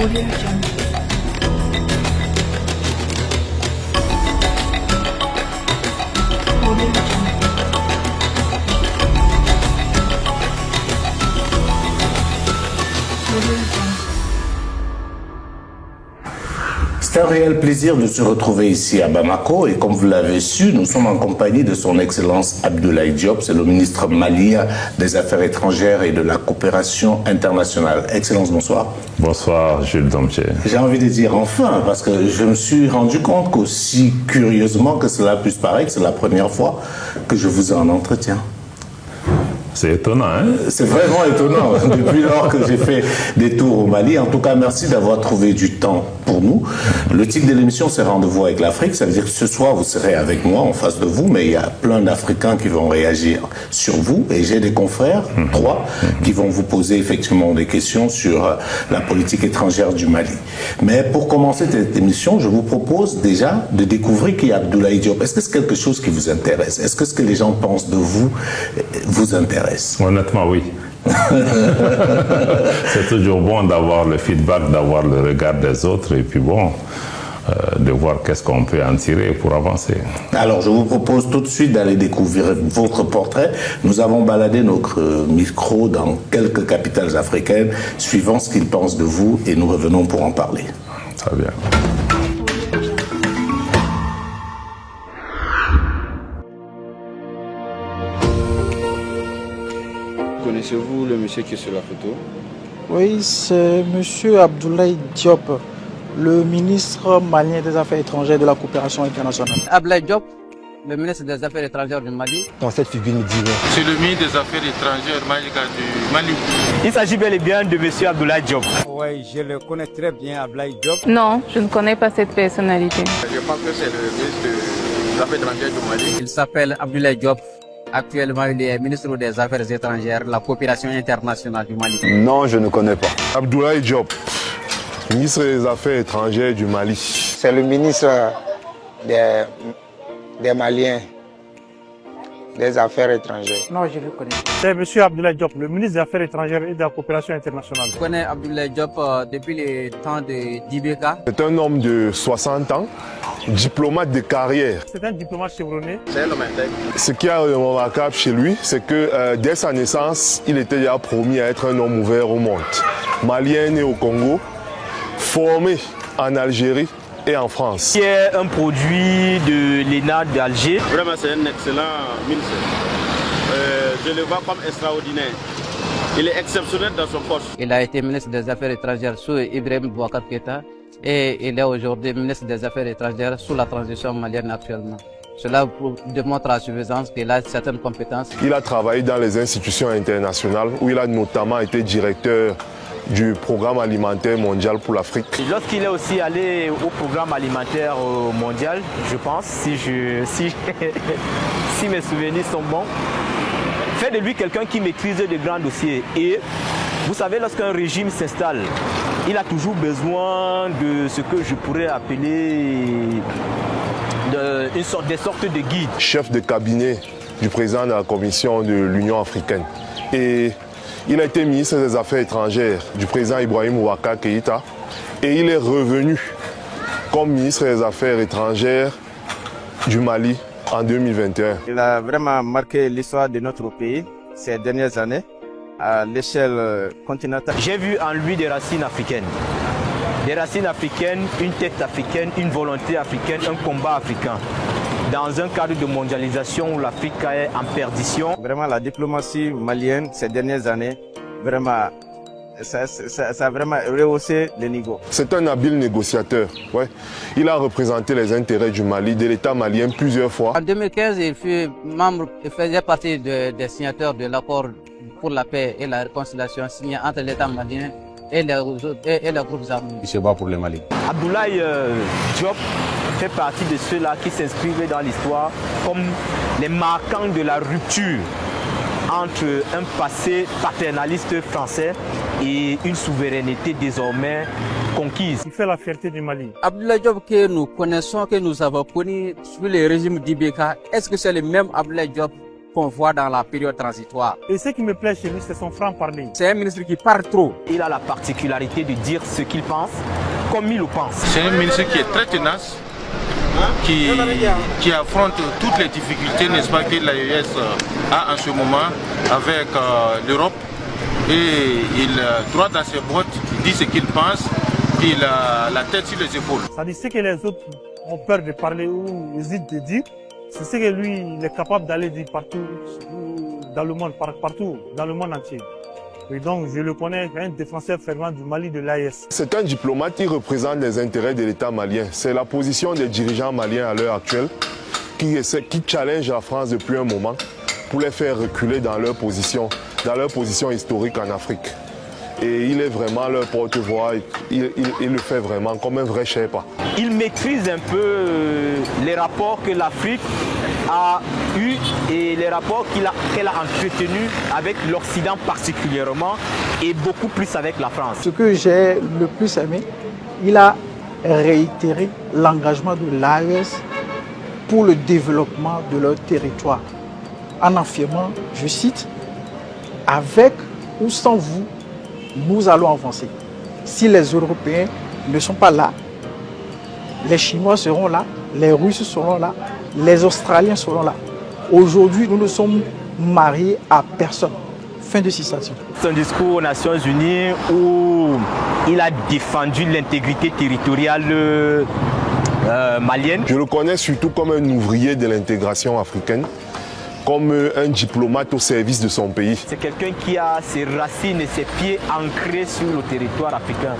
Audio Jungle. Audio Jungle. Audio Jungle. C'est un réel plaisir de se retrouver ici à Bamako et comme vous l'avez su, nous sommes en compagnie de son Excellence Abdoulaye Diop, c'est le ministre malien des Affaires étrangères et de la coopération internationale. Excellence, bonsoir. Bonsoir, Jules Domché. J'ai envie de dire enfin, parce que je me suis rendu compte qu'aussi curieusement que cela puisse paraître, c'est la première fois que je vous ai en entretien. C'est étonnant, hein? C'est vraiment étonnant, depuis lors que j'ai fait des tours au Mali. En tout cas, merci d'avoir trouvé du temps pour nous. Le titre de l'émission, c'est Rendez-vous avec l'Afrique. Ça veut dire que ce soir, vous serez avec moi, en face de vous, mais il y a plein d'Africains qui vont réagir sur vous. Et j'ai des confrères, 3, qui vont vous poser effectivement des questions sur la politique étrangère du Mali. Mais pour commencer cette émission, je vous propose déjà de découvrir qui est Abdoulaye Diop. Est-ce que c'est quelque chose qui vous intéresse? Est-ce que ce que les gens pensent de vous vous intéresse? Honnêtement, oui. C'est toujours bon d'avoir le feedback, d'avoir le regard des autres et puis bon, de voir qu'est-ce qu'on peut en tirer pour avancer. Alors, je vous propose tout de suite d'aller découvrir votre portrait. Nous avons baladé notre micro dans quelques capitales africaines, suivant ce qu'ils pensent de vous et nous revenons pour en parler. Très bien. Connaissez-vous le monsieur qui est sur la photo? Oui, c'est M. Abdoulaye Diop, le ministre malien des Affaires étrangères et de la coopération internationale. Abdoulaye Diop, le ministre des Affaires étrangères du Mali. Dans cette figure me dit rien. C'est le ministre des Affaires étrangères du Mali. Il s'agit bel et bien de M. Abdoulaye Diop. Oui, je le connais très bien, Abdoulaye Diop. Non, je ne connais pas cette personnalité. Je pense que c'est le ministre des Affaires étrangères du Mali. Il s'appelle Abdoulaye Diop. Actuellement, il est ministre des Affaires étrangères, la coopération internationale du Mali. Non, je ne connais pas. Abdoulaye Diop, ministre des Affaires étrangères du Mali. C'est le ministre des Maliens, des Affaires étrangères. Non, je le connais. C'est M. Abdoulaye Diop, le ministre des Affaires étrangères et de la coopération internationale. Je connais Abdoulaye Diop depuis le temps de d'Ibeka. C'est un homme de 60 ans, diplomate de carrière. C'est un diplomate chevronné. C'est un homme intègre. Ce qui est remarquable chez lui, c'est que dès sa naissance, il était déjà promis à être un homme ouvert au monde. Malien né au Congo, formé en Algérie et en France. Qui est un produit de l'ENA d'Alger. Vraiment, c'est un excellent ministre. Je le vois comme extraordinaire. Il est exceptionnel dans son poste. Il a été ministre des Affaires étrangères sous Ibrahim Boubacar Keïta et il est aujourd'hui ministre des Affaires étrangères sous la transition malienne actuellement. Cela démontre à suffisance qu'il a certaines compétences. Il a travaillé dans les institutions internationales où il a notamment été directeur du programme alimentaire mondial pour l'Afrique. Lorsqu'il est aussi allé au programme alimentaire mondial, je pense, si mes souvenirs sont bons, fait de lui quelqu'un qui maîtrise de grands dossiers. Et vous savez, lorsqu'un régime s'installe, il a toujours besoin de ce que je pourrais appeler des sortes de guides. Chef de cabinet du président de la Commission de l'Union africaine. Et il a été ministre des Affaires étrangères du président Ibrahim Boubacar Keïta. Et il est revenu comme ministre des Affaires étrangères du Mali en 2021. Il a vraiment marqué l'histoire de notre pays ces dernières années à l'échelle continentale. J'ai vu en lui des racines africaines. Des racines africaines, une tête africaine, une volonté africaine, un combat africain. Dans un cadre de mondialisation où l'Afrique est en perdition. Vraiment, la diplomatie malienne ces dernières années, vraiment, ça a vraiment rehaussé le niveau. C'est un habile négociateur. Ouais. Il a représenté les intérêts du Mali, de l'État malien plusieurs fois. En 2015, il faisait partie des signataires de l'accord pour la paix et la réconciliation signé entre l'État malien et les groupes armés. Il se bat pour le Mali. Abdoulaye Diop fait partie de ceux-là qui s'inscrivent dans l'histoire comme les marquants de la rupture entre un passé paternaliste français et une souveraineté désormais conquise. Il fait la fierté du Mali. Abdoulaye Diop que nous connaissons, que nous avons connu sous le régime d'Ibeka, est-ce que c'est le même Abdoulaye Diop qu'on voit dans la période transitoire. Et ce qui me plaît chez lui, c'est son franc-parler. C'est un ministre qui parle trop. Il a la particularité de dire ce qu'il pense, comme il le pense. C'est un ministre qui est très tenace, qui affronte toutes les difficultés, n'est-ce pas, que l'AES a en ce moment avec l'Europe. Et il, droit dans ses bottes, dit ce qu'il pense, il a la tête sur les épaules. Ça dit ce que les autres ont peur de parler ou hésitent de dire, c'est ce que lui, il est capable d'aller dire partout dans le monde, partout dans le monde entier. Et donc, je le connais, un défenseur fervent du Mali de l'AES. C'est un diplomate qui représente les intérêts de l'État malien. C'est la position des dirigeants maliens à l'heure actuelle qui challenge la France depuis un moment pour les faire reculer dans leur position historique en Afrique. Et il est vraiment leur porte-voix, il le fait vraiment comme un vrai Sherpa. Il maîtrise un peu les rapports que l'Afrique a eus et les rapports qu'elle a entretenus avec l'Occident particulièrement et beaucoup plus avec la France. Ce que j'ai le plus aimé, il a réitéré l'engagement de l'AES pour le développement de leur territoire, en affirmant, je cite, « Avec ou sans vous, nous allons avancer. Si les Européens ne sont pas là, les Chinois seront là, les Russes seront là, les Australiens seront là. Aujourd'hui, nous ne sommes mariés à personne. » Fin de citation. Son discours aux Nations Unies où il a défendu l'intégrité territoriale malienne. Je le connais surtout comme un ouvrier de l'intégration africaine, comme un diplomate au service de son pays. C'est quelqu'un qui a ses racines et ses pieds ancrés sur le territoire africain.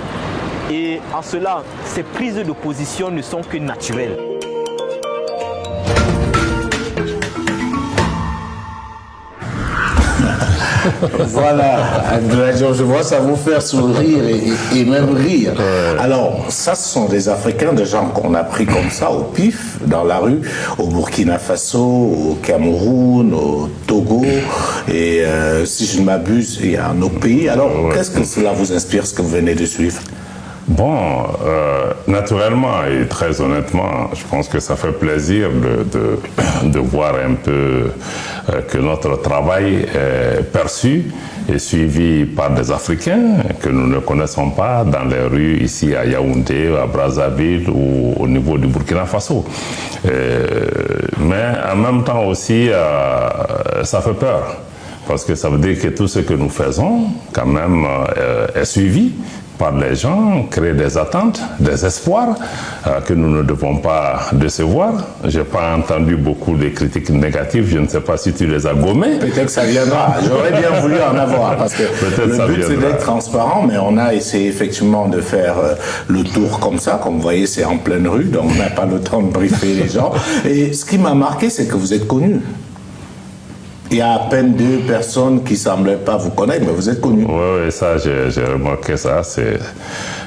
Et en cela, ses prises de position ne sont que naturelles. Voilà, je vois ça vous faire sourire et même rire. Alors, ça, ce sont des Africains, des gens qu'on a pris comme ça, au pif, dans la rue, au Burkina Faso, au Cameroun, au Togo, et si je ne m'abuse, il y a un autre pays. Alors, qu'est-ce que cela vous inspire, ce que vous venez de suivre? Bon, naturellement et très honnêtement, je pense que ça fait plaisir de voir un peu que notre travail est perçu et suivi par des Africains que nous ne connaissons pas dans les rues ici à Yaoundé, à Brazzaville ou au niveau du Burkina Faso. Mais en même temps aussi, ça fait peur parce que ça veut dire que tout ce que nous faisons quand même est suivi par les gens, créer des attentes, des espoirs que nous ne devons pas décevoir. Je n'ai pas entendu beaucoup de critiques négatives, je ne sais pas si tu les as gommées. Peut-être que ça viendra, j'aurais bien voulu en avoir, parce que le but c'est d'être transparent, mais on a essayé effectivement de faire le tour comme ça, comme vous voyez c'est en pleine rue, donc on n'a pas le temps de briefer les gens. Et ce qui m'a marqué, c'est que vous êtes connus. Il y a à peine 2 personnes qui ne semblaient pas vous connaître, mais vous êtes connus. Oui, ça, j'ai remarqué ça.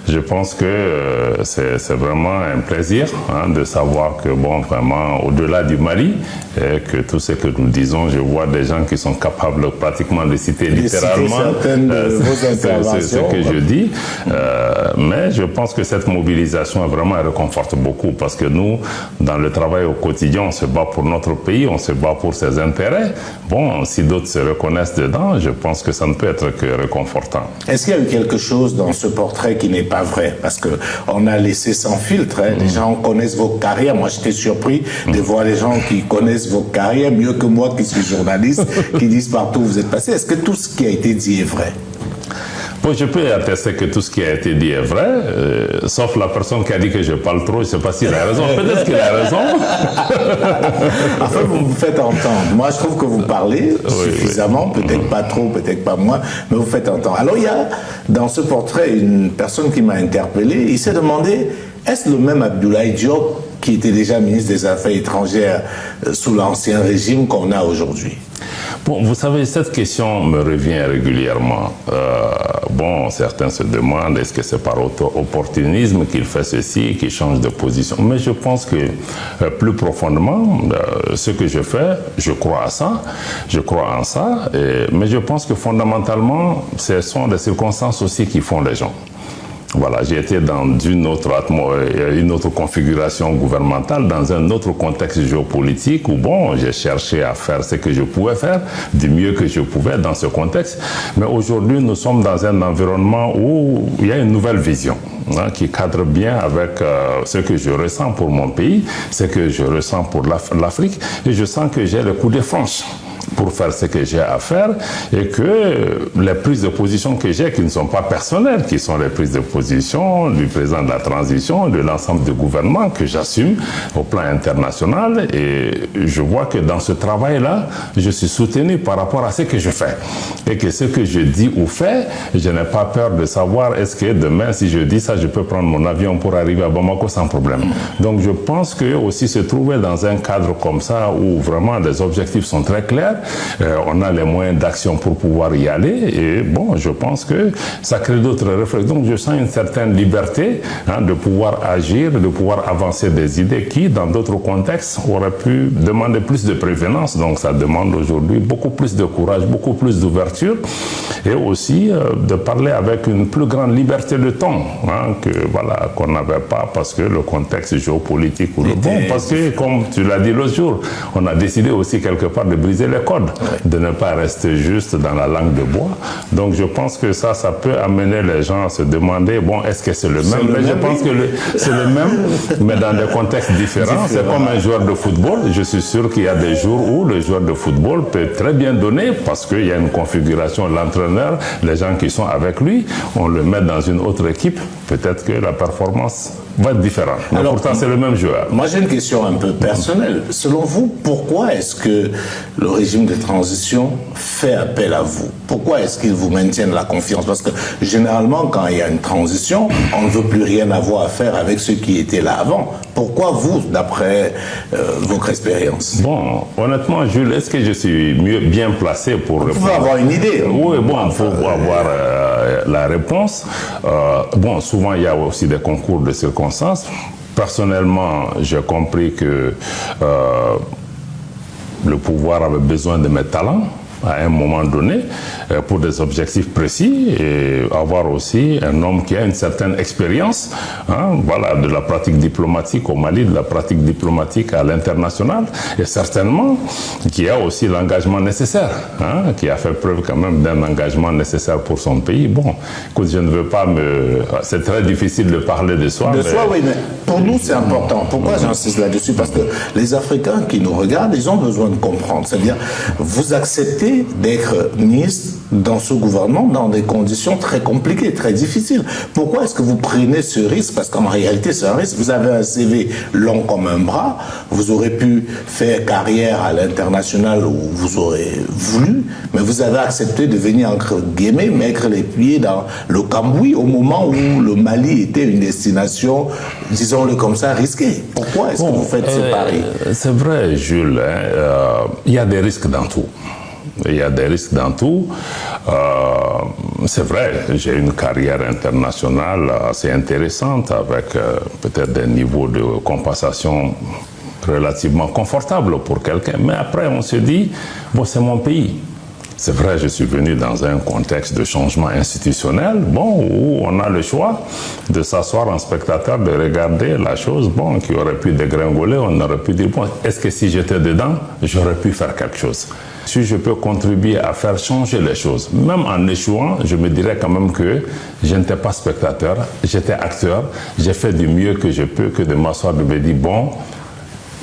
Je pense que c'est vraiment un plaisir de savoir que, bon, vraiment, au-delà du Mali, que tout ce que nous disons, je vois des gens qui sont capables pratiquement de citer littéralement ce que je dis. Mais je pense que cette mobilisation vraiment réconforte beaucoup parce que nous, dans le travail au quotidien, on se bat pour notre pays, on se bat pour ses intérêts. Bon, si d'autres se reconnaissent dedans, je pense que ça ne peut être que réconfortant. Est-ce qu'il y a eu quelque chose dans ce portrait qui n'est pas vrai? Parce qu'on a laissé sans filtre. Les gens connaissent vos carrières. Moi, j'étais surpris de voir les gens qui connaissent vos carrières mieux que moi qui suis journaliste, qui disent partout où vous êtes passé. Est-ce que tout ce qui a été dit est vrai? Bon, je peux attester que tout ce qui a été dit est vrai, sauf la personne qui a dit que je parle trop, je ne sais pas s'il a raison. Peut-être qu'il a raison. Enfin, vous vous faites entendre. Moi, je trouve que vous parlez suffisamment, peut-être pas trop, peut-être pas moins, mais vous faites entendre. Alors, il y a dans ce portrait une personne qui m'a interpellé. Il s'est demandé, est-ce le même Abdoulaye Diop qui était déjà ministre des Affaires étrangères sous l'ancien régime qu'on a aujourd'hui? Bon, vous savez, cette question me revient régulièrement. Bon, certains se demandent, est-ce que c'est par opportunisme qu'il fait ceci, qu'il change de position? Mais je pense que plus profondément, ce que je fais, je crois à ça, je crois en ça, mais je pense que fondamentalement, ce sont les circonstances aussi qui font les gens. Voilà, j'ai été dans une autre configuration gouvernementale, dans un autre contexte géopolitique où, bon, j'ai cherché à faire ce que je pouvais faire, du mieux que je pouvais dans ce contexte. Mais aujourd'hui, nous sommes dans un environnement où il y a une nouvelle vision qui cadre bien avec ce que je ressens pour mon pays, ce que je ressens pour l'Afrique. Et je sens que j'ai le coup de franche pour faire ce que j'ai à faire et que les prises de position que j'ai, qui ne sont pas personnelles, qui sont les prises de position du président de la transition, de l'ensemble du gouvernement que j'assume au plan international, et je vois que dans ce travail-là, je suis soutenu par rapport à ce que je fais et que ce que je dis ou fais, je n'ai pas peur de savoir est-ce que demain, si je dis ça, je peux prendre mon avion pour arriver à Bamako sans problème. Donc je pense que aussi se trouver dans un cadre comme ça où vraiment les objectifs sont très clairs, on a les moyens d'action pour pouvoir y aller, et bon, je pense que ça crée d'autres réflexions. Donc je sens une certaine liberté de pouvoir agir, de pouvoir avancer des idées qui, dans d'autres contextes, auraient pu demander plus de prévenance. Donc ça demande aujourd'hui beaucoup plus de courage, beaucoup plus d'ouverture, et aussi de parler avec une plus grande liberté de ton, que voilà, qu'on n'avait pas parce que le contexte géopolitique ou le bon, parce que comme tu l'as dit l'autre jour, on a décidé aussi quelque part de briser les codes, de ne pas rester juste dans la langue de bois. Donc je pense que ça peut amener les gens à se demander, bon, est-ce que c'est le même? Mais je pense que c'est le même, mais dans des contextes différents. C'est comme un joueur de football. Je suis sûr qu'il y a des jours où le joueur de football peut très bien donner parce qu'il y a une configuration, l'entraîneur, les gens qui sont avec lui, on le met dans une autre équipe, peut-être que la performance va être différente. Mais alors, pourtant, c'est le même joueur. Moi, j'ai une question un peu personnelle. Selon vous, pourquoi est-ce que le régime de transition fait appel à vous? Pourquoi est-ce qu'ils vous maintiennent la confiance? Parce que généralement, quand il y a une transition, on ne veut plus rien avoir à faire avec ceux qui étaient là avant. Pourquoi vous, d'après votre expérience? Bon, honnêtement, Jules, est-ce que je suis bien placé pour répondre? Vous pouvez avoir une idée. Oui, bon, pour avoir la réponse. Bon, souvent, il y a aussi des concours de circonstances. Personnellement, j'ai compris que le pouvoir avait besoin de mes talents à un moment donné pour des objectifs précis, et avoir aussi un homme qui a une certaine expérience, voilà, de la pratique diplomatique au Mali, de la pratique diplomatique à l'international, et certainement qui a aussi l'engagement nécessaire, qui a fait preuve quand même d'un engagement nécessaire pour son pays. Bon, écoute, je ne veux pas c'est très difficile de parler de soi. De soi, oui, mais pour nous c'est important. Pourquoi j'insiste là-dessus? Parce que les Africains qui nous regardent, ils ont besoin de comprendre. C'est-à-dire, vous acceptez d'être ministre dans ce gouvernement dans des conditions très compliquées, très difficiles. Pourquoi est-ce que vous prenez ce risque? Parce qu'en réalité, c'est un risque. Vous avez un CV long comme un bras, vous aurez pu faire carrière à l'international où vous aurez voulu, mais vous avez accepté de venir, entre guillemets, mettre les pieds dans le cambouis au moment où le Mali était une destination, disons-le comme ça, risquée. Pourquoi est-ce que vous faites ce pari? C'est vrai, Jules, il y a des risques dans tout. Il y a des risques dans tout. C'est vrai, j'ai une carrière internationale assez intéressante avec peut-être des niveaux de compensation relativement confortables pour quelqu'un. Mais après, on se dit, bon, c'est mon pays. C'est vrai, je suis venu dans un contexte de changement institutionnel, bon, où on a le choix de s'asseoir en spectateur, de regarder la chose, bon, qui aurait pu dégringoler. On aurait pu dire, bon, est-ce que si j'étais dedans, j'aurais pu faire quelque chose? Si je peux contribuer à faire changer les choses, même en échouant, je me dirais quand même que je n'étais pas spectateur, j'étais acteur, j'ai fait du mieux que je peux, que de m'asseoir, de me dire, bon,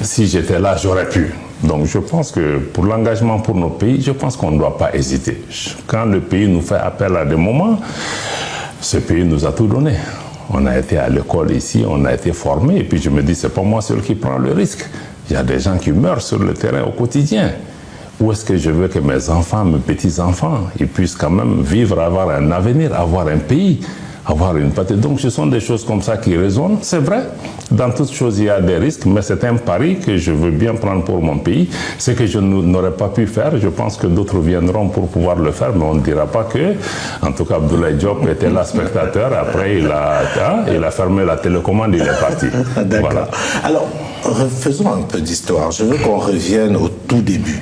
si j'étais là, j'aurais pu. Donc je pense que pour l'engagement pour nos pays, je pense qu'on ne doit pas hésiter. Quand le pays nous fait appel à des moments, ce pays nous a tout donné. On a été à l'école ici, on a été formé, et puis je me dis, c'est pas moi seul qui prend le risque. Il y a des gens qui meurent sur le terrain au quotidien. Où est-ce que je veux que mes enfants, mes petits-enfants, ils puissent quand même vivre, avoir un avenir, avoir un pays, avoir une patrie? Donc ce sont des choses comme ça qui résonnent. C'est vrai, dans toutes choses il y a des risques, mais c'est un pari que je veux bien prendre pour mon pays. Ce que je n'aurais pas pu faire, je pense que d'autres viendront pour pouvoir le faire, mais on ne dira pas que, en tout cas, Abdoulaye Diop était là spectateur, après il a fermé la télécommande, il est parti. D'accord. Voilà. Alors, faisons un peu d'histoire. Je veux qu'on revienne au tout début.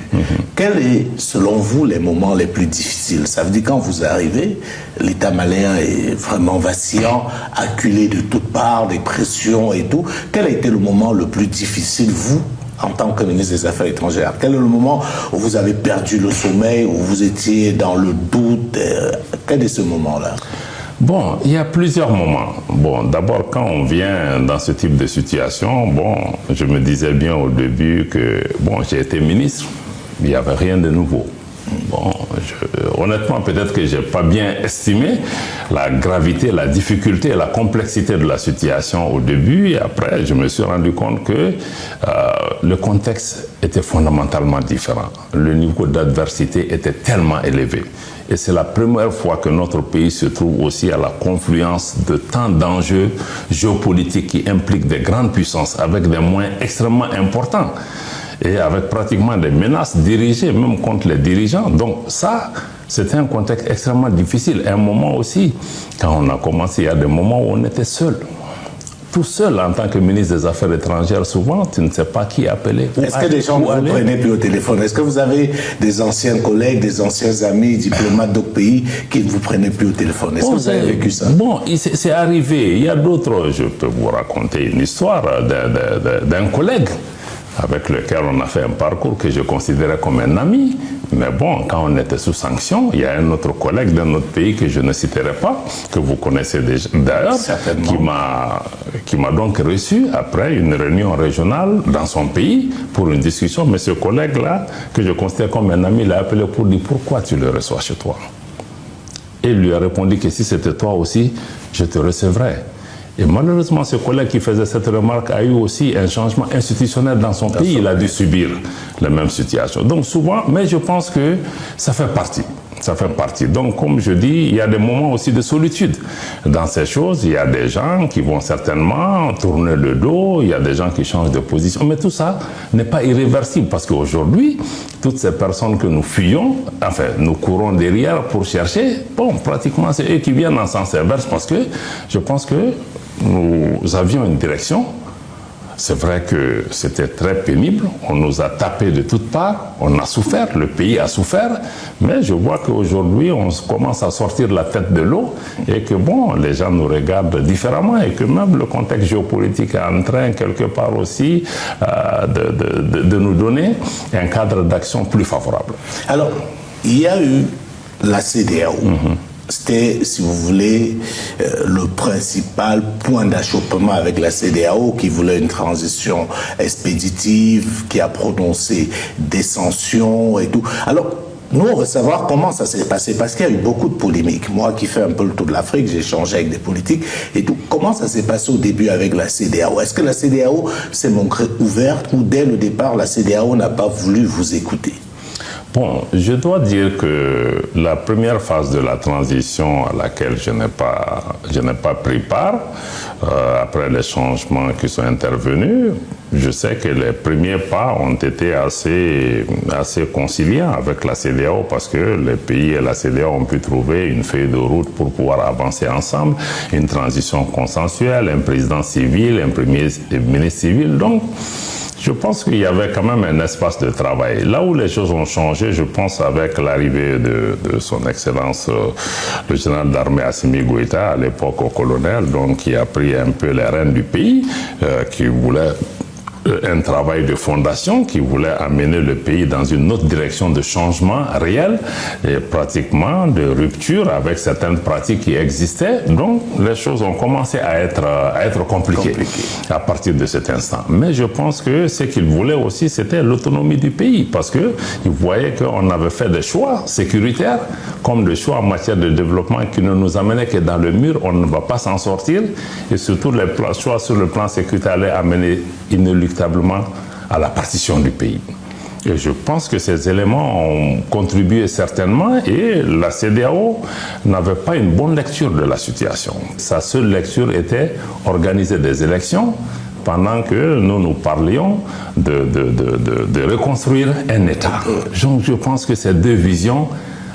Quels est, selon vous, les moments les plus difficiles? Ça veut dire quand vous arrivez, l'État malien est vraiment vacillant, acculé de toutes parts, des pressions et tout. Quel a été le moment le plus difficile, vous, en tant que ministre des Affaires étrangères? Quel est le moment où vous avez perdu le sommeil, où vous étiez dans le doute? Quel est ce moment-là? Bon, il y a plusieurs moments. Bon, d'abord, quand on vient dans ce type de situation, bon, je me disais bien au début que, bon, j'ai été ministre, il n'y avait rien de nouveau. Bon, honnêtement, peut-être que je n'ai pas bien estimé la gravité, la difficulté et la complexité de la situation au début. Et après, je me suis rendu compte que le contexte était fondamentalement différent. Le niveau d'adversité était tellement élevé. Et c'est la première fois que notre pays se trouve aussi à la confluence de tant d'enjeux géopolitiques qui impliquent des grandes puissances avec des moyens extrêmement importants et avec pratiquement des menaces dirigées même contre les dirigeants. Donc ça, c'était un contexte extrêmement difficile. Un moment aussi, quand on a commencé, il y a des moments où on était seul. Tout seul en tant que ministre des Affaires étrangères, souvent, tu ne sais pas qui appeler. Est-ce que des gens ne vous prenaient plus au téléphone? Est-ce que vous avez des anciens collègues, des anciens amis, diplomates d'autres pays qui ne vous prenaient plus au téléphone? Est-ce que vous avez vécu ça? Bon, c'est arrivé. Il y a d'autres, je peux vous raconter une histoire d'un collègue avec lequel on a fait un parcours que je considérais comme un ami. Mais bon, quand on était sous sanction, il y a un autre collègue d'un autre pays que je ne citerai pas, que vous connaissez déjà d'ailleurs, qui m'a donc reçu après une réunion régionale dans son pays pour une discussion. Mais ce collègue-là, que je considère comme un ami, l'a appelé pour dire pourquoi tu le reçois chez toi. Et il lui a répondu que si c'était toi aussi, je te recevrais. Et malheureusement, ce collègue qui faisait cette remarque a eu aussi un changement institutionnel dans son pays. Il a dû subir la même situation. Donc souvent, mais je pense que ça fait partie. Ça fait partie. Donc, comme je dis, il y a des moments aussi de solitude. Dans ces choses, il y a des gens qui vont certainement tourner le dos, il y a des gens qui changent de position. Mais tout ça n'est pas irréversible parce qu'aujourd'hui, toutes ces personnes que nous fuyons, enfin, nous courons derrière pour chercher, bon, pratiquement, c'est eux qui viennent en sens inverse parce que je pense que nous avions une direction. C'est vrai que c'était très pénible, on nous a tapé de toutes parts, on a souffert, le pays a souffert, mais je vois qu'aujourd'hui on commence à sortir la tête de l'eau et que bon, les gens nous regardent différemment et que même le contexte géopolitique est en train quelque part aussi de nous donner un cadre d'action plus favorable. Alors, il y a eu la CEDEAO. C'était, si vous voulez, le principal point d'achoppement avec la CEDEAO qui voulait une transition expéditive, qui a prononcé des sanctions et tout. Alors, nous, on veut savoir comment ça s'est passé, parce qu'il y a eu beaucoup de polémiques. Moi qui fais un peu le tour de l'Afrique, j'ai échangé avec des politiques et tout. Comment ça s'est passé au début avec la CEDEAO? Est-ce que la CEDEAO s'est montrée ouverte ou dès le départ, la CEDEAO n'a pas voulu vous écouter? Bon, je dois dire que la première phase de la transition à laquelle je n'ai pas pris part, après les changements qui sont intervenus, je sais que les premiers pas ont été assez conciliants avec la CEDEAO parce que les pays et la CEDEAO ont pu trouver une feuille de route pour pouvoir avancer ensemble, une transition consensuelle, un président civil, un premier ministre civil. Donc, je pense qu'il y avait quand même un espace de travail. Là où les choses ont changé, je pense avec l'arrivée de son Excellence le général d'armée Assimi Goïta, à l'époque au colonel, donc qui a pris un peu les rênes du pays, qui voulait un travail de fondation qui voulait amener le pays dans une autre direction de changement réel et pratiquement de rupture avec certaines pratiques qui existaient. Donc, les choses ont commencé à être compliquées à partir de cet instant. Mais je pense que ce qu'il voulait aussi, c'était l'autonomie du pays parce qu'il voyait qu'on avait fait des choix sécuritaires comme des choix en matière de développement qui ne nous amenaient que dans le mur, on ne va pas s'en sortir et surtout les choix sur le plan sécuritaire allaient amener inéluctablement à la partition du pays. Et je pense que ces éléments ont contribué certainement et la CEDEAO n'avait pas une bonne lecture de la situation. Sa seule lecture était organiser des élections pendant que nous parlions de reconstruire un État. Donc je pense que ces deux visions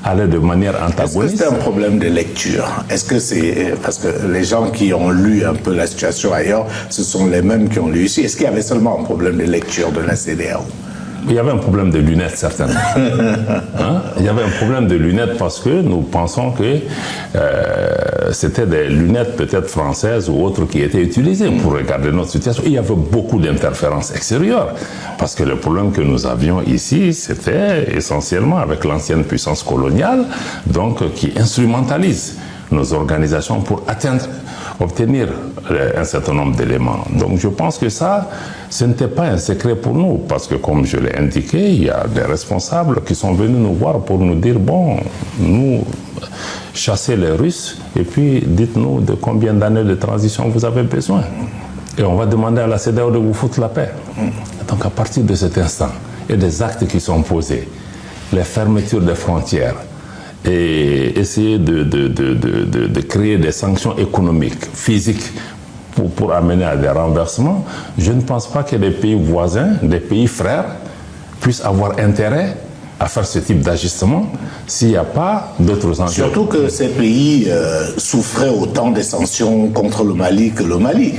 allaient de manière antagoniste. Est-ce que c'est un problème de lecture? Est-ce que c'est... Parce que les gens qui ont lu un peu la situation ailleurs, ce sont les mêmes qui ont lu ici. Est-ce qu'il y avait seulement un problème de lecture de la CEDEAO? Il y avait un problème de lunettes, certainement. Hein? Il y avait un problème de lunettes parce que nous pensons que c'était des lunettes peut-être françaises ou autres qui étaient utilisées pour regarder notre situation. Il y avait beaucoup d'interférences extérieures parce que le problème que nous avions ici, c'était essentiellement avec l'ancienne puissance coloniale, donc qui instrumentalise nos organisations pour obtenir un certain nombre d'éléments. Donc je pense que ça, ce n'était pas un secret pour nous, parce que comme je l'ai indiqué, il y a des responsables qui sont venus nous voir pour nous dire, bon, nous, chassez les Russes, et puis dites-nous de combien d'années de transition vous avez besoin. Et on va demander à la CEDEAO de vous foutre la paix. Donc à partir de cet instant, il y a des actes qui sont posés, les fermetures des frontières, et essayer de créer des sanctions économiques, physiques, pour amener à des renversements, je ne pense pas que les pays voisins, des pays frères, puissent avoir intérêt à faire ce type d'ajustement s'il n'y a pas d'autres enjeux. Surtout que ces pays souffraient autant des sanctions contre le Mali que le Mali.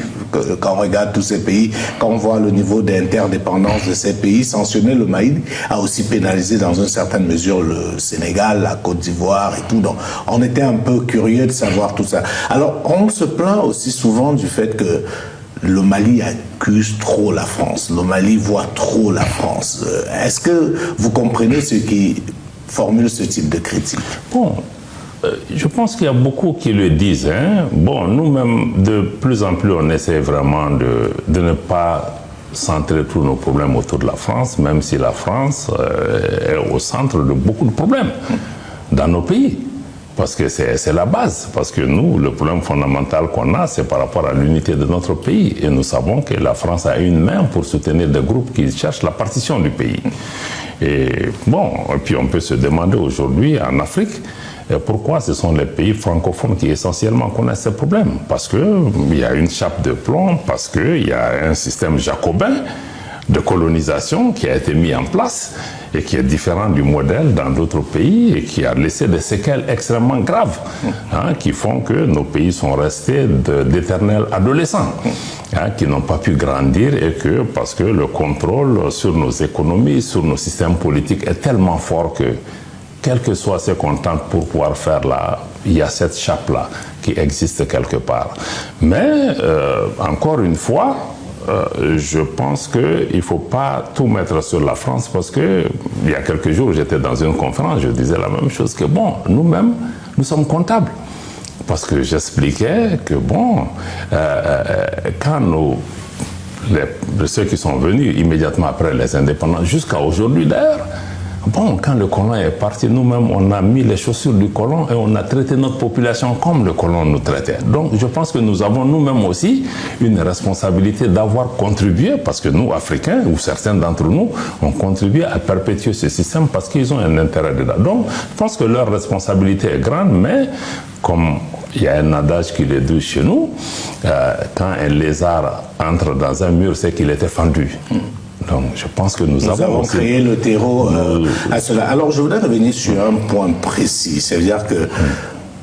Quand on regarde tous ces pays, quand on voit le niveau d'interdépendance de ces pays, sanctionner le Mali a aussi pénalisé dans une certaine mesure le Sénégal, la Côte d'Ivoire et tout. Donc on était un peu curieux de savoir tout ça. Alors on se plaint aussi souvent du fait que le Mali accuse trop la France, le Mali voit trop la France. Est-ce que vous comprenez ceux qui formulent ce type de critique? Bon, je pense qu'il y a beaucoup qui le disent. Hein. Bon, nous-mêmes, de plus en plus, on essaie vraiment de ne pas centrer tous nos problèmes autour de la France, même si la France est au centre de beaucoup de problèmes dans nos pays. Parce que c'est la base. Parce que nous, le problème fondamental qu'on a, c'est par rapport à l'unité de notre pays. Et nous savons que la France a une main pour soutenir des groupes qui cherchent la partition du pays. Et bon, et puis on peut se demander aujourd'hui en Afrique, pourquoi ce sont les pays francophones qui essentiellement connaissent ces problèmes? Parce qu'il y a une chape de plomb, parce qu'il y a un système jacobin de colonisation qui a été mis en place et qui est différent du modèle dans d'autres pays et qui a laissé des séquelles extrêmement graves qui font que nos pays sont restés d'éternels adolescents qui n'ont pas pu grandir et que parce que le contrôle sur nos économies, sur nos systèmes politiques est tellement fort que quel que soit ce qu'on tente pour pouvoir faire là, il y a cette chape-là qui existe quelque part. Mais encore une fois, je pense qu'il ne faut pas tout mettre sur la France parce que il y a quelques jours, j'étais dans une conférence, je disais la même chose que bon, nous-mêmes, nous sommes comptables. Parce que j'expliquais que bon, quand ceux qui sont venus immédiatement après les indépendances, jusqu'à aujourd'hui d'ailleurs, bon, quand le colon est parti, nous-mêmes, on a mis les chaussures du colon et on a traité notre population comme le colon nous traitait. Donc, je pense que nous avons nous-mêmes aussi une responsabilité d'avoir contribué, parce que nous, Africains, ou certains d'entre nous, ont contribué à perpétuer ce système parce qu'ils ont un intérêt dedans. Donc, je pense que leur responsabilité est grande, mais comme il y a un adage qui le dit chez nous, quand un lézard entre dans un mur, c'est qu'il était fendu. Donc, je pense que nous avons créé le terreau à cela. Alors, je voudrais revenir sur un point précis. C'est-à-dire que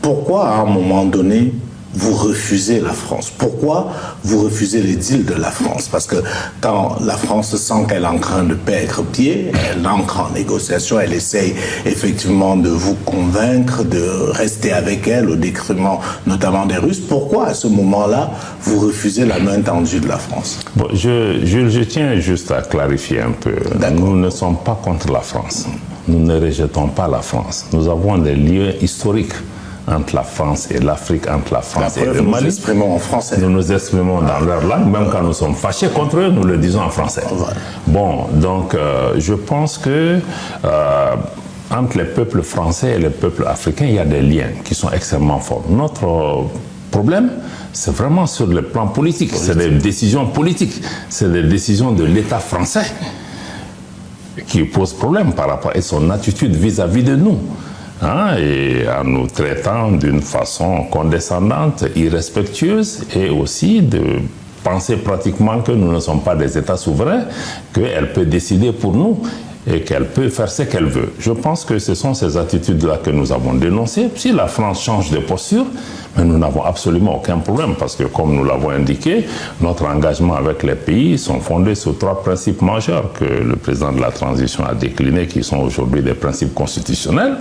pourquoi, à un moment donné, vous refusez la France? Pourquoi vous refusez les deals de la France? Parce que quand la France sent qu'elle est en train de perdre pied, elle entre en négociation, elle essaye effectivement de vous convaincre de rester avec elle au détriment notamment des Russes. Pourquoi à ce moment-là, vous refusez la main tendue de la France? Bon, je tiens juste à clarifier un peu. Nous ne sommes pas contre la France. Nous ne rejetons pas la France. Nous avons des liens historiques entre la France et l'Afrique, entre la France et le Mali. Nous nous exprimons en français. Nous nous exprimons dans leur langue, même quand nous sommes fâchés contre eux, nous le disons en français. Bon, donc je pense que entre les peuples français et les peuples africains, il y a des liens qui sont extrêmement forts. Notre problème, c'est vraiment sur le plan politique. C'est des décisions politiques. C'est des décisions de l'État français qui posent problème par rapport à son attitude vis-à-vis de nous. Et en nous traitant d'une façon condescendante, irrespectueuse, et aussi de penser pratiquement que nous ne sommes pas des États souverains, qu'elle peut décider pour nous. et qu'elle peut faire ce qu'elle veut. Je pense que ce sont ces attitudes-là que nous avons dénoncées. Si la France change de posture, mais nous n'avons absolument aucun problème parce que, comme nous l'avons indiqué, notre engagement avec les pays sont fondés sur 3 principes majeurs que le président de la transition a déclinés, qui sont aujourd'hui des principes constitutionnels: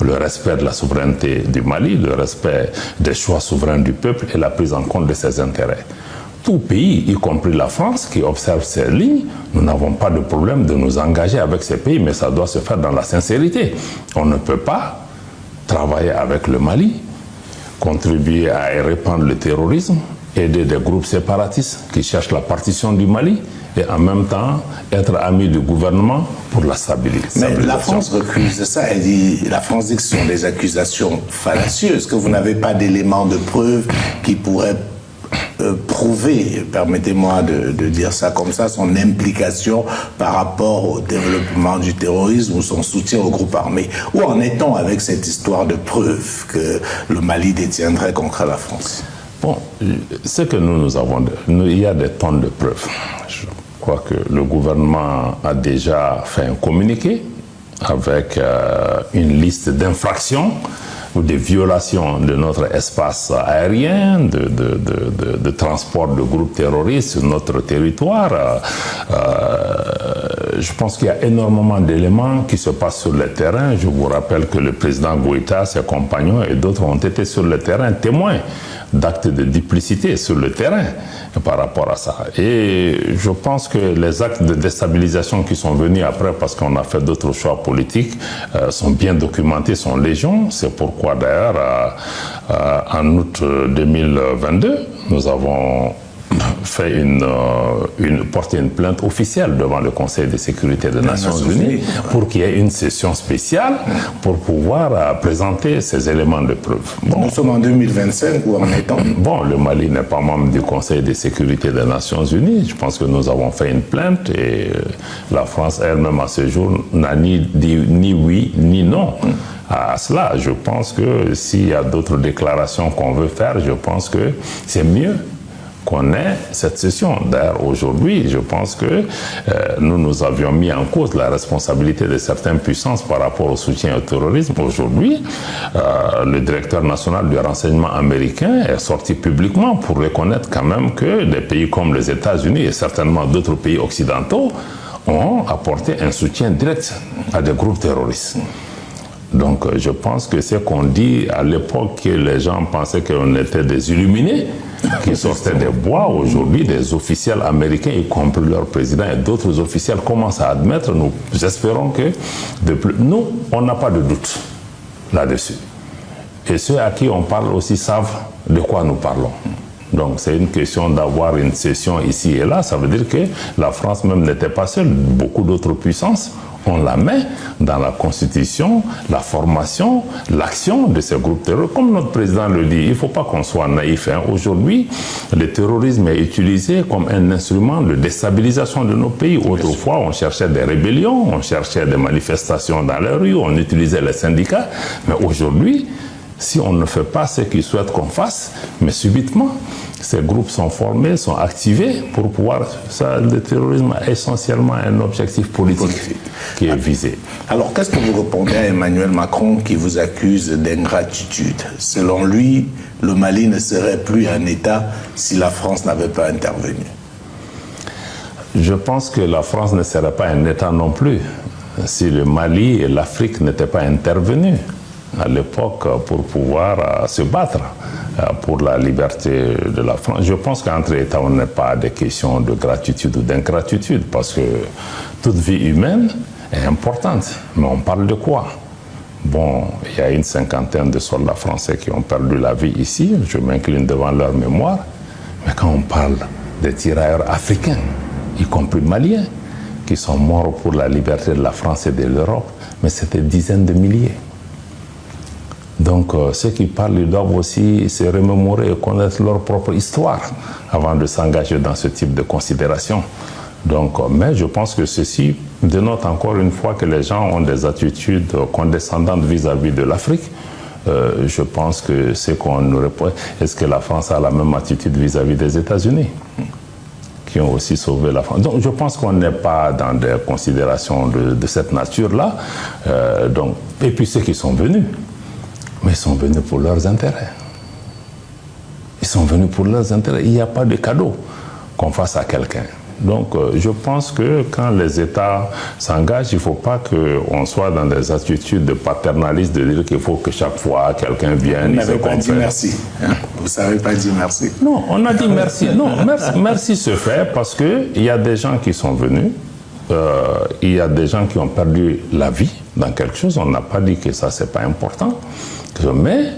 le respect de la souveraineté du Mali, le respect des choix souverains du peuple et la prise en compte de ses intérêts. Tout pays, y compris la France, qui observe ces lignes, nous n'avons pas de problème de nous engager avec ces pays, mais ça doit se faire dans la sincérité. On ne peut pas travailler avec le Mali, contribuer à répandre le terrorisme, aider des groupes séparatistes qui cherchent la partition du Mali et en même temps être ami du gouvernement pour la stabilité. Mais la France recuse ça. La France dit que ce sont des accusations fallacieuses, que vous n'avez pas d'éléments de preuve qui pourraient prouver, permettez-moi de dire ça comme ça, son implication par rapport au développement du terrorisme ou son soutien aux groupes armés. Où en est-on avec cette histoire de preuve que le Mali détiendrait contre la France? Bon, ce que nous avons, il y a des tonnes de preuves. Je crois que le gouvernement a déjà fait un communiqué avec une liste d'infractions ou des violations de notre espace aérien, de transport de groupes terroristes sur notre territoire. Je pense qu'il y a énormément d'éléments qui se passent sur le terrain. Je vous rappelle que le président Goïta, ses compagnons et d'autres ont été sur le terrain témoins d'actes de duplicité sur le terrain par rapport à ça. Et je pense que les actes de déstabilisation qui sont venus après, parce qu'on a fait d'autres choix politiques, sont bien documentés, sont légion. C'est pourquoi d'ailleurs, en août 2022, nous avons fait porté une plainte officielle devant le Conseil de sécurité des Nations Unies pour qu'il y ait une session spéciale pour pouvoir présenter ces éléments de preuve. Bon, nous sommes en 2025, où en est-on? Bon, le Mali n'est pas membre du Conseil de sécurité des Nations Unies. Je pense que nous avons fait une plainte et la France elle-même à ce jour n'a ni dit ni oui ni non à cela. Je pense que s'il y a d'autres déclarations qu'on veut faire, je pense que c'est mieux qu'on ait cette session. D'ailleurs, aujourd'hui, je pense que nous avions mis en cause la responsabilité de certaines puissances par rapport au soutien au terrorisme. Aujourd'hui, le directeur national du renseignement américain est sorti publiquement pour reconnaître quand même que des pays comme les États-Unis et certainement d'autres pays occidentaux ont apporté un soutien direct à des groupes terroristes. Donc, je pense que ce qu'on dit à l'époque, que les gens pensaient qu'on était des illuminés, qui sortaient des bois, aujourd'hui, des officiels américains, y compris leur président et d'autres officiels, commencent à admettre. Nous espérons que, nous, on n'a pas de doute là-dessus. Et ceux à qui on parle aussi savent de quoi nous parlons. Donc, c'est une question d'avoir une session ici et là. Ça veut dire que la France même n'était pas seule. Beaucoup d'autres puissances on la met dans la Constitution, la formation, l'action de ces groupes terroristes. Comme notre président le dit, il ne faut pas qu'on soit naïf. Aujourd'hui, le terrorisme est utilisé comme un instrument de déstabilisation de nos pays. Autrefois, on cherchait des rébellions, on cherchait des manifestations dans les rues, on utilisait les syndicats. Mais aujourd'hui, si on ne fait pas ce qu'ils souhaitent qu'on fasse, mais subitement, ces groupes sont formés, sont activés pour pouvoir... Ça, le terrorisme est essentiellement un objectif politique qui est visé. Alors, qu'est-ce que vous répondez à Emmanuel Macron qui vous accuse d'ingratitude? Selon lui, le Mali ne serait plus un État si la France n'avait pas intervenu. Je pense que la France ne serait pas un État non plus si le Mali et l'Afrique n'étaient pas intervenus à l'époque pour pouvoir se battre pour la liberté de la France. Je pense qu'entre États, on n'est pas des questions de gratitude ou d'ingratitude, parce que toute vie humaine est importante. Mais on parle de quoi? Bon, il y a une cinquantaine de soldats français qui ont perdu la vie ici. Je m'incline devant leur mémoire. Mais quand on parle des tirailleurs africains, y compris maliens, qui sont morts pour la liberté de la France et de l'Europe, mais c'était dizaines de milliers. Donc, ceux qui parlent, ils doivent aussi se remémorer et connaître leur propre histoire avant de s'engager dans ce type de considération. Donc, mais je pense que ceci dénote encore une fois que les gens ont des attitudes condescendantes vis-à-vis de l'Afrique. Je pense que c'est qu'on nous répond. Est-ce que la France a la même attitude vis-à-vis des États-Unis, qui ont aussi sauvé la France. Donc je pense qu'on n'est pas dans des considérations de cette nature-là. Et puis ceux qui sont venus, mais ils sont venus pour leurs intérêts. Ils sont venus pour leurs intérêts. Il n'y a pas de cadeau qu'on fasse à quelqu'un. Donc je pense que quand les États s'engagent, il ne faut pas qu'on soit dans des attitudes de paternalistes, de dire qu'il faut que chaque fois quelqu'un vienne. Vous n'avez pas dit merci. Hein? Vous ne savez pas dire merci. Non, on a dit merci. Non, merci se fait parce qu'il y a des gens qui sont venus, il y a des gens qui ont perdu la vie dans quelque chose. On n'a pas dit que ça, ce n'est pas important. Mais,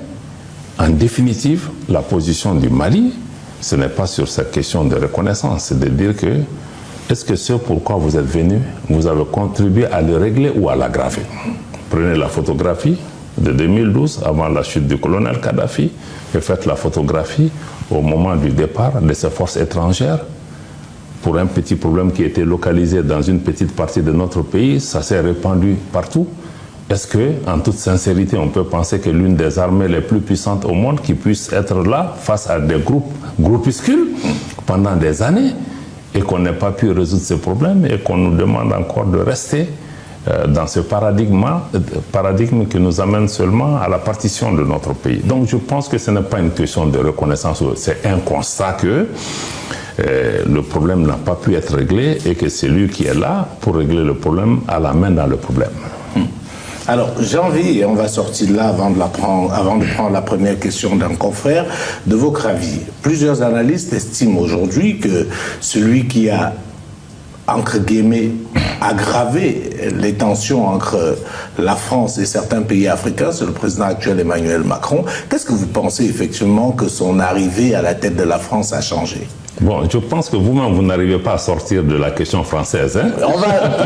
en définitive, la position du Mali, ce n'est pas sur cette question de reconnaissance, c'est de dire que est-ce que ce pourquoi vous êtes venu, vous avez contribué à le régler ou à l'aggraver. Prenez la photographie de 2012, avant la chute du colonel Kadhafi, et faites la photographie au moment du départ de ces forces étrangères. Pour un petit problème qui était localisé dans une petite partie de notre pays, ça s'est répandu partout. Est-ce que, en toute sincérité, on peut penser que l'une des armées les plus puissantes au monde qui puisse être là face à des groupuscules pendant des années et qu'on n'ait pas pu résoudre ces problèmes et qu'on nous demande encore de rester dans ce paradigme qui nous amène seulement à la partition de notre pays. Donc je pense que ce n'est pas une question de reconnaissance, c'est un constat que le problème n'a pas pu être réglé et que celui qui est là pour régler le problème a la main dans le problème. Alors, j'ai envie, et on va sortir de là avant de prendre la première question d'un confrère, de votre avis. Plusieurs analystes estiment aujourd'hui que celui qui a, entre guillemets, aggravé les tensions entre la France et certains pays africains, c'est le président actuel Emmanuel Macron. Qu'est-ce que vous pensez effectivement que son arrivée à la tête de la France a changé ? Bon, je pense que vous-même, vous n'arrivez pas à sortir de la question française. Hein?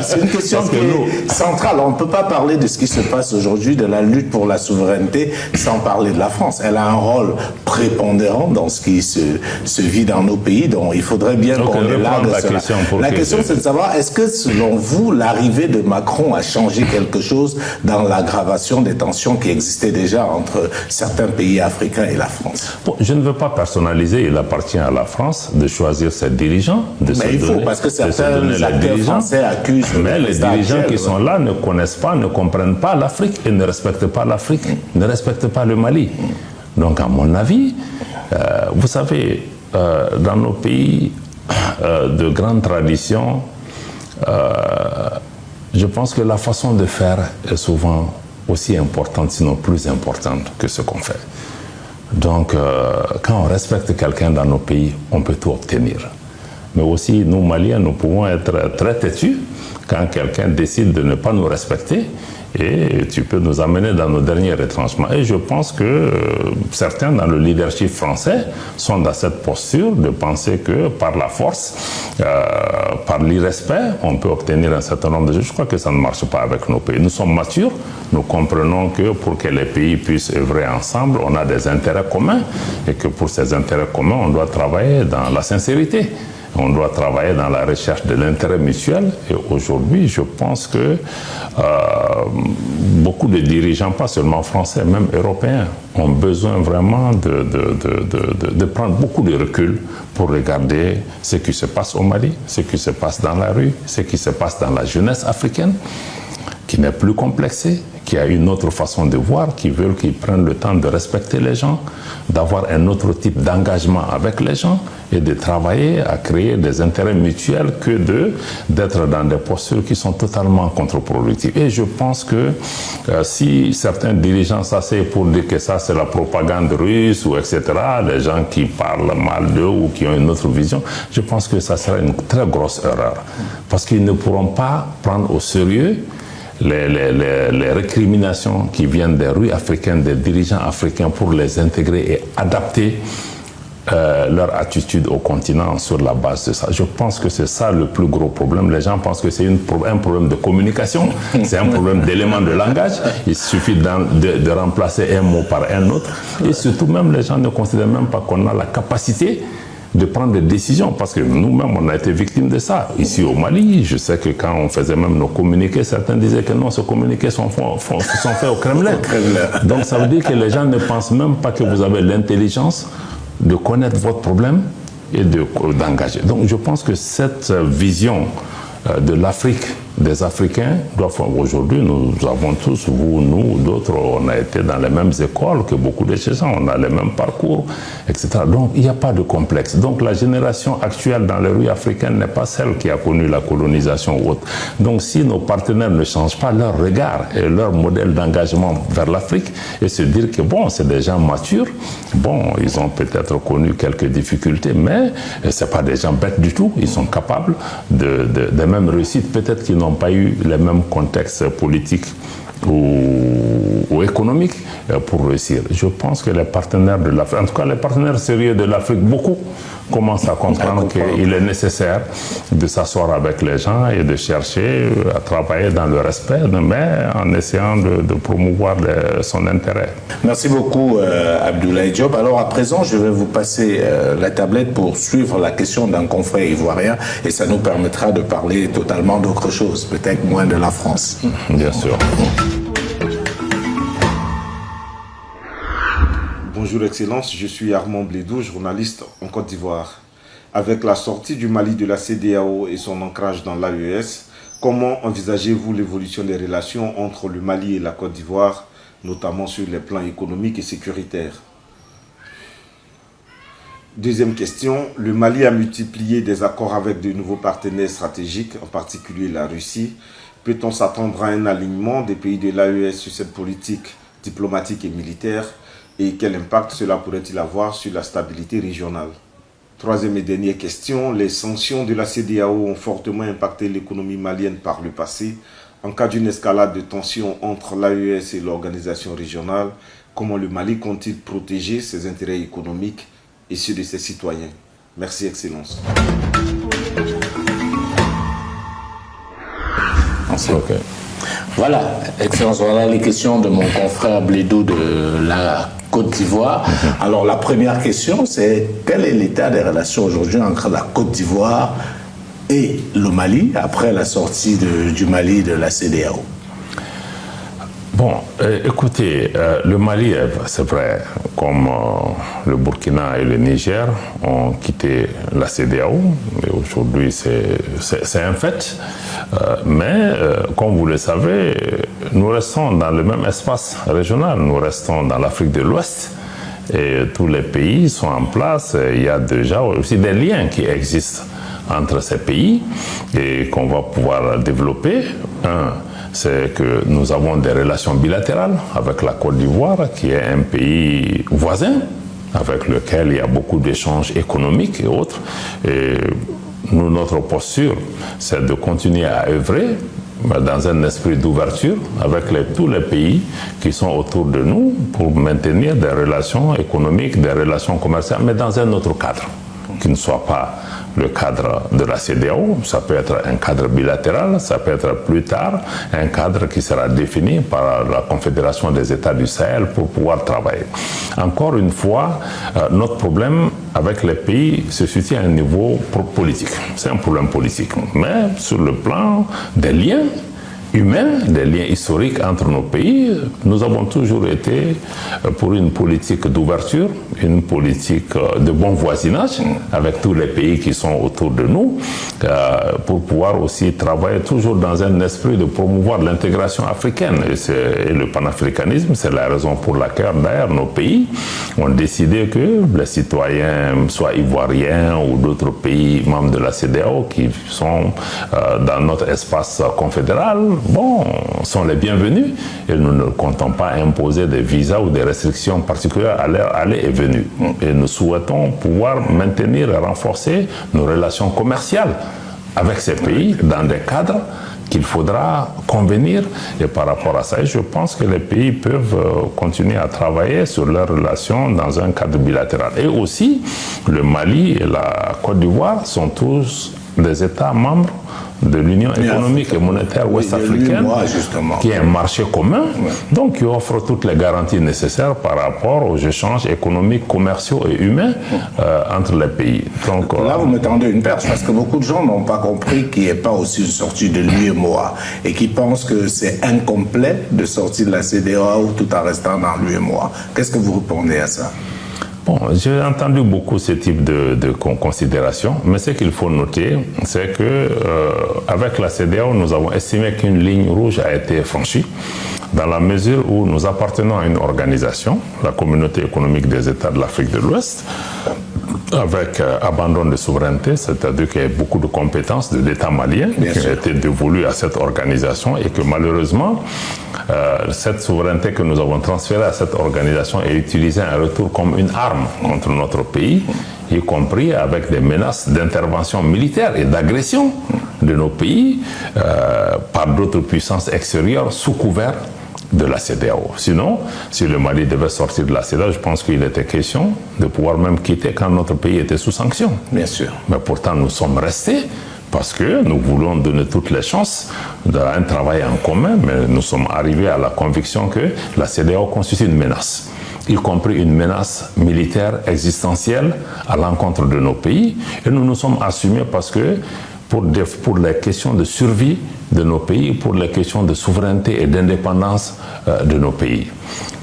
C'est une question qui est centrale. On ne peut pas parler de ce qui se passe aujourd'hui, de la lutte pour la souveraineté, sans parler de la France. Elle a un rôle prépondérant dans ce qui se vit dans nos pays, donc il faudrait bien qu'on ait là de cela. La question, c'est de savoir, est-ce que, selon vous, l'arrivée de Macron a changé quelque chose dans l'aggravation des tensions qui existaient déjà entre certains pays africains et la France? Bon, je ne veux pas personnaliser, il appartient à la France de choisir ses dirigeants, de se donner, parce que certains acteurs français accusent. Mais les dirigeants qui sont là ne connaissent pas, ne comprennent pas l'Afrique et ne respectent pas l'Afrique, ne respectent pas le Mali. Donc, à mon avis, vous savez, dans nos pays de grande tradition, je pense que la façon de faire est souvent aussi importante, sinon plus importante que ce qu'on fait. Donc, quand on respecte quelqu'un dans nos pays, on peut tout obtenir. Mais aussi, nous, Maliens, nous pouvons être très têtus quand quelqu'un décide de ne pas nous respecter et tu peux nous amener dans nos derniers retranchements. Et je pense que certains dans le leadership français sont dans cette posture de penser que par la force, par l'irrespect, on peut obtenir un certain nombre de choses. Je crois que ça ne marche pas avec nos pays. Nous sommes matures, nous comprenons que pour que les pays puissent œuvrer ensemble, on a des intérêts communs et que pour ces intérêts communs, on doit travailler dans la sincérité. On doit travailler dans la recherche de l'intérêt mutuel. Et aujourd'hui, je pense que beaucoup de dirigeants, pas seulement français, même européens, ont besoin vraiment de prendre beaucoup de recul pour regarder ce qui se passe au Mali, ce qui se passe dans la rue, ce qui se passe dans la jeunesse africaine, qui n'est plus complexée, qui a une autre façon de voir, qui veulent qu'ils prennent le temps de respecter les gens, d'avoir un autre type d'engagement avec les gens et de travailler à créer des intérêts mutuels que d'être dans des postures qui sont totalement contre-productives. Et je pense que si certains dirigeants s'asseyent pour dire que ça c'est la propagande russe ou etc., les gens qui parlent mal d'eux ou qui ont une autre vision, je pense que ça sera une très grosse erreur. Parce qu'ils ne pourront pas prendre au sérieux les récriminations qui viennent des rues africaines, des dirigeants africains pour les intégrer et adapter leur attitude au continent sur la base de ça. Je pense que c'est ça le plus gros problème. Les gens pensent que c'est un problème de communication, c'est un problème d'éléments de langage. Il suffit de remplacer un mot par un autre. Et surtout, même les gens ne considèrent même pas qu'on a la capacité de prendre des décisions, parce que nous-mêmes, on a été victimes de ça. Ici au Mali, je sais que quand on faisait même nos communiqués, certains disaient que non, ces communiqués sont faits au Kremlin. Donc ça veut dire que les gens ne pensent même pas que vous avez l'intelligence de connaître votre problème et d'engager. Donc je pense que cette vision de l'Afrique, des Africains, aujourd'hui nous avons tous, vous, nous, d'autres, on a été dans les mêmes écoles que beaucoup de ces gens, on a les mêmes parcours, etc. Donc il n'y a pas de complexe. Donc la génération actuelle dans les rues africaines n'est pas celle qui a connu la colonisation ou autre. Donc si nos partenaires ne changent pas leur regard et leur modèle d'engagement vers l'Afrique et se dire que bon, c'est des gens matures, bon, ils ont peut-être connu quelques difficultés, mais ce n'est pas des gens bêtes du tout, ils sont capables de même réussite, peut-être qu'ils n'ont pas eu les mêmes contextes politiques ou économiques pour réussir. Je pense que les partenaires de l'Afrique, en tout cas les partenaires sérieux de l'Afrique, beaucoup commencent à comprendre qu'il est nécessaire de s'asseoir avec les gens et de chercher à travailler dans le respect, mais en essayant de promouvoir son intérêt. Merci beaucoup Abdoulaye Diop. Alors à présent, je vais vous passer la tablette pour suivre la question d'un confrère ivoirien et ça nous permettra de parler totalement d'autre chose, peut-être moins de la France. Bien sûr. Bonjour Excellence, je suis Armand Blédou, journaliste en Côte d'Ivoire. Avec la sortie du Mali de la CEDEAO et son ancrage dans l'AES, comment envisagez-vous l'évolution des relations entre le Mali et la Côte d'Ivoire, notamment sur les plans économiques et sécuritaires? Deuxième question, le Mali a multiplié des accords avec de nouveaux partenaires stratégiques, en particulier la Russie. Peut-on s'attendre à un alignement des pays de l'AES sur cette politique diplomatique et militaire? Et quel impact cela pourrait-il avoir sur la stabilité régionale? Troisième et dernière question, les sanctions de la CEDEAO ont fortement impacté l'économie malienne par le passé. En cas d'une escalade de tensions entre l'AES et l'organisation régionale, comment le Mali compte-t-il protéger ses intérêts économiques et ceux de ses citoyens? Merci Excellence. Okay. Voilà, Excellence, voilà les questions de mon confrère Blédou de la Côte d'Ivoire. Alors la première question, c'est quel est l'état des relations aujourd'hui entre la Côte d'Ivoire et le Mali après la sortie du Mali de la CEDEAO? Bon, écoutez, le Mali, c'est vrai, comme le Burkina et le Niger ont quitté la CEDEAO, et aujourd'hui c'est un fait, mais comme vous le savez, nous restons dans le même espace régional, nous restons dans l'Afrique de l'Ouest, et tous les pays sont en place, il y a déjà aussi des liens qui existent entre ces pays et qu'on va pouvoir développer. C'est que nous avons des relations bilatérales avec la Côte d'Ivoire, qui est un pays voisin, avec lequel il y a beaucoup d'échanges économiques et autres. Et nous, notre posture, c'est de continuer à œuvrer dans un esprit d'ouverture avec tous les pays qui sont autour de nous pour maintenir des relations économiques, des relations commerciales, mais dans un autre cadre, qui ne soit pas le cadre de la CEDEAO, ça peut être un cadre bilatéral, ça peut être plus tard un cadre qui sera défini par la Confédération des États du Sahel pour pouvoir travailler. Encore une fois, notre problème avec les pays se situe à un niveau politique. C'est un problème politique. Mais sur le plan des liens humains, des liens historiques entre nos pays, nous avons toujours été pour une politique d'ouverture, une politique de bon voisinage avec tous les pays qui sont autour de nous, pour pouvoir aussi travailler toujours dans un esprit de promouvoir l'intégration africaine. Et le panafricanisme, c'est la raison pour laquelle d'ailleurs nos pays ont décidé que les citoyens, soit ivoiriens ou d'autres pays membres de la CEDEAO qui sont dans notre espace confédéral, bon, sont les bienvenus et nous ne comptons pas imposer des visas ou des restrictions particulières à leur aller et venue. Et nous souhaitons pouvoir maintenir et renforcer nos relations commerciales avec ces pays dans des cadres qu'il faudra convenir. Et par rapport à ça, je pense que les pays peuvent continuer à travailler sur leurs relations dans un cadre bilatéral. Et aussi, le Mali et la Côte d'Ivoire sont tous des États membres de l'Union économique et monétaire ouest-africaine, qui est un marché commun, donc qui offre toutes les garanties nécessaires par rapport aux échanges économiques, commerciaux et humains entre les pays. Donc, là, vous me tendez une perche, parce que beaucoup de gens n'ont pas compris qu'il n'y ait pas aussi une sortie de l'UEMOA et qui pensent que c'est incomplet de sortir de la CEDEAO tout en restant dans l'UEMOA. Qu'est-ce que vous répondez à ça? Bon, j'ai entendu beaucoup ce type de considérations, mais ce qu'il faut noter, c'est que avec la CEDEAO, nous avons estimé qu'une ligne rouge a été franchie dans la mesure où nous appartenons à une organisation, la Communauté économique des États de l'Afrique de l'Ouest, avec abandon de souveraineté, c'est-à-dire qu'il y a beaucoup de compétences de l'État malien qui ont été dévolues à cette organisation et que malheureusement, cette souveraineté que nous avons transférée à cette organisation est utilisée en retour comme une arme contre notre pays, y compris avec des menaces d'intervention militaire et d'agression de nos pays par d'autres puissances extérieures sous couvert de la CEDEAO. Sinon, si le Mali devait sortir de la CEDEAO, je pense qu'il était question de pouvoir même quitter quand notre pays était sous sanction. Bien sûr. Mais pourtant, nous sommes restés parce que nous voulons donner toutes les chances d'un travail en commun, mais nous sommes arrivés à la conviction que la CEDEAO constitue une menace, y compris une menace militaire existentielle à l'encontre de nos pays. Et nous nous sommes assumés parce que pour les questions de survie de nos pays, pour les questions de souveraineté et d'indépendance de nos pays.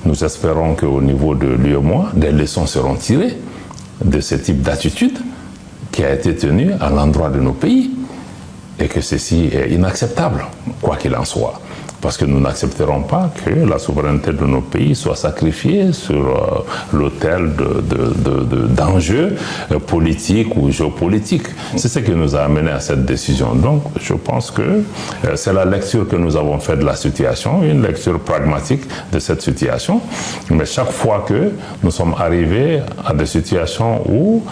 Nous espérons qu'au niveau de l'UEMOA, des leçons seront tirées de ce type d'attitude qui a été tenue à l'endroit de nos pays et que ceci est inacceptable, quoi qu'il en soit. Parce que nous n'accepterons pas que la souveraineté de nos pays soit sacrifiée sur l'autel d'enjeux politiques ou géopolitiques. C'est ce qui nous a amené à cette décision. Donc, je pense que c'est la lecture que nous avons faite de la situation, une lecture pragmatique de cette situation. Mais chaque fois que nous sommes arrivés à des situations où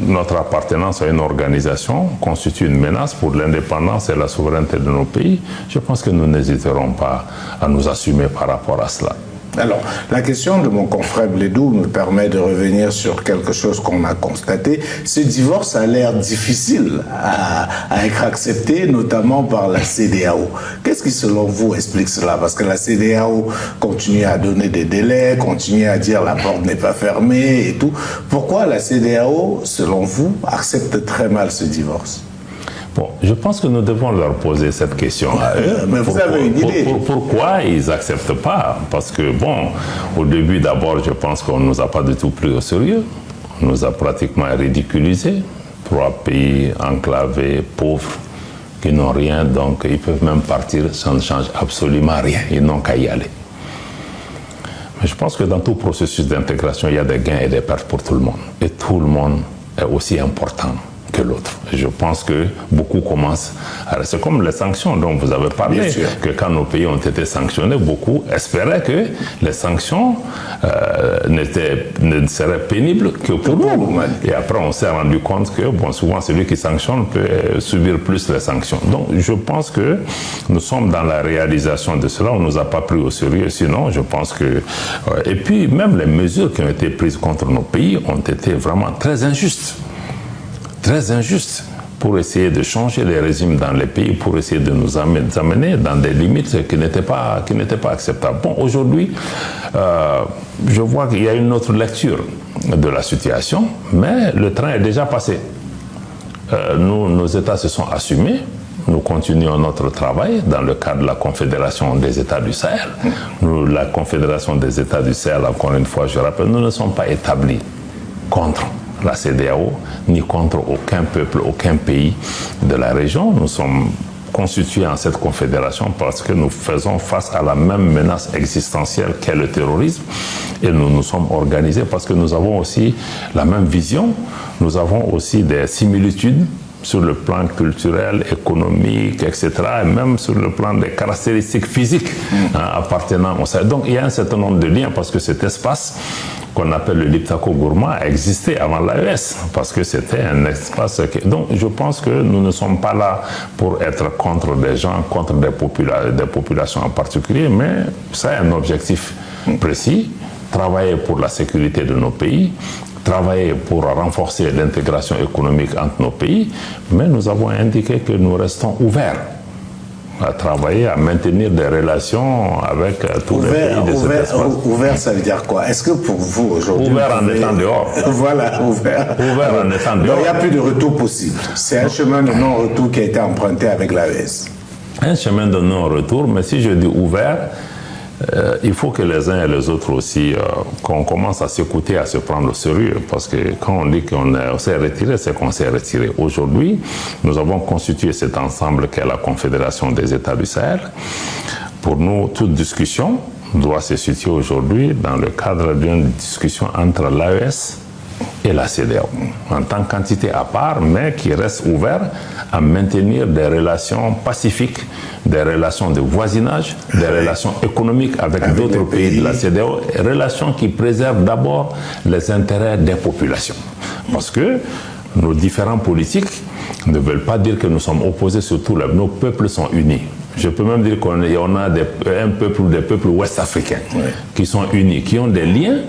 notre appartenance à une organisation constitue une menace pour l'indépendance et la souveraineté de nos pays, je pense que nous n'hésiterons pas à nous assumer par rapport à cela. Alors, la question de mon confrère Blédou me permet de revenir sur quelque chose qu'on a constaté. Ce divorce a l'air difficile à être accepté, notamment par la CEDEAO. Qu'est-ce qui, selon vous, explique cela? Parce que la CEDEAO continue à donner des délais, continue à dire la porte n'est pas fermée et tout. Pourquoi la CEDEAO, selon vous, accepte très mal ce divorce? Bon, je pense que nous devons leur poser cette question à eux. Mais vous avez une idée. Pourquoi ils n'acceptent pas? Parce que, bon, au début, d'abord, je pense qu'on ne nous a pas du tout pris au sérieux. On nous a pratiquement ridiculisés. 3 pays enclavés, pauvres, qui n'ont rien, donc ils peuvent même partir, ça ne change absolument rien. Ils n'ont qu'à y aller. Mais je pense que dans tout processus d'intégration, il y a des gains et des pertes pour tout le monde. Et tout le monde est aussi important que l'autre. Je pense que beaucoup commencent à... C'est comme les sanctions dont vous avez parlé, que quand nos pays ont été sanctionnés, beaucoup espéraient que les sanctions ne seraient pénibles que pour nous. Et après, on s'est rendu compte que, bon, souvent, celui qui sanctionne peut subir plus les sanctions. Donc, je pense que nous sommes dans la réalisation de cela. On ne nous a pas pris au sérieux. Sinon, je pense que... et puis, même les mesures qui ont été prises contre nos pays ont été vraiment très injustes. Très injuste pour essayer de changer les régimes dans les pays, pour essayer de nous amener dans des limites qui n'étaient pas acceptables. Bon, aujourd'hui, je vois qu'il y a une autre lecture de la situation, mais le train est déjà passé. Nos États se sont assumés. Nous continuons notre travail dans le cadre de la Confédération des États du Sahel. La Confédération des États du Sahel, encore une fois, je rappelle, nous ne sommes pas établis contre la CEDEAO, ni contre aucun peuple, aucun pays de la région. Nous sommes constitués en cette confédération parce que nous faisons face à la même menace existentielle qu'est le terrorisme et nous nous sommes organisés parce que nous avons aussi la même vision, nous avons aussi des similitudes sur le plan culturel, économique, etc., et même sur le plan des caractéristiques physiques appartenant au Sahel. Donc il y a un certain nombre de liens parce que cet espace qu'on appelle le Liptako Gourma a existé avant l'AES, parce que c'était un espace... Donc je pense que nous ne sommes pas là pour être contre des gens, contre des populations en particulier, mais c'est un objectif précis, travailler pour la sécurité de nos pays, travailler pour renforcer l'intégration économique entre nos pays, mais nous avons indiqué que nous restons ouverts à travailler, à maintenir des relations avec tous les pays de cet espace. Ouvert, ça veut dire quoi? Est-ce que pour vous, aujourd'hui... Ouvert en étant dehors. Voilà, ouvert. Ouvert en étant dehors. Donc il n'y a plus de retour possible. C'est un chemin de non-retour qui a été emprunté avec l'AES. Un chemin de non-retour, mais si je dis ouvert, il faut que les uns et les autres aussi, qu'on commence à s'écouter, à se prendre au sérieux. Parce que quand on dit qu'on s'est retiré, c'est qu'on s'est retiré. Aujourd'hui, nous avons constitué cet ensemble qu'est la Confédération des États du Sahel. Pour nous, toute discussion doit se situer aujourd'hui dans le cadre d'une discussion entre l'AES et la CEDEAO, en tant qu'entité à part, mais qui reste ouvert à maintenir des relations pacifiques, des relations de voisinage, des relations économiques avec d'autres pays de la CEDEAO, relations qui préservent d'abord les intérêts des populations. Parce que nos différents politiques ne veulent pas dire que nous sommes opposés sur tout. Nos peuples sont unis. Je peux même dire qu'on a un peuple ou des peuples ouest-africains qui sont unis, qui ont des liens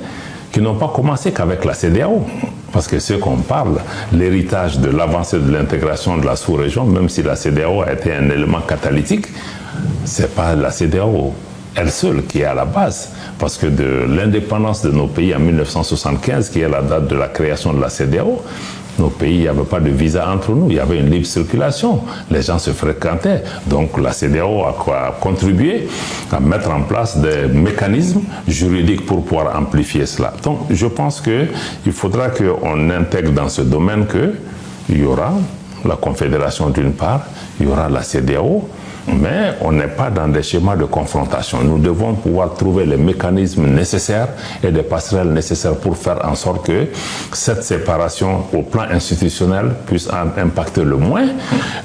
qui n'ont pas commencé qu'avec la CEDEAO. Parce que ce qu'on parle, l'héritage de l'avancée de l'intégration de la sous-région, même si la CEDEAO a été un élément catalytique, ce n'est pas la CEDEAO elle seule qui est à la base. Parce que de l'indépendance de nos pays en 1975, qui est la date de la création de la CEDEAO, nos pays, il n'y avait pas de visa entre nous, il y avait une libre circulation, les gens se fréquentaient. Donc la CEDEAO a contribué à mettre en place des mécanismes juridiques pour pouvoir amplifier cela. Donc je pense qu'il faudra qu'on intègre dans ce domaine qu'il y aura la Confédération d'une part, il y aura la CEDEAO, mais on n'est pas dans des schémas de confrontation. Nous devons pouvoir trouver les mécanismes nécessaires et des passerelles nécessaires pour faire en sorte que cette séparation au plan institutionnel puisse impacter le moins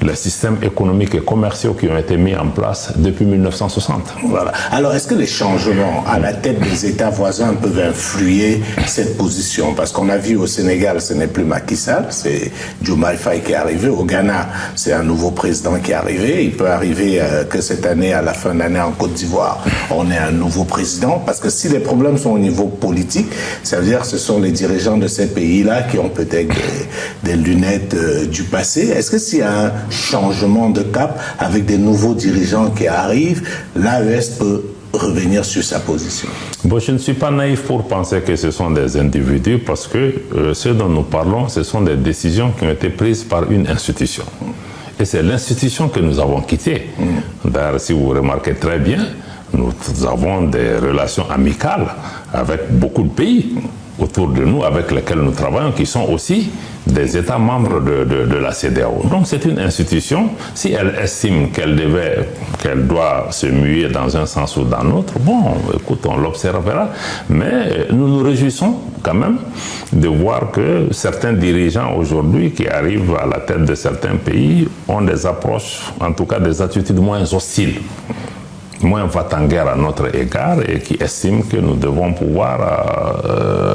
les systèmes économiques et commerciaux qui ont été mis en place depuis 1960. Voilà. Alors, est-ce que les changements à la tête des États voisins peuvent influer cette position? Parce qu'on a vu au Sénégal, ce n'est plus Macky Sall, c'est Diomaye Faye qui est arrivé. Au Ghana, c'est un nouveau président qui est arrivé. Il peut arriver que cette année, à la fin de l'année en Côte d'Ivoire, on ait un nouveau président, parce que si les problèmes sont au niveau politique, ça veut dire que ce sont les dirigeants de ces pays-là qui ont peut-être des lunettes du passé. Est-ce que s'il y a un changement de cap avec des nouveaux dirigeants qui arrivent, l'AES peut revenir sur sa position? Bon, je ne suis pas naïf pour penser que ce sont des individus, parce que ce dont nous parlons, ce sont des décisions qui ont été prises par une institution. Et c'est l'institution que nous avons quittée. D'ailleurs, si vous remarquez très bien, nous avons des relations amicales avec beaucoup de pays autour de nous, avec lesquels nous travaillons, qui sont aussi des États membres de la CEDEAO. Donc c'est une institution, si elle estime qu'elle doit se muer dans un sens ou dans l'autre, bon, écoute, on l'observera, mais nous nous réjouissons quand même de voir que certains dirigeants aujourd'hui qui arrivent à la tête de certains pays ont des approches, en tout cas des attitudes moins hostiles, moins va-t-en-guerre à notre égard, et qui estiment que nous devons pouvoir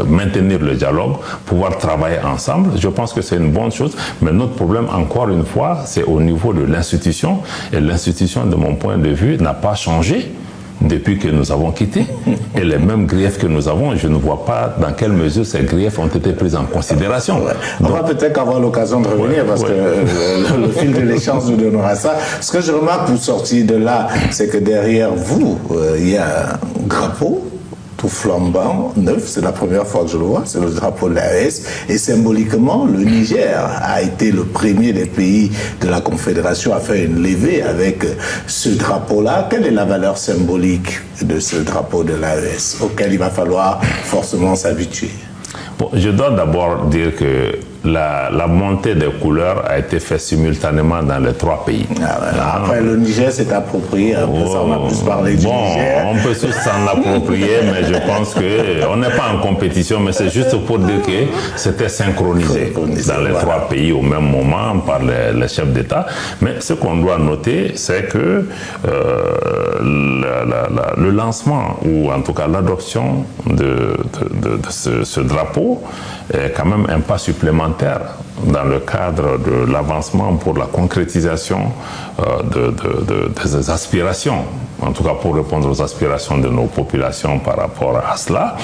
maintenir le dialogue, pouvoir travailler ensemble. Je pense que c'est une bonne chose, mais notre problème, encore une fois, c'est au niveau de l'institution, et l'institution, de mon point de vue, n'a pas changé depuis que nous avons quitté. Et les mêmes griefs que nous avons, je ne vois pas dans quelle mesure ces griefs ont été pris en considération. On va peut-être avoir l'occasion de revenir, parce que le fil de l'échange nous donnera ça. Ce que je remarque pour sortir de là, c'est que derrière vous, il y a un drapeau tout flambant, neuf, c'est la première fois que je le vois, c'est le drapeau de l'AES, et symboliquement, le Niger a été le premier des pays de la Confédération à faire une levée avec ce drapeau-là. Quelle est la valeur symbolique de ce drapeau de l'AES, auquel il va falloir forcément s'habituer? Bon, je dois d'abord dire que la montée des couleurs a été faite simultanément dans les trois pays. Après, le Niger s'est approprié, après ça on a plus parlé du Niger. On peut tous s'en approprier, mais je pense qu'on n'est pas en compétition, mais c'est juste pour dire que c'était synchronisé dans les trois pays au même moment par les chefs d'État. Mais ce qu'on doit noter, c'est que le lancement, ou en tout cas l'adoption de ce drapeau, est quand même un pas supplémentaire dans le cadre de l'avancement pour la concrétisation des aspirations, en tout cas pour répondre aux aspirations de nos populations par rapport à cela.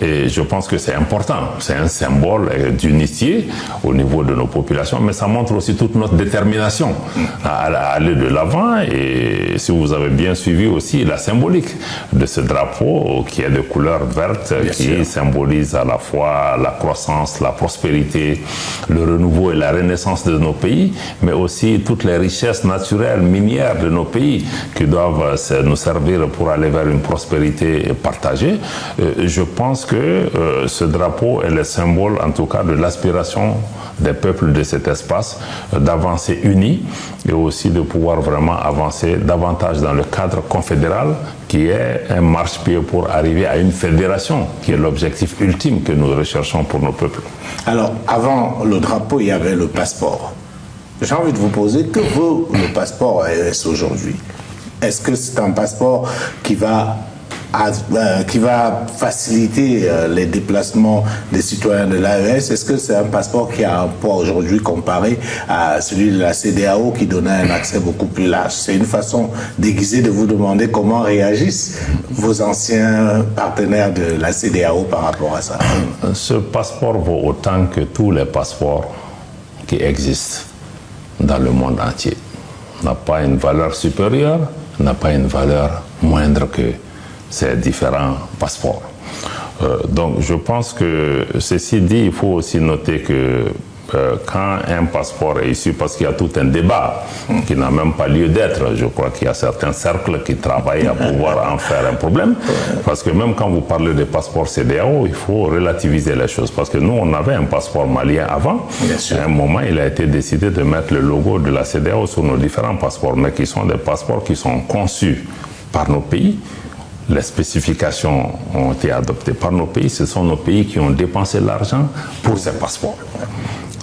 Et je pense que c'est important, c'est un symbole d'unité au niveau de nos populations, mais ça montre aussi toute notre détermination à aller de l'avant. Et si vous avez bien suivi aussi la symbolique de ce drapeau qui est de couleur verte, qui symbolise à la fois la croissance, la prospérité, le renouveau et la renaissance de nos pays, mais aussi toutes les richesses naturelles, minières de nos pays qui doivent nous servir pour aller vers une prospérité partagée. Je pense que ce drapeau est le symbole, en tout cas, de l'aspiration des peuples de cet espace, d'avancer unis et aussi de pouvoir vraiment avancer davantage dans le cadre confédéral qui est un marchepied pour arriver à une fédération qui est l'objectif ultime que nous recherchons pour nos peuples. Alors, avant le drapeau, il y avait le passeport. J'ai envie de vous poser, que vaut le passeport AES aujourd'hui? Est-ce que c'est un passeport qui va faciliter les déplacements des citoyens de l'AES? Est-ce que c'est un passeport qui a un poids aujourd'hui comparé à celui de la CEDEAO qui donnait un accès beaucoup plus large? C'est une façon déguisée de vous demander comment réagissent vos anciens partenaires de la CEDEAO par rapport à ça. Ce passeport vaut autant que tous les passeports qui existent dans le monde entier. N'a pas une valeur supérieure, n'a pas une valeur moindre que ces différents passeports. Donc je pense que, ceci dit, il faut aussi noter que quand un passeport est issu, parce qu'il y a tout un débat qui n'a même pas lieu d'être, je crois qu'il y a certains cercles qui travaillent à pouvoir en faire un problème, parce que même quand vous parlez des passeports CEDEAO, il faut relativiser les choses, parce que nous on avait un passeport malien avant, à un moment il a été décidé de mettre le logo de la CEDEAO sur nos différents passeports, mais qui sont des passeports qui sont conçus par nos pays. Les spécifications ont été adoptées par nos pays. Ce sont nos pays qui ont dépensé l'argent pour ces passeports.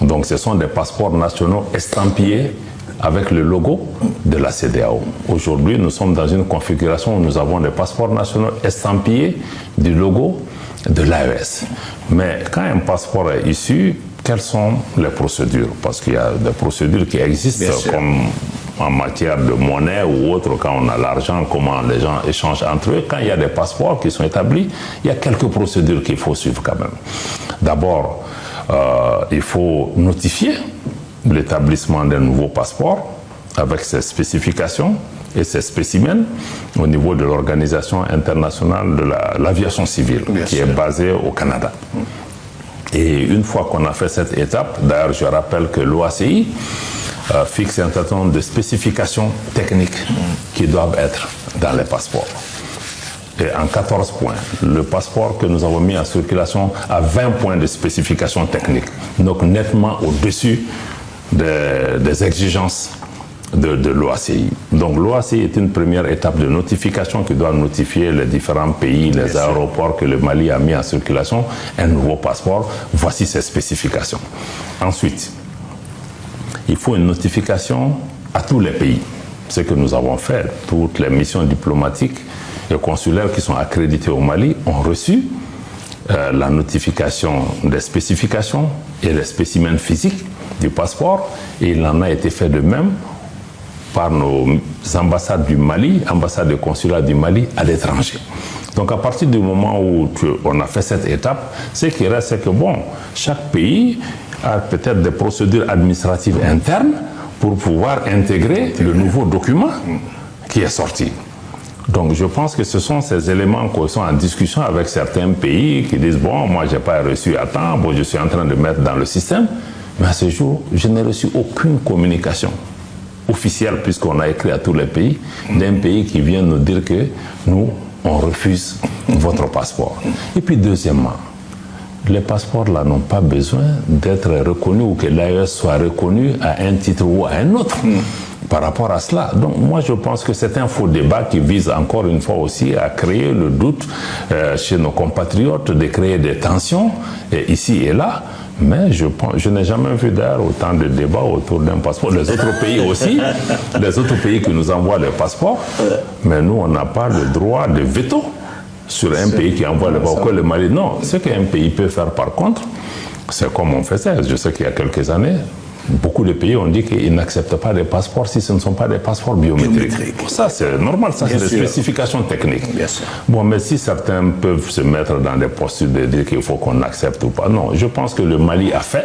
Donc ce sont des passeports nationaux estampillés avec le logo de la CEDEAO. Aujourd'hui, nous sommes dans une configuration où nous avons des passeports nationaux estampillés du logo de l'AES. Mais quand un passeport est issu, quelles sont les procédures? Parce qu'il y a des procédures qui existent, comme en matière de monnaie ou autre, quand on a l'argent, comment les gens échangent entre eux. Quand il y a des passeports qui sont établis, il y a quelques procédures qu'il faut suivre quand même. D'abord, il faut notifier l'établissement d'un nouveau passeport avec ses spécifications et ses spécimens au niveau de l'Organisation internationale de l'aviation civile, qui est basée au Canada. Et une fois qu'on a fait cette étape, d'ailleurs je rappelle que l'OACI fixe un certain nombre de spécifications techniques qui doivent être dans les passeports. Et en 14 points, le passeport que nous avons mis en circulation a 20 points de spécifications techniques, donc nettement au-dessus des exigences de l'OACI. Donc l'OACI est une première étape de notification qui doit notifier les différents pays, les aéroports que le Mali a mis en circulation, un nouveau passeport. Voici ses spécifications. Ensuite, il faut une notification à tous les pays. Ce que nous avons fait, toutes les missions diplomatiques et consulaires qui sont accréditées au Mali ont reçu la notification des spécifications et les spécimens physiques du passeport, et il en a été fait de même par nos ambassades du Mali, ambassades et consulats du Mali à l'étranger. Donc à partir du moment où on a fait cette étape, ce qui reste, c'est que bon, chaque pays a peut-être des procédures administratives internes pour pouvoir intégrer le nouveau document qui est sorti. Donc je pense que ce sont ces éléments qui sont en discussion avec certains pays qui disent « bon, moi je n'ai pas reçu à temps, bon, je suis en train de mettre dans le système ». Mais à ce jour, je n'ai reçu aucune communication officielle, puisqu'on a écrit à tous les pays, d'un pays qui vient nous dire que nous, on refuse votre passeport. Et puis deuxièmement, les passeports là n'ont pas besoin d'être reconnus ou que l'AES soit reconnu à un titre ou à un autre par rapport à cela. Donc moi je pense que c'est un faux débat qui vise encore une fois aussi à créer le doute chez nos compatriotes, de créer des tensions ici et là. Mais je n'ai jamais vu d'ailleurs autant de débats autour d'un passeport. Les autres pays aussi, les autres pays qui nous envoient les passeports, mais nous on n'a pas le droit de veto sur un pays qui envoie le passeport, le Mali. Non, ce qu'un pays peut faire par contre, c'est comme on faisait. Je sais qu'il y a quelques années, beaucoup de pays ont dit qu'ils n'acceptent pas des passeports si ce ne sont pas des passeports biométriques. Ça, c'est normal, ça, c'est des spécifications techniques. Bon, mais si certains peuvent se mettre dans des postures de dire qu'il faut qu'on accepte ou pas, non, je pense que le Mali a fait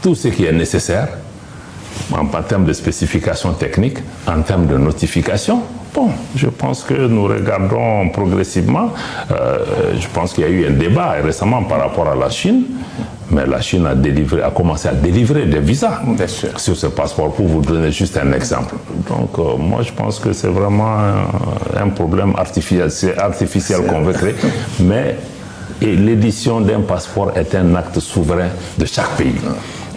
tout ce qui est nécessaire en termes de spécifications techniques, en termes de notification. Bon, je pense que nous regardons progressivement. Je pense qu'il y a eu un débat récemment par rapport à la Chine, Mais la Chine a commencé à délivrer des visas sur ce passeport, pour vous donner juste un exemple. Donc, moi, je pense que c'est vraiment un problème artificiel qu'on veut créer. Mais l'édition d'un passeport est un acte souverain de chaque pays.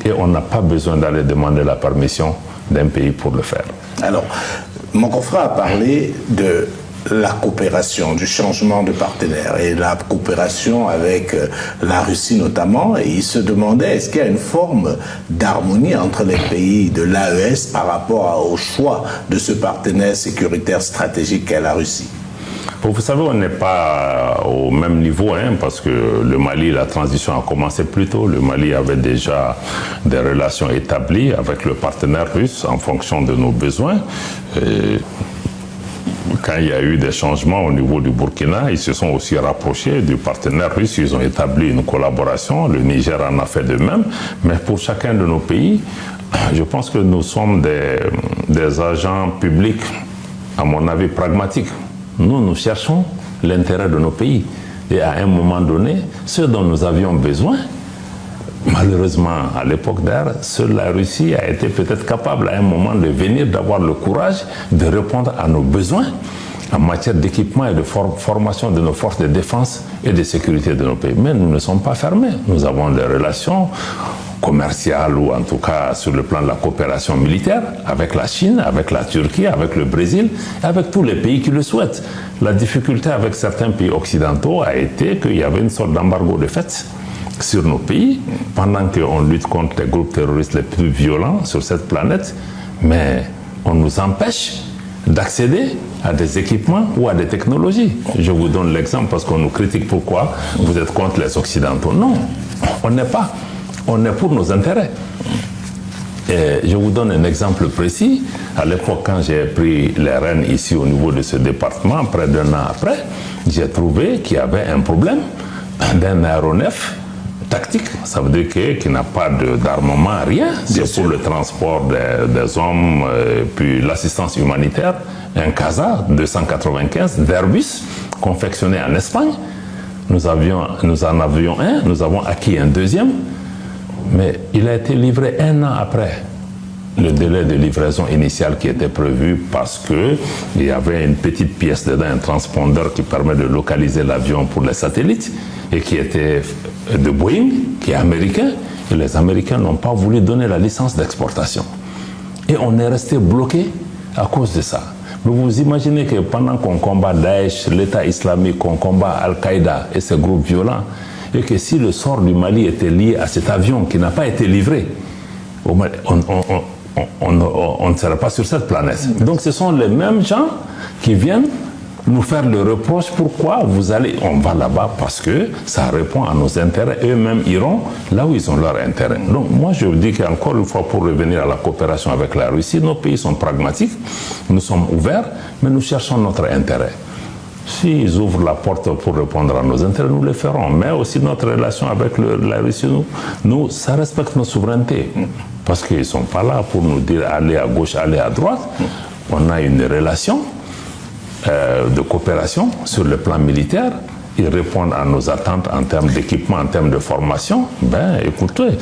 Et on n'a pas besoin d'aller demander la permission d'un pays pour le faire. Alors, mon confrère a parlé de la coopération, du changement de partenaire et la coopération avec la Russie notamment, et il se demandait est-ce qu'il y a une forme d'harmonie entre les pays de l'AES par rapport au choix de ce partenaire sécuritaire stratégique qu'est la Russie. Vous savez, on n'est pas au même niveau, parce que le Mali, la transition a commencé plus tôt. Le Mali avait déjà des relations établies avec le partenaire russe en fonction de nos besoins. Et quand il y a eu des changements au niveau du Burkina, ils se sont aussi rapprochés du partenaire russe. Ils ont établi une collaboration. Le Niger en a fait de même. Mais pour chacun de nos pays, je pense que nous sommes des agents publics, à mon avis, pragmatiques. Nous cherchons l'intérêt de nos pays. Et à un moment donné, ce dont nous avions besoin, malheureusement, à l'époque d'Air, seule la Russie a été peut-être capable à un moment de venir, d'avoir le courage de répondre à nos besoins en matière d'équipement et de formation de nos forces de défense et de sécurité de nos pays. Mais nous ne sommes pas fermés. Nous avons des relations commerciales ou en tout cas sur le plan de la coopération militaire avec la Chine, avec la Turquie, avec le Brésil, avec tous les pays qui le souhaitent. La difficulté avec certains pays occidentaux a été qu'il y avait une sorte d'embargo de fait sur nos pays pendant qu'on lutte contre les groupes terroristes les plus violents sur cette planète, mais on nous empêche d'accéder à des équipements ou à des technologies. Je vous donne l'exemple parce qu'on nous critique pourquoi vous êtes contre les Occidentaux. Non, on n'est pas. On est pour nos intérêts. Et je vous donne un exemple précis. À l'époque, quand j'ai pris les rênes ici au niveau de ce département, près d'un an après, j'ai trouvé qu'il y avait un problème d'un aéronef tactique. Ça veut dire qu'il n'a pas d'armement, rien. C'est pour le transport des hommes, puis l'assistance humanitaire. Un CASA 295 d'Airbus, confectionné en Espagne. Nous en avions un, nous avons acquis un deuxième. Mais il a été livré un an après le délai de livraison initial qui était prévu parce qu'il y avait une petite pièce dedans, un transpondeur qui permet de localiser l'avion pour les satellites et qui était de Boeing, qui est américain. Et les Américains n'ont pas voulu donner la licence d'exportation. Et on est resté bloqué à cause de ça. Mais vous imaginez que pendant qu'on combat Daesh, l'État islamique, qu'on combat Al-Qaïda et ces groupes violents, et que si le sort du Mali était lié à cet avion qui n'a pas été livré, on ne serait pas sur cette planète. Donc ce sont les mêmes gens qui viennent nous faire le reproche. Pourquoi on va là-bas parce que ça répond à nos intérêts. Eux-mêmes iront là où ils ont leur intérêt. Donc moi je vous dis qu'encore une fois, pour revenir à la coopération avec la Russie, nos pays sont pragmatiques, nous sommes ouverts, mais nous cherchons notre intérêt. S'ils ouvrent la porte pour répondre à nos intérêts, nous le ferons. Mais aussi notre relation avec la Russie, ça respecte nos souverainetés. Parce qu'ils ne sont pas là pour nous dire aller à gauche, aller à droite. On a une relation de coopération sur le plan militaire. Ils répondent à nos attentes en termes d'équipement, en termes de formation. Écoutez,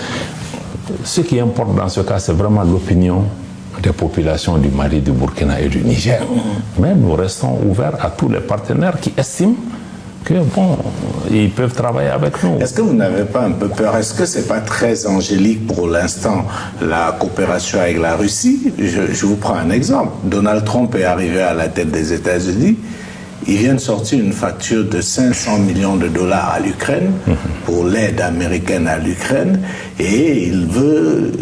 ce qui importe dans ce cas, c'est vraiment l'opinion des populations du Mali, du Burkina et du Niger. Mais nous restons ouverts à tous les partenaires qui estiment qu'ils peuvent travailler avec nous. Est-ce que vous n'avez pas un peu peur? Est-ce que c'est pas très angélique pour l'instant, la coopération avec la Russie? Je vous prends un exemple. Donald Trump est arrivé à la tête des États-Unis. Il vient de sortir une facture de 500 millions de dollars à l'Ukraine pour l'aide américaine à l'Ukraine, et il veut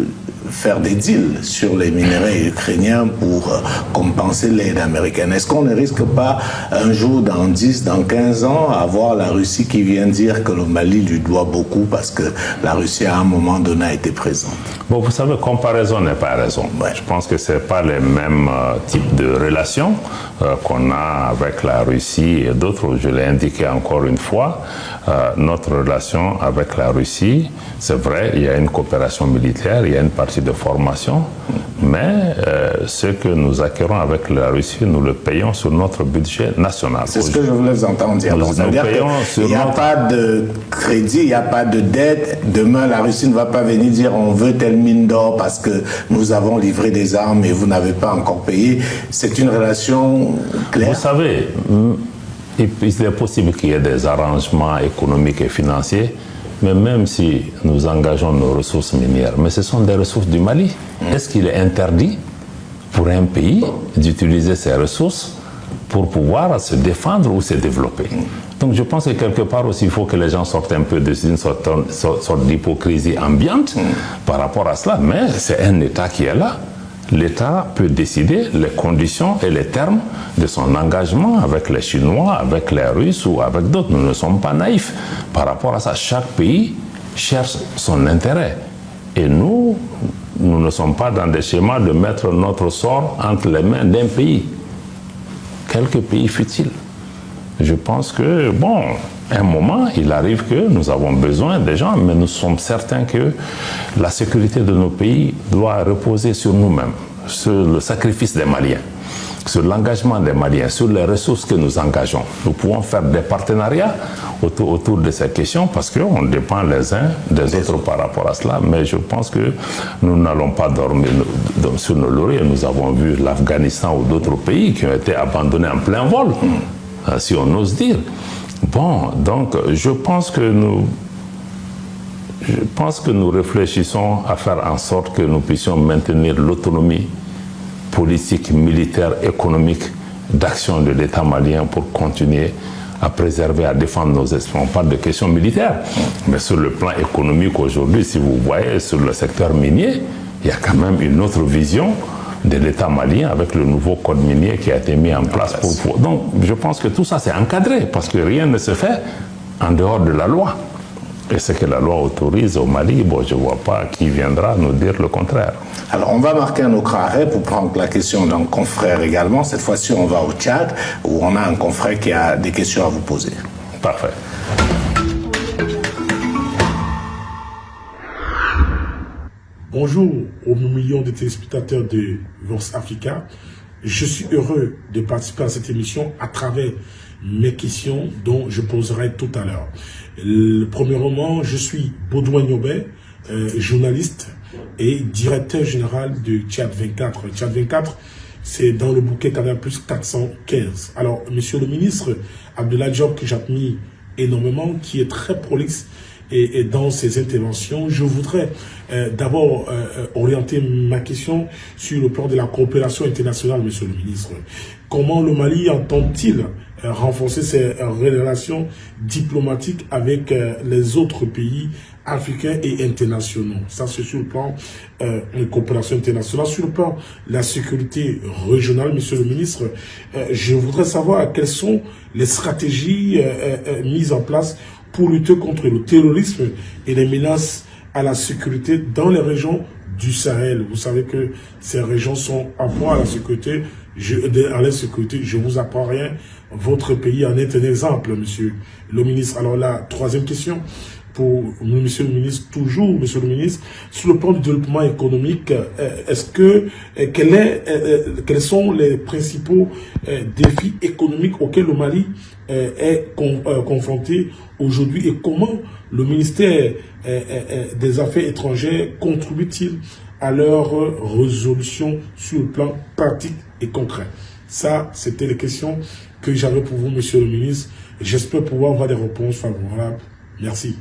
faire des deals sur les minerais ukrainiens pour compenser l'aide américaine. Est-ce qu'on ne risque pas un jour, dans 10, dans 15 ans, avoir la Russie qui vient dire que le Mali lui doit beaucoup parce que la Russie à un moment donné a été présente? Bon, vous savez, comparaison n'est pas raison. Ouais. Je pense que ce n'est pas les mêmes types de relations qu'on a avec la Russie et d'autres. Je l'ai indiqué encore une fois, notre relation avec la Russie, c'est vrai, il y a une coopération militaire, il y a une partie partie de formation, mais ce que nous acquérons avec la Russie, nous le payons sur notre budget national. C'est ce que je voulais vous entendre dire. Donc, ça veut dire qu'il n'y a pas de crédit, il n'y a pas de dette. Demain, la Russie ne va pas venir dire on veut telle mine d'or parce que nous avons livré des armes et vous n'avez pas encore payé. C'est une relation claire. Vous savez, il est possible qu'il y ait des arrangements économiques et financiers, mais même si nous engageons nos ressources minières, mais ce sont des ressources du Mali. Est-ce qu'il est interdit pour un pays d'utiliser ces ressources pour pouvoir se défendre ou se développer? Donc je pense que quelque part aussi, il faut que les gens sortent un peu d'une sorte d'hypocrisie ambiante par rapport à cela, mais c'est un État qui est là. L'État peut décider les conditions et les termes de son engagement avec les Chinois, avec les Russes ou avec d'autres. Nous ne sommes pas naïfs par rapport à ça. Chaque pays cherche son intérêt. Et nous ne sommes pas dans des schémas de mettre notre sort entre les mains d'un pays. Quelque pays fut-il. Je pense que, bon, à un moment, il arrive que nous avons besoin des gens, mais nous sommes certains que la sécurité de nos pays doit reposer sur nous-mêmes, sur le sacrifice des Maliens, sur l'engagement des Maliens, sur les ressources que nous engageons. Nous pouvons faire des partenariats autour de ces questions parce qu'on dépend les uns des autres par rapport à cela, mais je pense que nous n'allons pas dormir sur nos lauriers. Nous avons vu l'Afghanistan ou d'autres pays qui ont été abandonnés en plein vol, si on ose dire. Bon, donc je pense que nous réfléchissons à faire en sorte que nous puissions maintenir l'autonomie politique, militaire, économique d'action de l'État malien pour continuer à préserver, à défendre nos esprits. On parle de questions militaires, mais sur le plan économique aujourd'hui, si vous voyez sur le secteur minier, il y a quand même une autre vision de l'État malien avec le nouveau code minier qui a été mis en place. Donc je pense que tout ça c'est encadré parce que rien ne se fait en dehors de la loi. Et ce que la loi autorise au Mali, bon, je ne vois pas qui viendra nous dire le contraire. Alors on va marquer un autre arrêt pour prendre la question d'un confrère également. Cette fois-ci on va au Tchad où on a un confrère qui a des questions à vous poser. Parfait. Bonjour aux millions de téléspectateurs de Vox Africa. Je suis heureux de participer à cette émission à travers mes questions dont je poserai tout à l'heure. Premièrement, je suis Baudouin Niobé, journaliste et directeur général de Tchad 24. Tchad 24, c'est dans le bouquet Canal Plus 415. Alors, monsieur le ministre Abdoulaye Diop, que j'admire énormément, qui est très prolixe et dans ses interventions, je voudrais d'abord orienter ma question sur le plan de la coopération internationale, monsieur le ministre. Comment le Mali entend-il renforcer ses relations diplomatiques avec les autres pays africains et internationaux? Ça, c'est sur le plan de coopération internationale. Sur le plan de la sécurité régionale, monsieur le ministre, je voudrais savoir quelles sont les stratégies mises en place pour lutter contre le terrorisme et les menaces à la sécurité dans les régions du Sahel. Vous savez que ces régions sont en proie à la sécurité. À l'insécurité, je vous apprends rien. Votre pays en est un exemple, monsieur le ministre. Alors la troisième question pour monsieur le ministre, toujours monsieur le ministre, sur le plan du développement économique, quels sont les principaux défis économiques auxquels le Mali est confronté aujourd'hui et comment le ministère des Affaires étrangères contribue-t-il à leur résolution sur le plan pratique et concret? Ça, c'était les questions que j'avais pour vous, monsieur le ministre. J'espère pouvoir avoir des réponses favorables. Merci.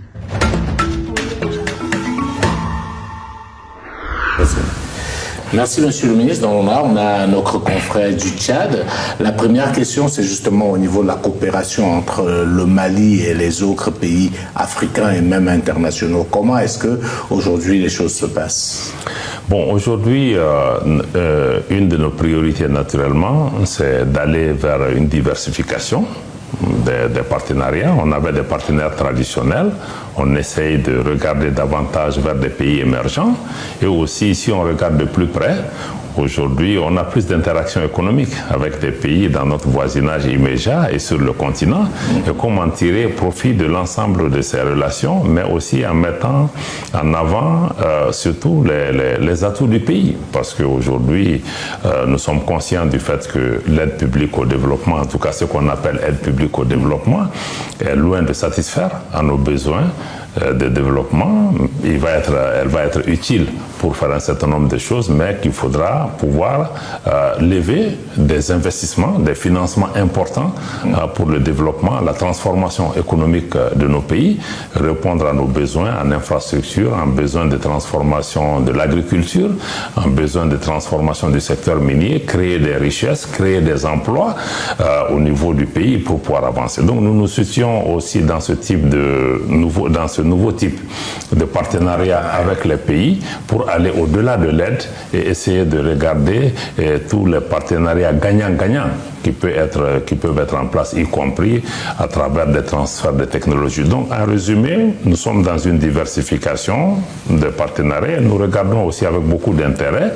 Merci, monsieur le ministre. Donc, on a notre confrère du Tchad. La première question, c'est justement au niveau de la coopération entre le Mali et les autres pays africains et même internationaux. Comment est-ce que aujourd'hui les choses se passent? Bon, aujourd'hui, une de nos priorités, naturellement, c'est d'aller vers une diversification des partenariats. On avait des partenaires traditionnels. On essaye de regarder davantage vers des pays émergents. Et aussi, si on regarde de plus près, Aujourd'hui, on a plus d'interactions économiques avec des pays dans notre voisinage immédiat et sur le continent. Et comment tirer profit de l'ensemble de ces relations, mais aussi en mettant en avant surtout les atouts du pays. Parce qu'aujourd'hui, nous sommes conscients du fait que l'aide publique au développement, en tout cas ce qu'on appelle aide publique au développement, est loin de satisfaire à nos besoins de développement. Elle va être utile pour faire un certain nombre de choses, mais qu'il faudra pouvoir lever des investissements, des financements importants pour le développement, la transformation économique de nos pays, répondre à nos besoins en infrastructure, en besoin de transformation de l'agriculture, en besoin de transformation du secteur minier, créer des richesses, créer des emplois au niveau du pays pour pouvoir avancer. Donc nous nous situons aussi dans ce nouveau type de partenariat avec les pays pour aller au-delà de l'aide et essayer de regarder tous les partenariats gagnants-gagnants qui peuvent être en place, y compris à travers des transferts de technologies. Donc, en résumé, nous sommes dans une diversification de partenariats. Nous regardons aussi avec beaucoup d'intérêt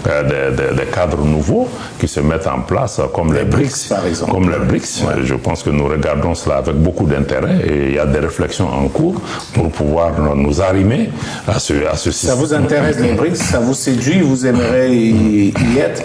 des cadres nouveaux qui se mettent en place, comme les BRICS, par exemple. Comme les BRICS. Ouais. Je pense que nous regardons cela avec beaucoup d'intérêt et il y a des réflexions en cours pour pouvoir nous arrimer à ce système. Ça vous intéresse, les BRICS? Ça vous séduit? Vous aimeriez y être?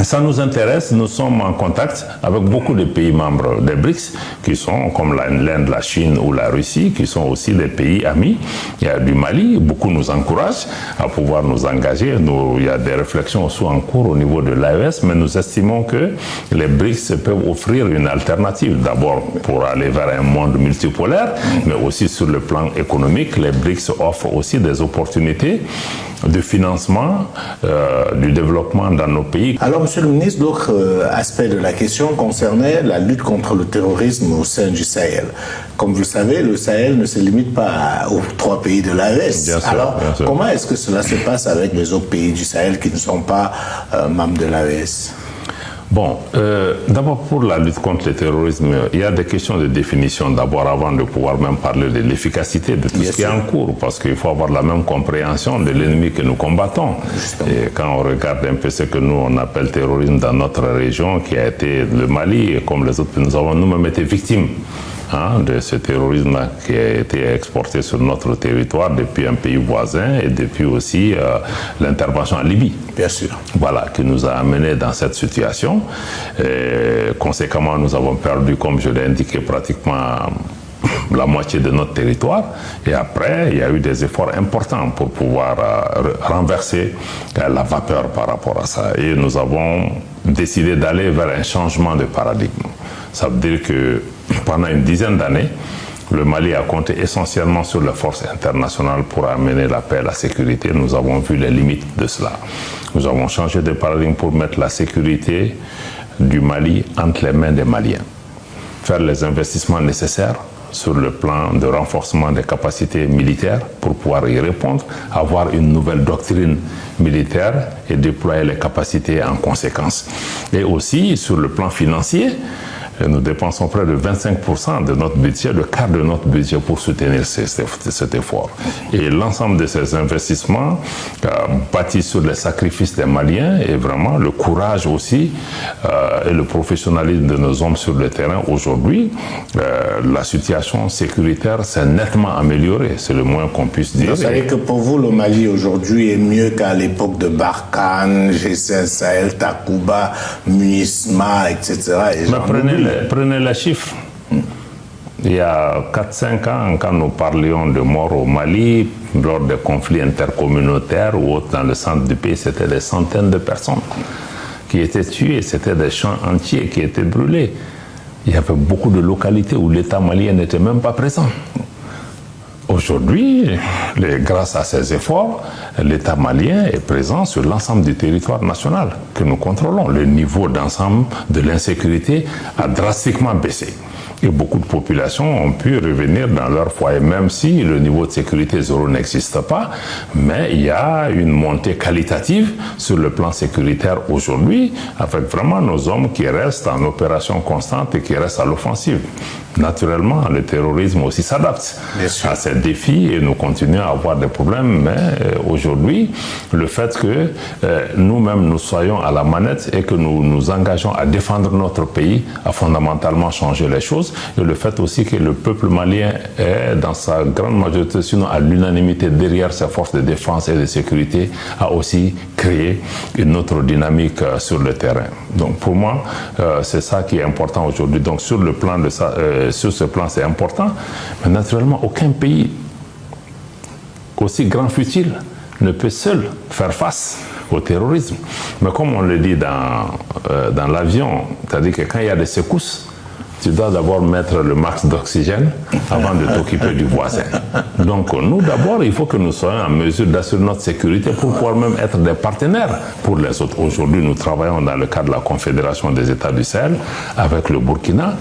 Ça nous intéresse, nous sommes en contact avec beaucoup de pays membres des BRICS qui sont comme l'Inde, la Chine ou la Russie, qui sont aussi des pays amis. Il y a du Mali, beaucoup nous encouragent à pouvoir nous engager. Il y a des réflexions aussi en cours au niveau de l'AES, mais nous estimons que les BRICS peuvent offrir une alternative. D'abord pour aller vers un monde multipolaire, mais aussi sur le plan économique, les BRICS offrent aussi des opportunités de financement du développement dans nos pays. Alors, Monsieur le ministre, l'autre aspect de la question concernait la lutte contre le terrorisme au sein du Sahel. Comme vous le savez, le Sahel ne se limite pas aux 3 pays de l'AES. Alors, comment est-ce que cela se passe avec les autres pays du Sahel qui ne sont pas membres de l'AES? Bon, d'abord pour la lutte contre le terrorisme, il y a des questions de définition d'abord avant de pouvoir même parler de l'efficacité de tout ce qui est en cours, parce qu'il faut avoir la même compréhension de l'ennemi que nous combattons. Et quand on regarde un peu ce que nous on appelle terrorisme dans notre région, qui a été le Mali, et comme les autres, nous avons nous-mêmes été victimes de ce terrorisme qui a été exporté sur notre territoire depuis un pays voisin et depuis aussi l'intervention en Libye. Bien sûr. Voilà, qui nous a amenés dans cette situation. Et, conséquemment, nous avons perdu, comme je l'ai indiqué, pratiquement la moitié de notre territoire. Et après, il y a eu des efforts importants pour pouvoir renverser la vapeur par rapport à ça. Et nous avons décidé d'aller vers un changement de paradigme. Ça veut dire que pendant une dizaine d'années, le Mali a compté essentiellement sur les forces internationales pour amener la paix et la sécurité. Nous avons vu les limites de cela. Nous avons changé de paradigme pour mettre la sécurité du Mali entre les mains des Maliens. Faire les investissements nécessaires sur le plan de renforcement des capacités militaires pour pouvoir y répondre, avoir une nouvelle doctrine militaire et déployer les capacités en conséquence. Et aussi, sur le plan financier, nous dépensons près de 25% de notre budget, le quart de notre budget pour soutenir cet effort. Et l'ensemble de ces investissements bâtis sur les sacrifices des Maliens et vraiment le courage aussi et le professionnalisme de nos hommes sur le terrain aujourd'hui, la situation sécuritaire s'est nettement améliorée, c'est le moins qu'on puisse dire. Vous savez que pour vous, le Mali aujourd'hui est mieux qu'à l'époque de Barkhane, G5 Sahel, Takuba, MINUSMA, etc. Prenez les chiffres. Il y a 4-5 ans, quand nous parlions de morts au Mali, lors des conflits intercommunautaires ou autres dans le centre du pays, c'était des centaines de personnes qui étaient tuées, c'était des champs entiers qui étaient brûlés. Il y avait beaucoup de localités où l'État malien n'était même pas présent. Aujourd'hui, grâce à ces efforts, l'État malien est présent sur l'ensemble du territoire national que nous contrôlons. Le niveau d'ensemble de l'insécurité a drastiquement baissé. Et beaucoup de populations ont pu revenir dans leur foyer, même si le niveau de sécurité zéro n'existe pas. Mais il y a une montée qualitative sur le plan sécuritaire aujourd'hui, avec vraiment nos hommes qui restent en opération constante et qui restent à l'offensive. Naturellement, le terrorisme aussi s'adapte à ces défis et nous continuons à avoir des problèmes. Mais aujourd'hui, le fait que nous-mêmes nous soyons à la manette et que nous nous engageons à défendre notre pays a fondamentalement changé les choses. Et le fait aussi que le peuple malien est dans sa grande majorité, sinon à l'unanimité derrière ses forces de défense et de sécurité, a aussi créé une autre dynamique sur le terrain. Donc pour moi, c'est ça qui est important aujourd'hui. Donc sur le plan de ça, sur ce plan, c'est important. Mais naturellement, aucun pays, aussi grand fut-il, ne peut seul faire face au terrorisme. Mais comme on le dit dans l'avion, c'est-à-dire que quand il y a des secousses, tu dois d'abord mettre le max d'oxygène avant de t'occuper du voisin. Donc nous d'abord, il faut que nous soyons en mesure d'assurer notre sécurité pour pouvoir même être des partenaires pour les autres. Aujourd'hui, nous travaillons dans le cadre de la Confédération des États du Sahel avec le Burkina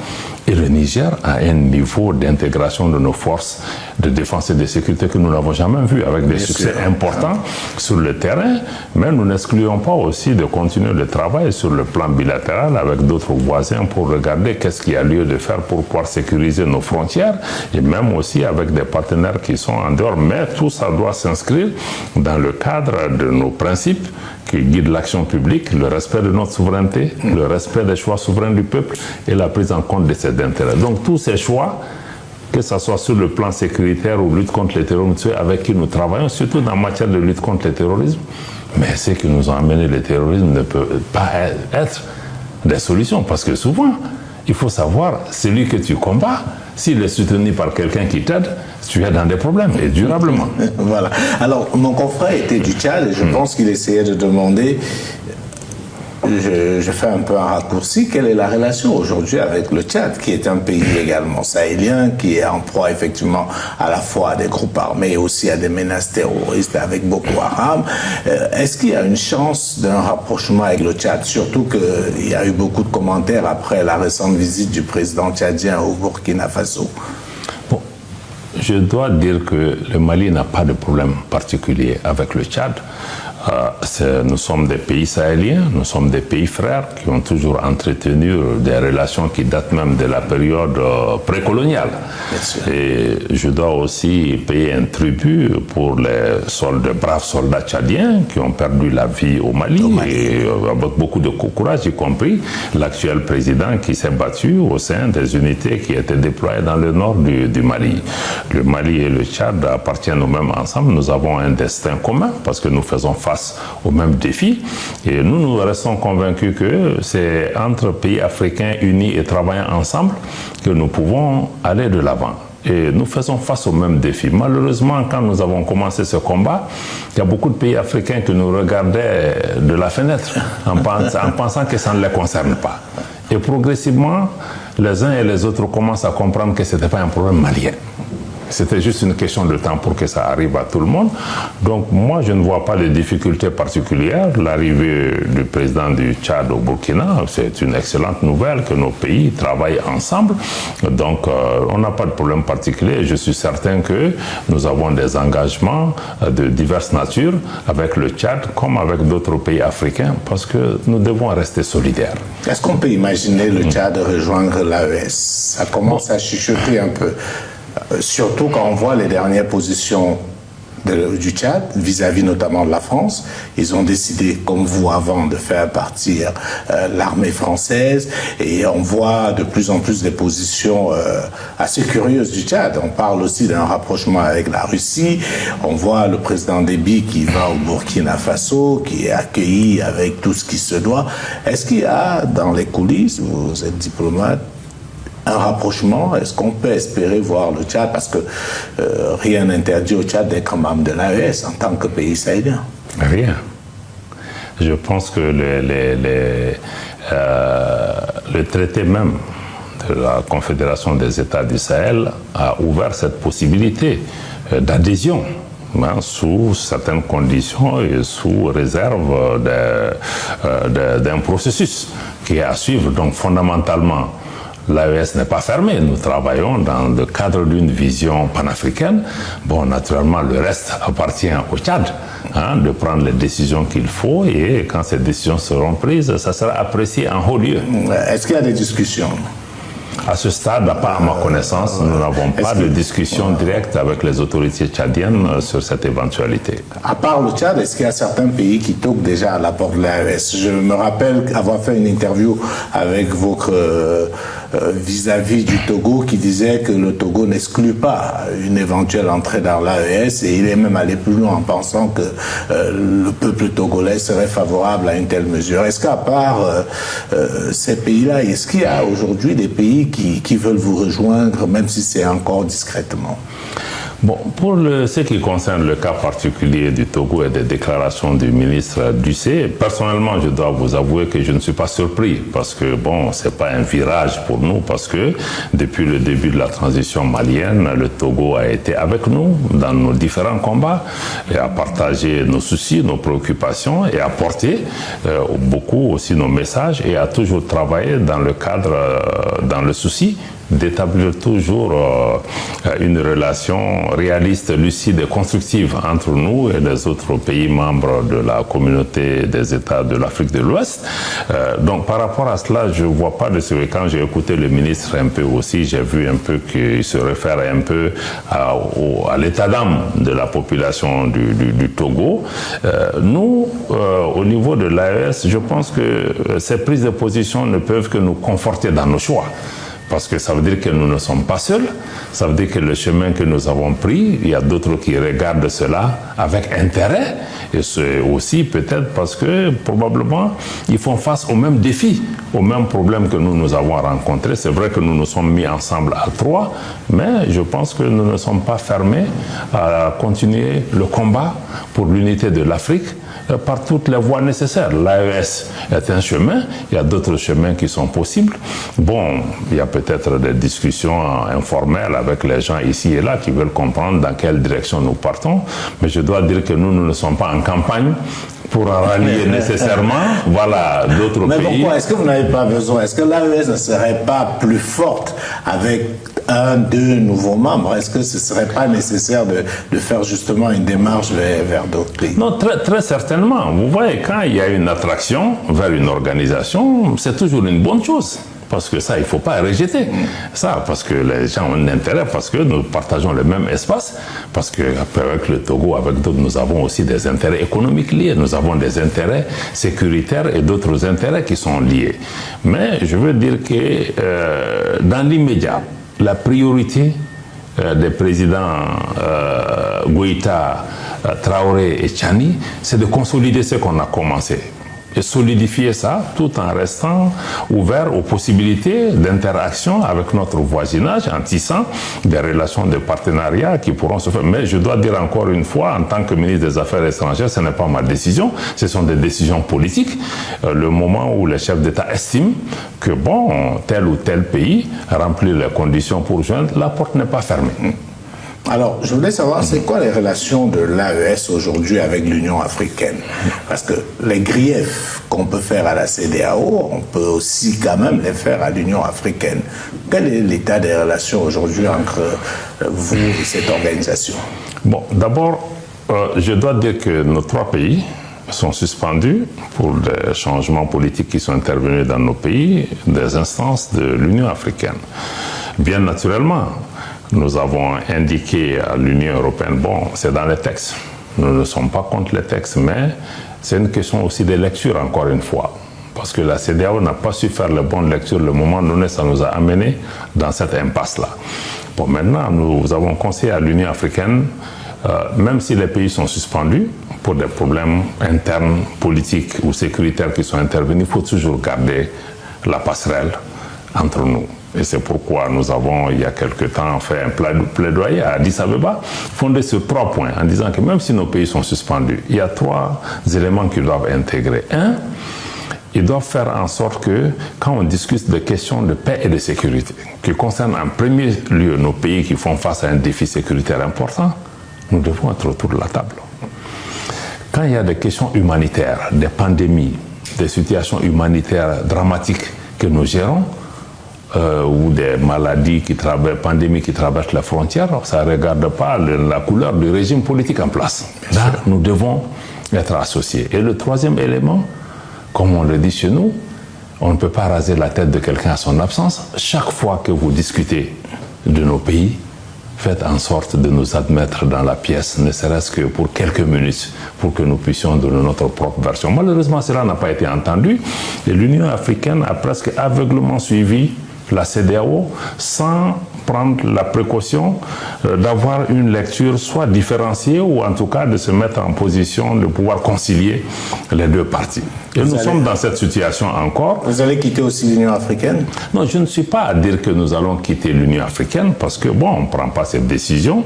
et le Niger à un niveau d'intégration de nos forces de défense et de sécurité que nous n'avons jamais vu, avec des succès importants sur le terrain, mais nous n'excluons pas aussi de continuer le travail sur le plan bilatéral avec d'autres voisins pour regarder qu'est-ce qu'il y a lieu de faire pour pouvoir sécuriser nos frontières et même aussi avec des partenaires qui sont en dehors. Mais tout ça doit s'inscrire dans le cadre de nos principes qui guident l'action publique, le respect de notre souveraineté, le respect des choix souverains du peuple et la prise en compte de ses intérêts. Donc tous ces choix, que ce soit sur le plan sécuritaire ou lutte contre le terrorisme, avec qui nous travaillons, surtout en matière de lutte contre le terrorisme, mais ce qui nous a amené le terrorisme ne peut pas être des solutions, parce que souvent, il faut savoir, celui que tu combats, s'il est soutenu par quelqu'un qui t'aide, tu es dans des problèmes, et durablement. Voilà. Alors, mon confrère était du Tchad, et je pense qu'il essayait de demander, je fais un peu un raccourci, quelle est la relation aujourd'hui avec le Tchad, qui est un pays également sahélien, qui est en proie effectivement à la fois à des groupes armés et aussi à des menaces terroristes avec Boko Haram. Est-ce qu'il y a une chance d'un rapprochement avec le Tchad, surtout qu'il y a eu beaucoup de commentaires après la récente visite du président tchadien au Burkina Faso? Bon, je dois dire que le Mali n'a pas de problème particulier avec le Tchad. Nous sommes des pays sahéliens, nous sommes des pays frères qui ont toujours entretenu des relations qui datent même de la période précoloniale. Et je dois aussi payer un tribut pour les braves soldats tchadiens qui ont perdu la vie au Mali, et avec beaucoup de courage, y compris l'actuel président qui s'est battu au sein des unités qui étaient déployées dans le nord du Mali. Le Mali et le Tchad appartiennent au même ensemble, nous avons un destin commun parce que nous faisons face aux mêmes défis et nous restons convaincus que c'est entre pays africains unis et travaillant ensemble que nous pouvons aller de l'avant. Et nous faisons face aux mêmes défis. Malheureusement, quand nous avons commencé ce combat, il y a beaucoup de pays africains qui nous regardaient de la fenêtre en pensant que ça ne les concerne pas. Et progressivement, les uns et les autres commencent à comprendre que ce n'était pas un problème malien. C'était juste une question de temps pour que ça arrive à tout le monde. Donc moi, je ne vois pas de difficultés particulières. L'arrivée du président du Tchad au Burkina, c'est une excellente nouvelle que nos pays travaillent ensemble. Donc on n'a pas de problème particulier. Je suis certain que nous avons des engagements de diverses natures avec le Tchad comme avec d'autres pays africains parce que nous devons rester solidaires. Est-ce qu'on peut imaginer le Tchad rejoindre l'AES? Ça commence à chuchoter un peu. Surtout quand on voit les dernières positions du Tchad vis-à-vis notamment de la France. Ils ont décidé, comme vous avant, de faire partir l'armée française et on voit de plus en plus des positions assez curieuses du Tchad. On parle aussi d'un rapprochement avec la Russie. On voit le président Déby qui va au Burkina Faso, qui est accueilli avec tout ce qui se doit. Est-ce qu'il y a dans les coulisses, vous êtes diplomate, un rapprochement? Est-ce qu'on peut espérer voir le Tchad, parce que rien n'interdit au Tchad d'être membre de l'AES en tant que pays sahélien? Rien. Je pense que le traité même de la Confédération des États du Sahel a ouvert cette possibilité d'adhésion sous certaines conditions et sous réserve d'un processus qui est à suivre. Donc fondamentalement, l'AES n'est pas fermée. Nous travaillons dans le cadre d'une vision panafricaine. Bon, naturellement, le reste appartient au Tchad de prendre les décisions qu'il faut et quand ces décisions seront prises, ça sera apprécié en haut lieu. Est-ce qu'il y a des discussions? À ce stade, pas à ma connaissance, nous n'avons pas de discussion directe avec les autorités tchadiennes sur cette éventualité. À part le Tchad, est-ce qu'il y a certains pays qui toquent déjà à la porte de l'AES? Je me rappelle avoir fait une interview avec votre vis-à-vis du Togo qui disait que le Togo n'exclut pas une éventuelle entrée dans l'AES, et il est même allé plus loin en pensant que le peuple togolais serait favorable à une telle mesure. Est-ce qu'à part ces pays-là, est-ce qu'il y a aujourd'hui des pays qui veulent vous rejoindre, même si c'est encore discrètement? Bon, pour ce qui concerne le cas particulier du Togo et des déclarations du ministre Ducé, personnellement, je dois vous avouer que je ne suis pas surpris, parce que, bon, c'est pas un virage pour nous, parce que depuis le début de la transition malienne, le Togo a été avec nous dans nos différents combats et a partagé nos soucis, nos préoccupations et a porté beaucoup aussi nos messages et a toujours travaillé dans le cadre, dans le souci d'établir toujours une relation réaliste, lucide et constructive entre nous et les autres pays membres de la communauté des États de l'Afrique de l'Ouest. Donc par rapport à cela, je ne vois pas de ce. Quand j'ai écouté le ministre un peu aussi, j'ai vu un peu qu'il se réfère un peu à l'état d'âme de la population du Togo. Nous, au niveau de l'AES, je pense que ces prises de position ne peuvent que nous conforter dans nos choix. Parce que ça veut dire que nous ne sommes pas seuls, ça veut dire que le chemin que nous avons pris, il y a d'autres qui regardent cela avec intérêt, et c'est aussi peut-être parce que probablement ils font face aux mêmes défis, aux mêmes problèmes que nous avons rencontrés. C'est vrai que nous nous sommes mis ensemble à 3, mais je pense que nous ne sommes pas fermés à continuer le combat pour l'unité de l'Afrique par toutes les voies nécessaires. L'AES est un chemin, il y a d'autres chemins qui sont possibles. Bon, il y a peut-être des discussions informelles avec les gens ici et là qui veulent comprendre dans quelle direction nous partons, mais je dois dire que nous ne sommes pas en campagne pour rallier nécessairement d'autres pays. Mais pourquoi? Est-ce que vous n'avez pas besoin? Est-ce que l'AES ne serait pas plus forte avec 2 nouveaux membres? Est-ce que ce ne serait pas nécessaire de faire justement une démarche vers d'autres pays? Non, très certainement. Vous voyez, quand il y a une attraction vers une organisation, c'est toujours une bonne chose. Parce que ça, il ne faut pas rejeter. Ça, parce que les gens ont un intérêt, parce que nous partageons le même espace, parce qu'avec le Togo, avec d'autres, nous avons aussi des intérêts économiques liés, nous avons des intérêts sécuritaires et d'autres intérêts qui sont liés. Mais je veux dire que dans l'immédiat, la priorité des présidents Goïta, Traoré et Tchani, c'est de consolider ce qu'on a commencé. Et solidifier ça tout en restant ouvert aux possibilités d'interaction avec notre voisinage en tissant des relations de partenariat qui pourront se faire. Mais je dois dire encore une fois, en tant que ministre des Affaires étrangères, ce n'est pas ma décision, ce sont des décisions politiques. Le moment où les chefs d'État estiment que tel ou tel pays remplit les conditions pour joindre, la porte n'est pas fermée. Alors, je voulais savoir, c'est quoi les relations de l'AES aujourd'hui avec l'Union africaine? Parce que les griefs qu'on peut faire à la CEDEAO, on peut aussi quand même les faire à l'Union africaine. Quel est l'état des relations aujourd'hui entre vous et cette organisation? Bon, d'abord, je dois dire que nos 3 pays sont suspendus pour des changements politiques qui sont intervenus dans nos pays, des instances de l'Union africaine. Bien naturellement, nous avons indiqué à l'Union européenne, c'est dans les textes. Nous ne sommes pas contre les textes, mais c'est une question aussi de lecture, encore une fois. Parce que la CEDEAO n'a pas su faire la bonne lecture. Le moment donné, ça nous a amené dans cette impasse-là. Bon, maintenant, nous avons conseillé à l'Union africaine, même si les pays sont suspendus, pour des problèmes internes, politiques ou sécuritaires qui sont intervenus, il faut toujours garder la passerelle entre nous. Et c'est pourquoi nous avons, il y a quelque temps, fait un plaidoyer à Addis Abeba, fondé sur 3 points, en disant que même si nos pays sont suspendus, il y a 3 éléments qu'ils doivent intégrer. 1, ils doivent faire en sorte que, quand on discute de questions de paix et de sécurité, qui concernent en premier lieu nos pays qui font face à un défi sécuritaire important, nous devons être autour de la table. Quand il y a des questions humanitaires, des pandémies, des situations humanitaires dramatiques que nous gérons, ou des maladies pandémies qui traversent la frontière, ça ne regarde pas la couleur du régime politique en place. Là, nous devons être associés. Et le 3e élément, comme on le dit chez nous, On ne peut pas raser la tête de quelqu'un à son absence. Chaque fois que vous discutez de nos pays, faites en sorte de nous admettre dans la pièce, ne serait-ce que pour quelques minutes, pour que nous puissions donner notre propre version. Malheureusement, cela n'a pas été entendu. Et l'Union africaine a presque aveuglément suivi la CEDEAO sans prendre la précaution d'avoir une lecture soit différenciée ou en tout cas de se mettre en position de pouvoir concilier les deux parties. Et nous sommes dans cette situation encore. Vous allez quitter aussi l'Union africaine? Non, je ne suis pas à dire que nous allons quitter l'Union africaine parce que, bon, on ne prend pas cette décision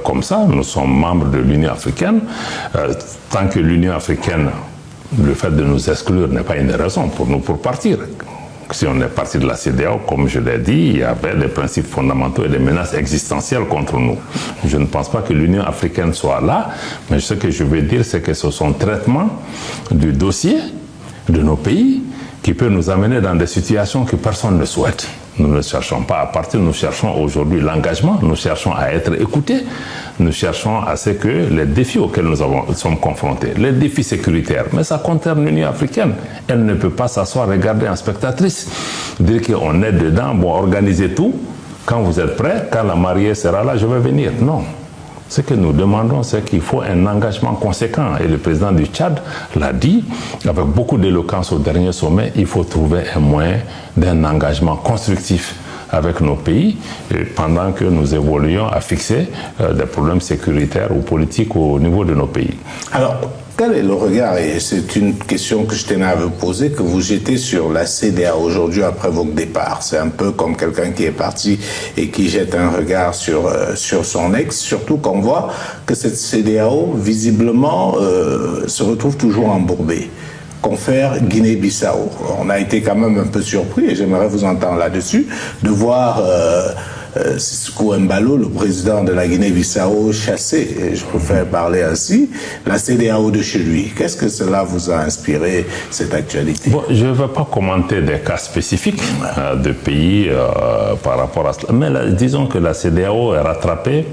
comme ça. Nous sommes membres de l'Union africaine. Tant que l'Union africaine, le fait de nous exclure n'est pas une raison pour nous pour partir. Si on est parti de la CEDEAO, comme je l'ai dit, il y avait des principes fondamentaux et des menaces existentielles contre nous. Je ne pense pas que l'Union africaine soit là, mais ce que je veux dire, c'est que c'est son traitement du dossier de nos pays qui peut nous amener dans des situations que personne ne souhaite. Nous ne cherchons pas à partir, nous cherchons aujourd'hui l'engagement, nous cherchons à être écoutés, nous cherchons à ce que les défis auxquels nous sommes confrontés, les défis sécuritaires, mais ça concerne l'Union africaine. Elle ne peut pas s'asseoir, regarder en spectatrice, dire qu'on est dedans, bon, organisez tout, quand vous êtes prêts, quand la mariée sera là, je vais venir. Non. Ce que nous demandons, c'est qu'il faut un engagement conséquent. Et le président du Tchad l'a dit, avec beaucoup d'éloquence au dernier sommet, il faut trouver un moyen d'un engagement constructif avec nos pays, pendant que nous évoluons à fixer des problèmes sécuritaires ou politiques au niveau de nos pays. Alors, quel est le regard, et c'est une question que je tenais à vous poser, que vous jetez sur la CEDEAO aujourd'hui après votre départ? C'est un peu comme quelqu'un qui est parti et qui jette un regard sur son ex, surtout qu'on voit que cette CEDEAO, visiblement, se retrouve toujours embourbée. Confère Guinée-Bissau. On a été quand même un peu surpris, et j'aimerais vous entendre là-dessus, de voir Sissokou Embalo, le président de la Guinée-Bissau, chasser, et je préfère parler ainsi, la CEDEAO de chez lui. Qu'est-ce que cela vous a inspiré, cette actualité? Bon, je ne vais pas commenter des cas spécifiques de pays par rapport à cela, mais disons que la CEDEAO est rattrapée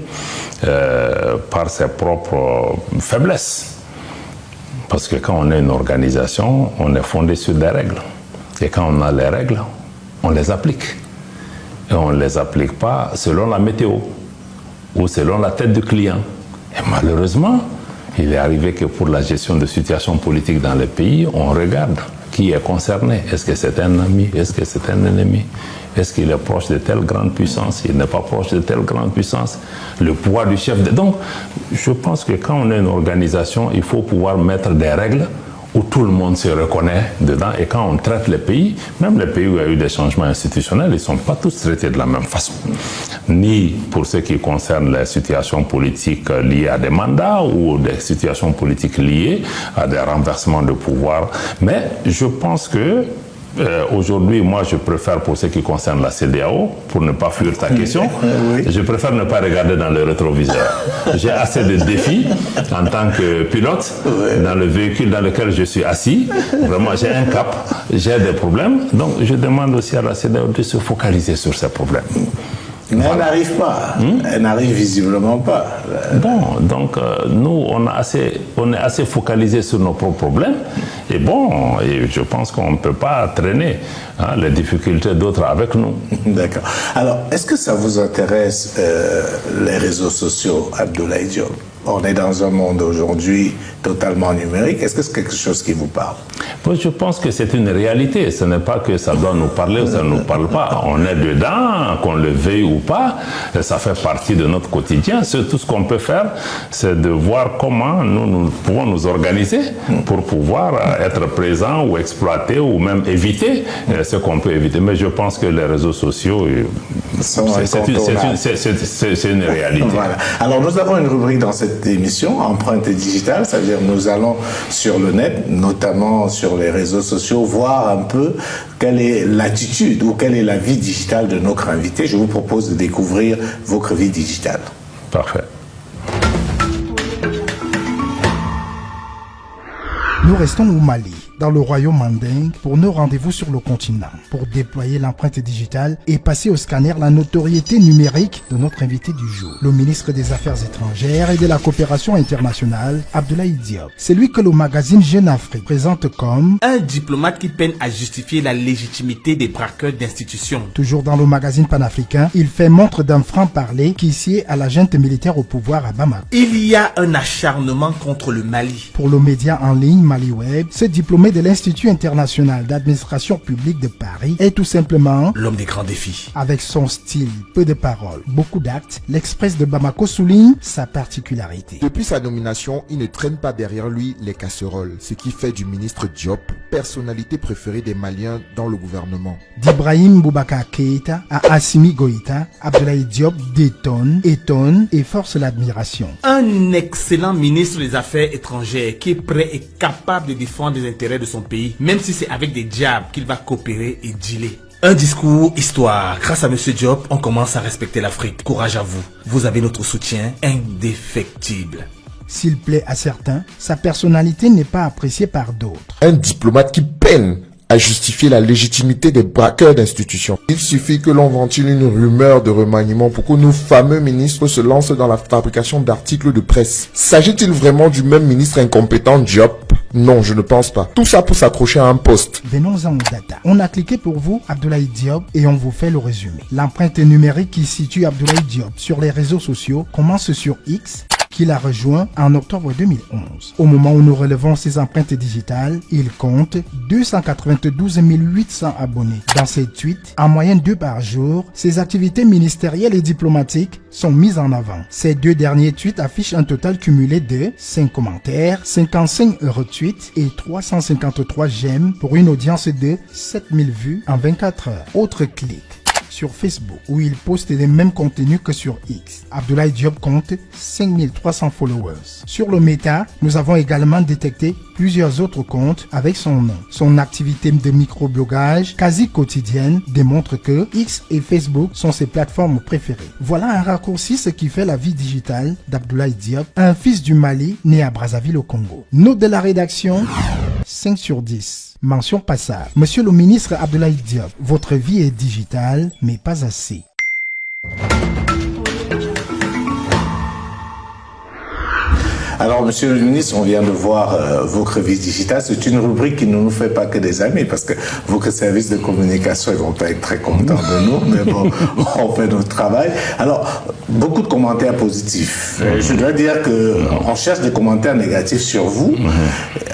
par ses propres faiblesses. Parce que quand on est une organisation, on est fondé sur des règles. Et quand on a les règles, on les applique. Et on ne les applique pas selon la météo ou selon la tête du client. Et malheureusement, il est arrivé que pour la gestion de situations politiques dans les pays, on regarde qui est concerné. Est-ce que c'est un ami? Est-ce que c'est un ennemi? Est-ce qu'il est proche de telle grande puissance? Il n'est pas proche de telle grande puissance? Le poids du chef de... Donc, je pense que quand on est une organisation, il faut pouvoir mettre des règles où tout le monde se reconnaît dedans. Et quand on traite les pays, même les pays où il y a eu des changements institutionnels, ils ne sont pas tous traités de la même façon. Ni pour ce qui concerne les situations politiques liées à des mandats ou des situations politiques liées à des renversements de pouvoir. Mais je pense que aujourd'hui, moi, je préfère, pour ce qui concerne la CEDEAO, pour ne pas fuir ta question, je préfère ne pas regarder dans le rétroviseur. J'ai assez de défis en tant que pilote dans le véhicule dans lequel je suis assis. Vraiment, j'ai un cap, j'ai des problèmes. Donc, je demande aussi à la CEDEAO de se focaliser sur ces problèmes. Mais elle n'arrive pas. Elle n'arrive visiblement pas. Bon, donc nous, on est assez focalisé sur nos propres problèmes. Et bon, et je pense qu'on ne peut pas traîner les difficultés d'autres avec nous. D'accord. Alors, est-ce que ça vous intéresse, les réseaux sociaux, Abdoulaye Diop? On est dans un monde aujourd'hui totalement numérique. Est-ce que c'est quelque chose qui vous parle? Moi, je pense que c'est une réalité. Ce n'est pas que ça doit nous parler ou ça ne nous parle pas. On est dedans, qu'on le veuille ou pas. Ça fait partie de notre quotidien. Tout ce qu'on peut faire, c'est de voir comment nous pouvons nous organiser pour pouvoir être présents ou exploiter ou même éviter ce qu'on peut éviter. Mais je pense que les réseaux sociaux, c'est une réalité. Voilà. Alors, nous avons une rubrique dans cette émission, Empreinte digitale, c'est-à-dire nous allons sur le net, notamment sur les réseaux sociaux, voir un peu quelle est l'attitude ou quelle est la vie digitale de notre invité. Je vous propose de découvrir votre vie digitale. Parfait. Nous restons au Mali. dans le royaume mandingue pour nos rendez-vous sur le continent. Pour déployer l'empreinte digitale et passer au scanner la notoriété numérique de notre invité du jour, le ministre des Affaires étrangères et de la coopération internationale, Abdoulaye Diop. C'est lui que le magazine Jeune Afrique présente comme un diplomate qui peine à justifier la légitimité des braqueurs d'institutions. Toujours dans le magazine panafricain, il fait montre d'un franc-parler qui sied à la junte militaire au pouvoir à Bamako. Il y a un acharnement contre le Mali. Pour le média en ligne MaliWeb, ce diplômé de l'Institut international d'administration publique de Paris est tout simplement l'homme des grands défis. Avec son style, peu de paroles, beaucoup d'actes, l'Express de Bamako souligne sa particularité. Depuis sa nomination, il ne traîne pas derrière lui les casseroles, ce qui fait du ministre Diop personnalité préférée des Maliens dans le gouvernement. D'Ibrahim Boubacar Keïta à Assimi Goïta, Abdoulaye Diop détonne, étonne et force l'admiration. Un excellent ministre des Affaires étrangères qui est prêt et capable de défendre les intérêts de son pays, même si c'est avec des diables qu'il va coopérer et dealer. Un discours histoire. Grâce à M. Diop, on commence à respecter l'Afrique. Courage à vous. Vous avez notre soutien indéfectible. S'il plaît à certains, sa personnalité n'est pas appréciée par d'autres. Un diplomate qui peine à justifier la légitimité des braqueurs d'institutions. Il suffit que l'on ventile une rumeur de remaniement pour que nos fameux ministres se lancent dans la fabrication d'articles de presse. S'agit-il vraiment du même ministre incompétent Diop? Non, je ne pense pas. Tout ça pour s'accrocher à un poste. Venons-en aux data. On a cliqué pour vous Abdoulaye Diop et on vous fait le résumé. L'empreinte numérique qui situe Abdoulaye Diop sur les réseaux sociaux commence sur X, qu'il a rejoint en octobre 2011. Au moment où nous relevons ces empreintes digitales, il compte 292 800 abonnés. Dans ces tweets, en moyenne 2 par jour, ses activités ministérielles et diplomatiques sont mises en avant. Ces 2 derniers tweets affichent un total cumulé de 5 commentaires, 55 retweets et 353 j'aime pour une audience de 7000 vues en 24 heures. Autre clic. Sur Facebook, où il poste les mêmes contenus que sur X. Abdoulaye Diop compte 5300 followers. Sur le Meta, nous avons également détecté plusieurs autres comptes avec son nom. Son activité de microblogage quasi quotidienne démontre que X et Facebook sont ses plateformes préférées. Voilà un raccourci ce qui fait la vie digitale d'Abdoulaye Diop, un fils du Mali né à Brazzaville au Congo. Note de la rédaction, 5 sur 10. Mention passable. Monsieur le ministre Abdoulaye Diop, votre vie est digitale, mais pas assez. Alors, monsieur le ministre, on vient de voir votre vie digitale. C'est une rubrique qui ne nous fait pas que des amis, parce que vos services de communication, ils vont pas être très contents de nous, mais bon, on fait notre travail. Alors, beaucoup de commentaires positifs. Je dois dire qu'on cherche des commentaires négatifs sur vous.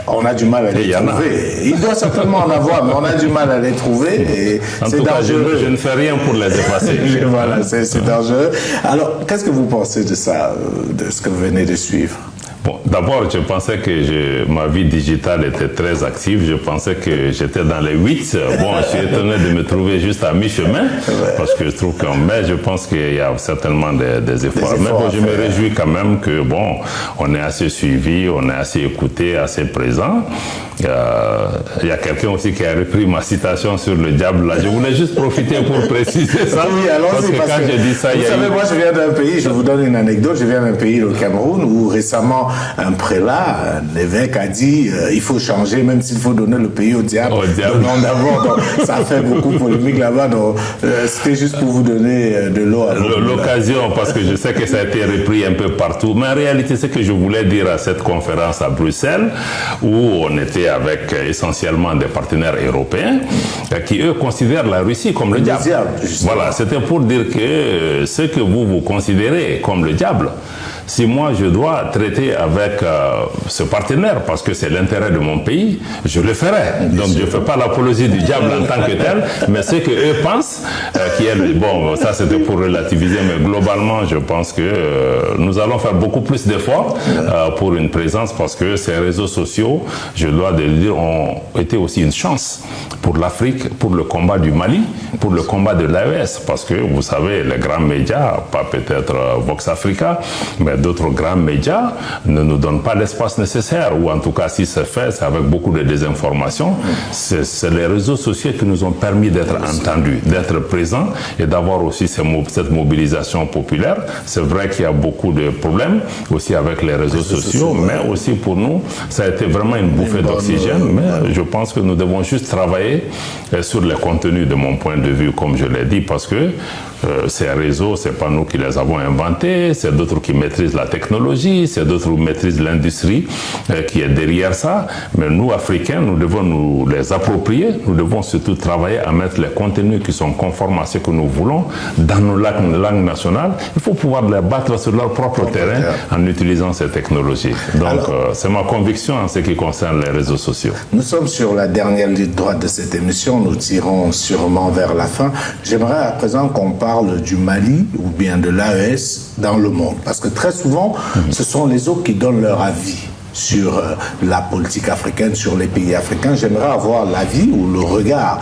On a du mal à les trouver. Il doit certainement en avoir, mais on a du mal à les trouver. Et en tout cas, je ne fais rien pour les effacer. Voilà, c'est dangereux. Alors, qu'est-ce que vous pensez de ça, de ce que vous venez de suivre? Bon, d'abord, je pensais que ma vie digitale était très active. Je pensais que j'étais dans les 8. Bon, je suis étonné de me trouver juste à mi-chemin, parce que je trouve mais je pense qu'il y a certainement des efforts. Mais bon, je me réjouis quand même que, bon, on est assez suivi, on est assez écouté, assez présent. Il y a quelqu'un aussi qui a repris ma citation sur le diable. Là. Je voulais juste profiter pour préciser ça. Oui, parce que quand j'ai dit ça, vous savez, moi je viens d'un pays, je vous donne une anecdote, je viens d'un pays, le Cameroun, où récemment un prélat, un évêque a dit il faut changer, même s'il faut donner le pays au diable. Le nom d'abord. Donc ça a fait beaucoup de polémique là-bas. Donc c'était juste pour vous donner de l'eau à l'occasion, parce que je sais que ça a été repris un peu partout. Mais en réalité, ce que je voulais dire à cette conférence à Bruxelles, où on était avec essentiellement des partenaires européens, qui eux considèrent la Russie comme le diable. Voilà, c'était pour dire que ce que vous considérez comme le diable, si moi je dois traiter avec ce partenaire parce que c'est l'intérêt de mon pays, je le ferai. Donc je ne fais pas l'apologie du diable en tant que tel, mais ce que eux pensent, qui est bon, ça c'était pour relativiser, mais globalement je pense que nous allons faire beaucoup plus d'efforts pour une présence, parce que ces réseaux sociaux, je dois le dire, ont été aussi une chance pour l'Afrique, pour le combat du Mali, pour le combat de l'AES, parce que vous savez, les grands médias, pas peut-être Vox Africa, mais d'autres grands médias ne nous donne pas l'espace nécessaire, ou en tout cas si c'est fait, c'est avec beaucoup de désinformation. C'est les réseaux sociaux qui nous ont permis d'être entendus, d'être présents et d'avoir aussi cette mobilisation populaire. C'est vrai qu'il y a beaucoup de problèmes aussi avec les réseaux sociaux, mais aussi pour nous, ça a été vraiment une bouffée d'oxygène. Mais je pense que nous devons juste travailler sur les contenus de mon point de vue, comme je l'ai dit, parce que ces réseaux, c'est pas nous qui les avons inventés, c'est d'autres qui maîtrisent la technologie, c'est d'autres qui maîtrisent l'industrie qui est derrière ça. Mais nous, Africains, nous devons nous les approprier. Nous devons surtout travailler à mettre les contenus qui sont conformes à ce que nous voulons dans nos langues nationales. Il faut pouvoir les battre sur leur propre terrain en utilisant ces technologies. Donc, c'est ma conviction en ce qui concerne les réseaux sociaux. Nous sommes sur la dernière ligne droite de cette émission. Nous tirons sûrement vers la fin. J'aimerais à présent qu'on parle du Mali ou bien de l'AES dans le monde. Parce que très souvent, ce sont les autres qui donnent leur avis sur la politique africaine, sur les pays africains. J'aimerais avoir l'avis ou le regard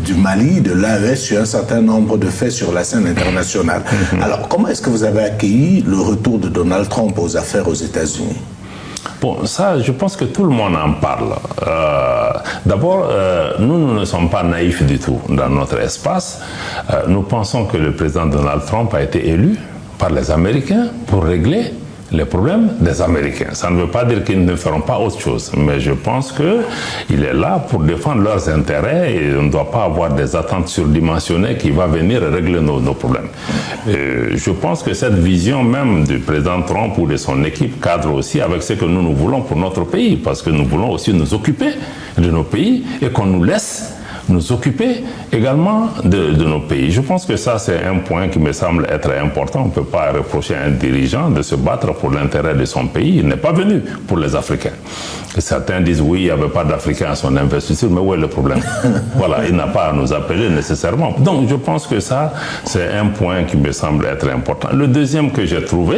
du Mali, de l'AES sur un certain nombre de faits sur la scène internationale. Alors, comment est-ce que vous avez accueilli le retour de Donald Trump aux affaires aux États-Unis? Bon, ça, je pense que tout le monde en parle. D'abord, nous ne sommes pas naïfs du tout dans notre espace. Nous pensons que le président Donald Trump a été élu par les Américains pour régler les problèmes des Américains. Ça ne veut pas dire qu'ils ne feront pas autre chose, mais je pense qu'il est là pour défendre leurs intérêts et on ne doit pas avoir des attentes surdimensionnées qui vont venir régler nos problèmes. Je pense que cette vision même du président Trump ou de son équipe cadre aussi avec ce que nous voulons pour notre pays, parce que nous voulons aussi nous occuper de nos pays et qu'on nous laisse nous occuper également de nos pays. Je pense que ça, c'est un point qui me semble être important. On ne peut pas reprocher à un dirigeant de se battre pour l'intérêt de son pays. Il n'est pas venu pour les Africains. Certains disent oui, il n'y avait pas d'Africains à son investiture, mais où est le problème? Voilà, il n'a pas à nous appeler nécessairement. Donc, je pense que ça, c'est un point qui me semble être important. Le deuxième que j'ai trouvé,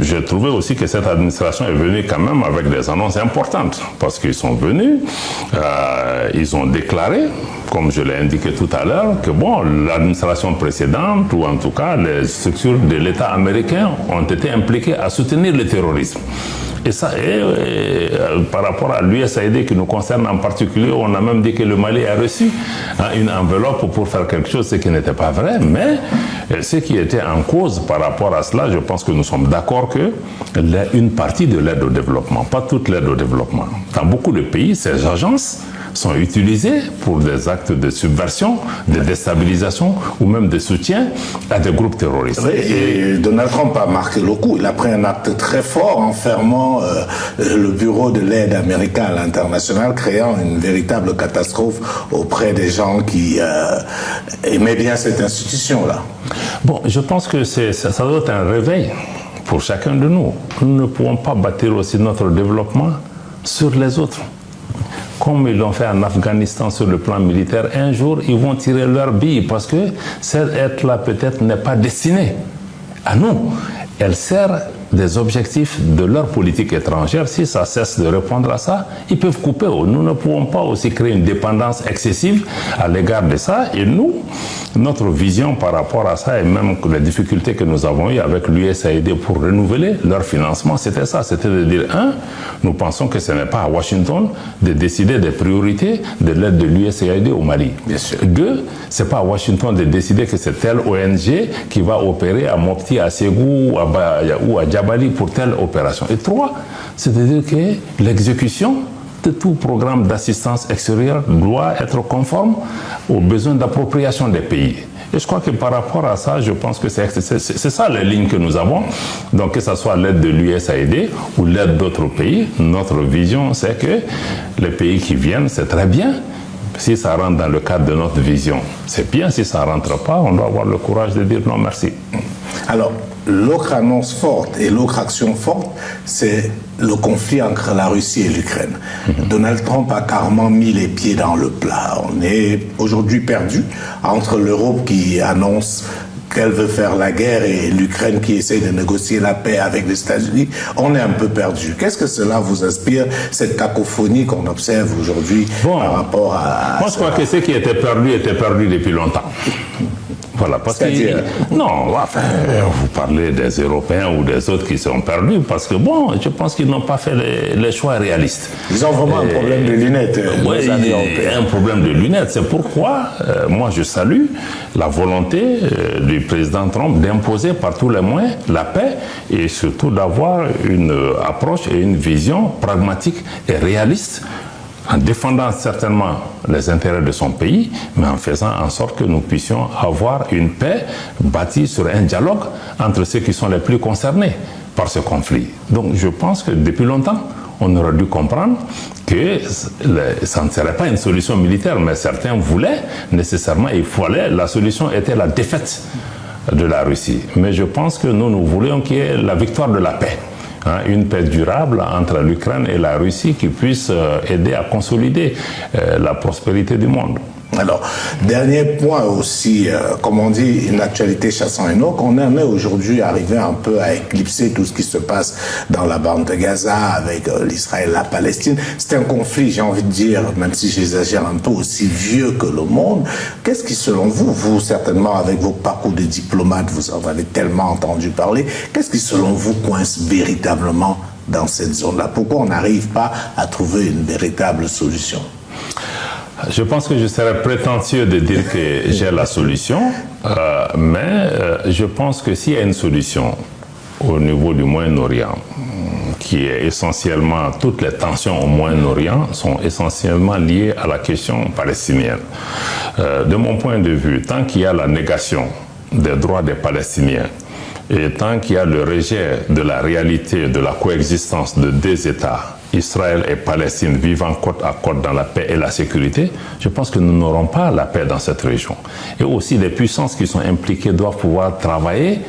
j'ai trouvé aussi que cette administration est venue quand même avec des annonces importantes, parce qu'ils sont venus, ils ont déclaré, comme je l'ai indiqué tout à l'heure, que bon, l'administration précédente, ou en tout cas les structures de l'État américain, ont été impliquées à soutenir le terrorisme. Et ça, par rapport à l'USAID qui nous concerne en particulier, on a même dit que le Mali a reçu une enveloppe pour faire quelque chose, ce qui n'était pas vrai, mais ce qui était en cause par rapport à cela, je pense que nous sommes d'accord que une partie de l'aide au développement, pas toute l'aide au développement. Dans beaucoup de pays, ces agences sont utilisées pour des actes de subversion, de déstabilisation ou même de soutien à des groupes terroristes. Oui, et Donald Trump a marqué le coup. Il a pris un acte très fort en fermant le bureau de l'aide américain à l'international, créant une véritable catastrophe auprès des gens qui aimaient bien cette institution-là. Bon, je pense que ça doit être un réveil pour chacun de nous. Nous ne pouvons pas bâtir aussi notre développement sur les autres. Comme ils l'ont fait en Afghanistan sur le plan militaire, un jour, ils vont tirer leur bille parce que cette aide-là, peut-être, n'est pas destinée à nous. Elle sert des objectifs de leur politique étrangère. Si ça cesse de répondre à ça, ils peuvent couper. Nous ne pouvons pas aussi créer une dépendance excessive à l'égard de ça. Et nous, notre vision par rapport à ça et même les difficultés que nous avons eues avec l'USAID pour renouveler leur financement, c'était ça. C'était de dire, nous pensons que ce n'est pas à Washington de décider des priorités de l'aide de l'USAID au Mali. Bien sûr. 2, c'est pas à Washington de décider que c'est telle ONG qui va opérer à Mopti, à Ségou ou à Djabali pour telle opération. Et 3, c'est-à-dire que l'exécution de tout programme d'assistance extérieure doit être conforme aux besoins d'appropriation des pays. Et je crois que par rapport à ça, je pense que c'est ça les lignes que nous avons. Donc que ce soit l'aide de l'USAID ou l'aide d'autres pays, notre vision c'est que les pays qui viennent, c'est très bien. Si ça rentre dans le cadre de notre vision, c'est bien. Si ça ne rentre pas, on doit avoir le courage de dire non merci. Alors, l'autre annonce forte et l'autre action forte, c'est le conflit entre la Russie et l'Ukraine. Donald Trump a carrément mis les pieds dans le plat. On est aujourd'hui perdu entre l'Europe qui annonce qu'elle veut faire la guerre et l'Ukraine qui essaie de négocier la paix avec les États-Unis. On est un peu perdu. Qu'est-ce que cela vous inspire, cette cacophonie qu'on observe aujourd'hui par rapport à... Moi, je crois que ce qui était perdu depuis longtemps. Voilà, parce que non, enfin, vous parlez des Européens ou des autres qui sont perdus, parce que bon, je pense qu'ils n'ont pas fait les choix réalistes. Ils ont vraiment un problème de lunettes. Oui, un problème de lunettes. C'est pourquoi moi je salue la volonté du président Trump d'imposer par tous les moyens la paix et surtout d'avoir une approche et une vision pragmatique et réaliste, en défendant certainement les intérêts de son pays, mais en faisant en sorte que nous puissions avoir une paix bâtie sur un dialogue entre ceux qui sont les plus concernés par ce conflit. Donc je pense que depuis longtemps, on aurait dû comprendre que ça ne serait pas une solution militaire, mais certains voulaient nécessairement, la solution était la défaite de la Russie. Mais je pense que nous voulions qu'il y ait la victoire de la paix. Une paix durable entre l'Ukraine et la Russie qui puisse aider à consolider la prospérité du monde. Alors, dernier point aussi, comme on dit, une actualité chassant une autre, on en est aujourd'hui arrivé un peu à éclipser tout ce qui se passe dans la bande de Gaza avec l'Israël et la Palestine. C'est un conflit, j'ai envie de dire, même si j'exagère un peu, aussi vieux que le monde. Qu'est-ce qui, selon vous, certainement avec vos parcours de diplomate, vous en avez tellement entendu parler, qu'est-ce qui, selon vous, coince véritablement dans cette zone-là? Pourquoi on n'arrive pas à trouver une véritable solution? Je pense que je serais prétentieux de dire que j'ai la solution, mais je pense que s'il y a une solution au niveau du Moyen-Orient, qui est essentiellement, toutes les tensions au Moyen-Orient sont essentiellement liées à la question palestinienne. De mon point de vue, tant qu'il y a la négation des droits des Palestiniens, et tant qu'il y a le rejet de la réalité de la coexistence de deux États, Israël et Palestine, vivant côte à côte dans la paix et la sécurité, je pense que nous n'aurons pas la paix dans cette région. Et aussi, les puissances qui sont impliquées doivent pouvoir travailler,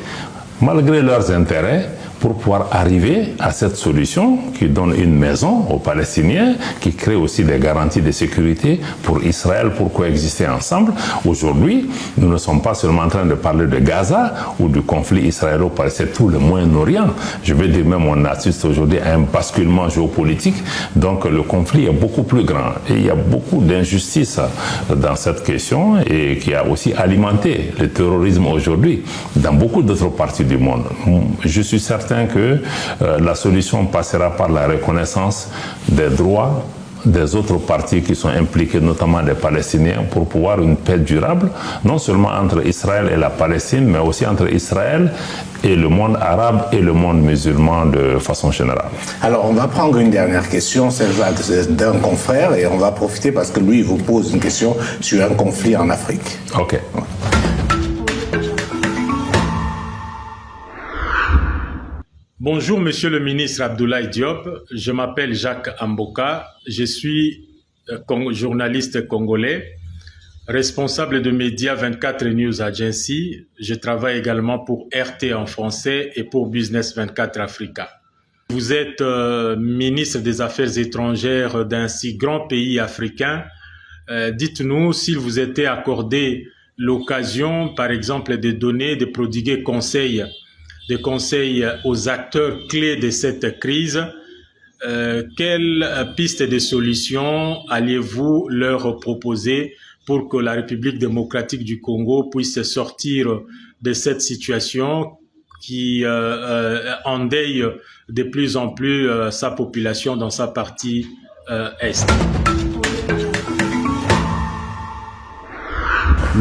malgré leurs intérêts, pour pouvoir arriver à cette solution qui donne une maison aux Palestiniens, qui crée aussi des garanties de sécurité pour Israël pour coexister ensemble. Aujourd'hui, nous ne sommes pas seulement en train de parler de Gaza ou du conflit israélo-palestinien, tout le Moyen-Orient. Je veux dire, même on assiste aujourd'hui à un basculement géopolitique, donc le conflit est beaucoup plus grand. Et il y a beaucoup d'injustices dans cette question et qui a aussi alimenté le terrorisme aujourd'hui dans beaucoup d'autres parties du monde. Je suis certain que la solution passera par la reconnaissance des droits des autres parties qui sont impliquées, notamment des Palestiniens, pour pouvoir une paix durable, non seulement entre Israël et la Palestine, mais aussi entre Israël et le monde arabe et le monde musulman de façon générale. Alors, on va prendre une dernière question, celle d'un confrère, et on va profiter parce que lui, il vous pose une question sur un conflit en Afrique. Ok. Bonjour Monsieur le ministre Abdoulaye Diop, je m'appelle Jacques Amboka, je suis journaliste congolais, responsable de Média 24 News Agency, je travaille également pour RT en français et pour Business 24 Africa. Vous êtes ministre des Affaires étrangères d'un si grand pays africain, dites-nous s'il vous était accordé l'occasion par exemple de prodiguer des conseils aux acteurs clés de cette crise. Quelles pistes de solutions alliez-vous leur proposer pour que la République démocratique du Congo puisse sortir de cette situation qui endeuille de plus en plus sa population dans sa partie est?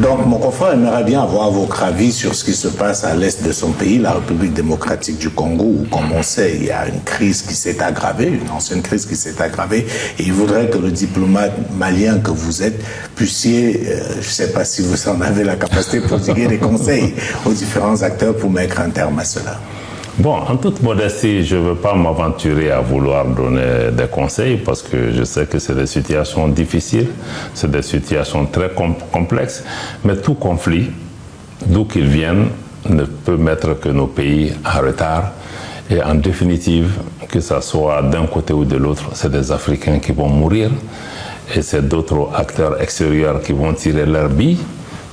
Donc, mon confrère aimerait bien avoir votre avis sur ce qui se passe à l'est de son pays, la République démocratique du Congo, où, comme on sait, il y a une crise qui s'est aggravée, une ancienne crise qui s'est aggravée, et il voudrait que le diplomate malien que vous êtes puissiez, je ne sais pas si vous en avez la capacité, prodiguer des conseils aux différents acteurs pour mettre un terme à cela. Bon, en toute modestie, je ne veux pas m'aventurer à vouloir donner des conseils parce que je sais que c'est des situations difficiles, c'est des situations très complexes, mais tout conflit, d'où qu'il vienne, ne peut mettre que nos pays en retard. Et en définitive, que ce soit d'un côté ou de l'autre, c'est des Africains qui vont mourir et c'est d'autres acteurs extérieurs qui vont tirer leurs billes,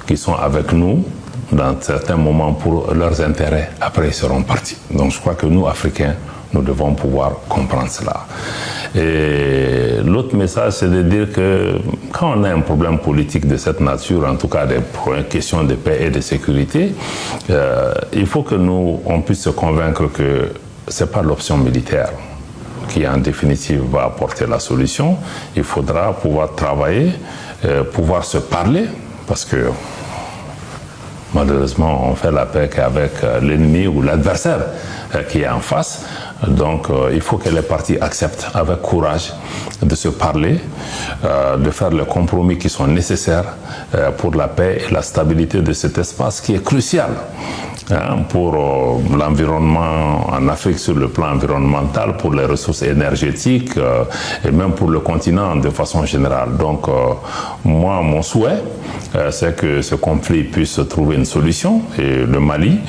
qui sont avec nous dans certains moments pour leurs intérêts. Après, ils seront partis. Donc je crois que nous, Africains, nous devons pouvoir comprendre cela. Et l'autre message, c'est de dire que quand on a un problème politique de cette nature, en tout cas des questions de paix et de sécurité, il faut que nous, on puisse se convaincre que ce n'est pas l'option militaire qui en définitive va apporter la solution. Il faudra pouvoir travailler, pouvoir se parler, parce que malheureusement on fait la paix qu'avec l'ennemi ou l'adversaire qui est en face. Donc il faut que les parties acceptent avec courage de se parler, de faire les compromis qui sont nécessaires pour la paix et la stabilité de cet espace qui est crucial pour l'environnement en Afrique sur le plan environnemental, pour les ressources énergétiques et même pour le continent de façon générale. Donc moi, mon souhait, c'est que ce conflit puisse trouver une solution et le Mali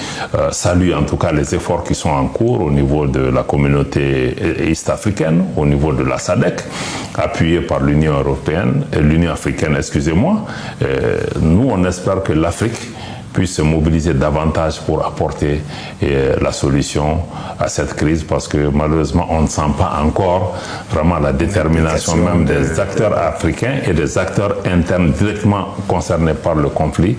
salue en tout cas les efforts qui sont en cours au niveau de la communauté est-africaine, au niveau de la SADC, appuyée par l'Union européenne, l'Union africaine, excusez-moi. Nous, on espère que l'Afrique puisse se mobiliser davantage pour apporter la solution à cette crise, parce que malheureusement on ne sent pas encore vraiment la détermination même des acteurs africains et des acteurs internes directement concernés par le conflit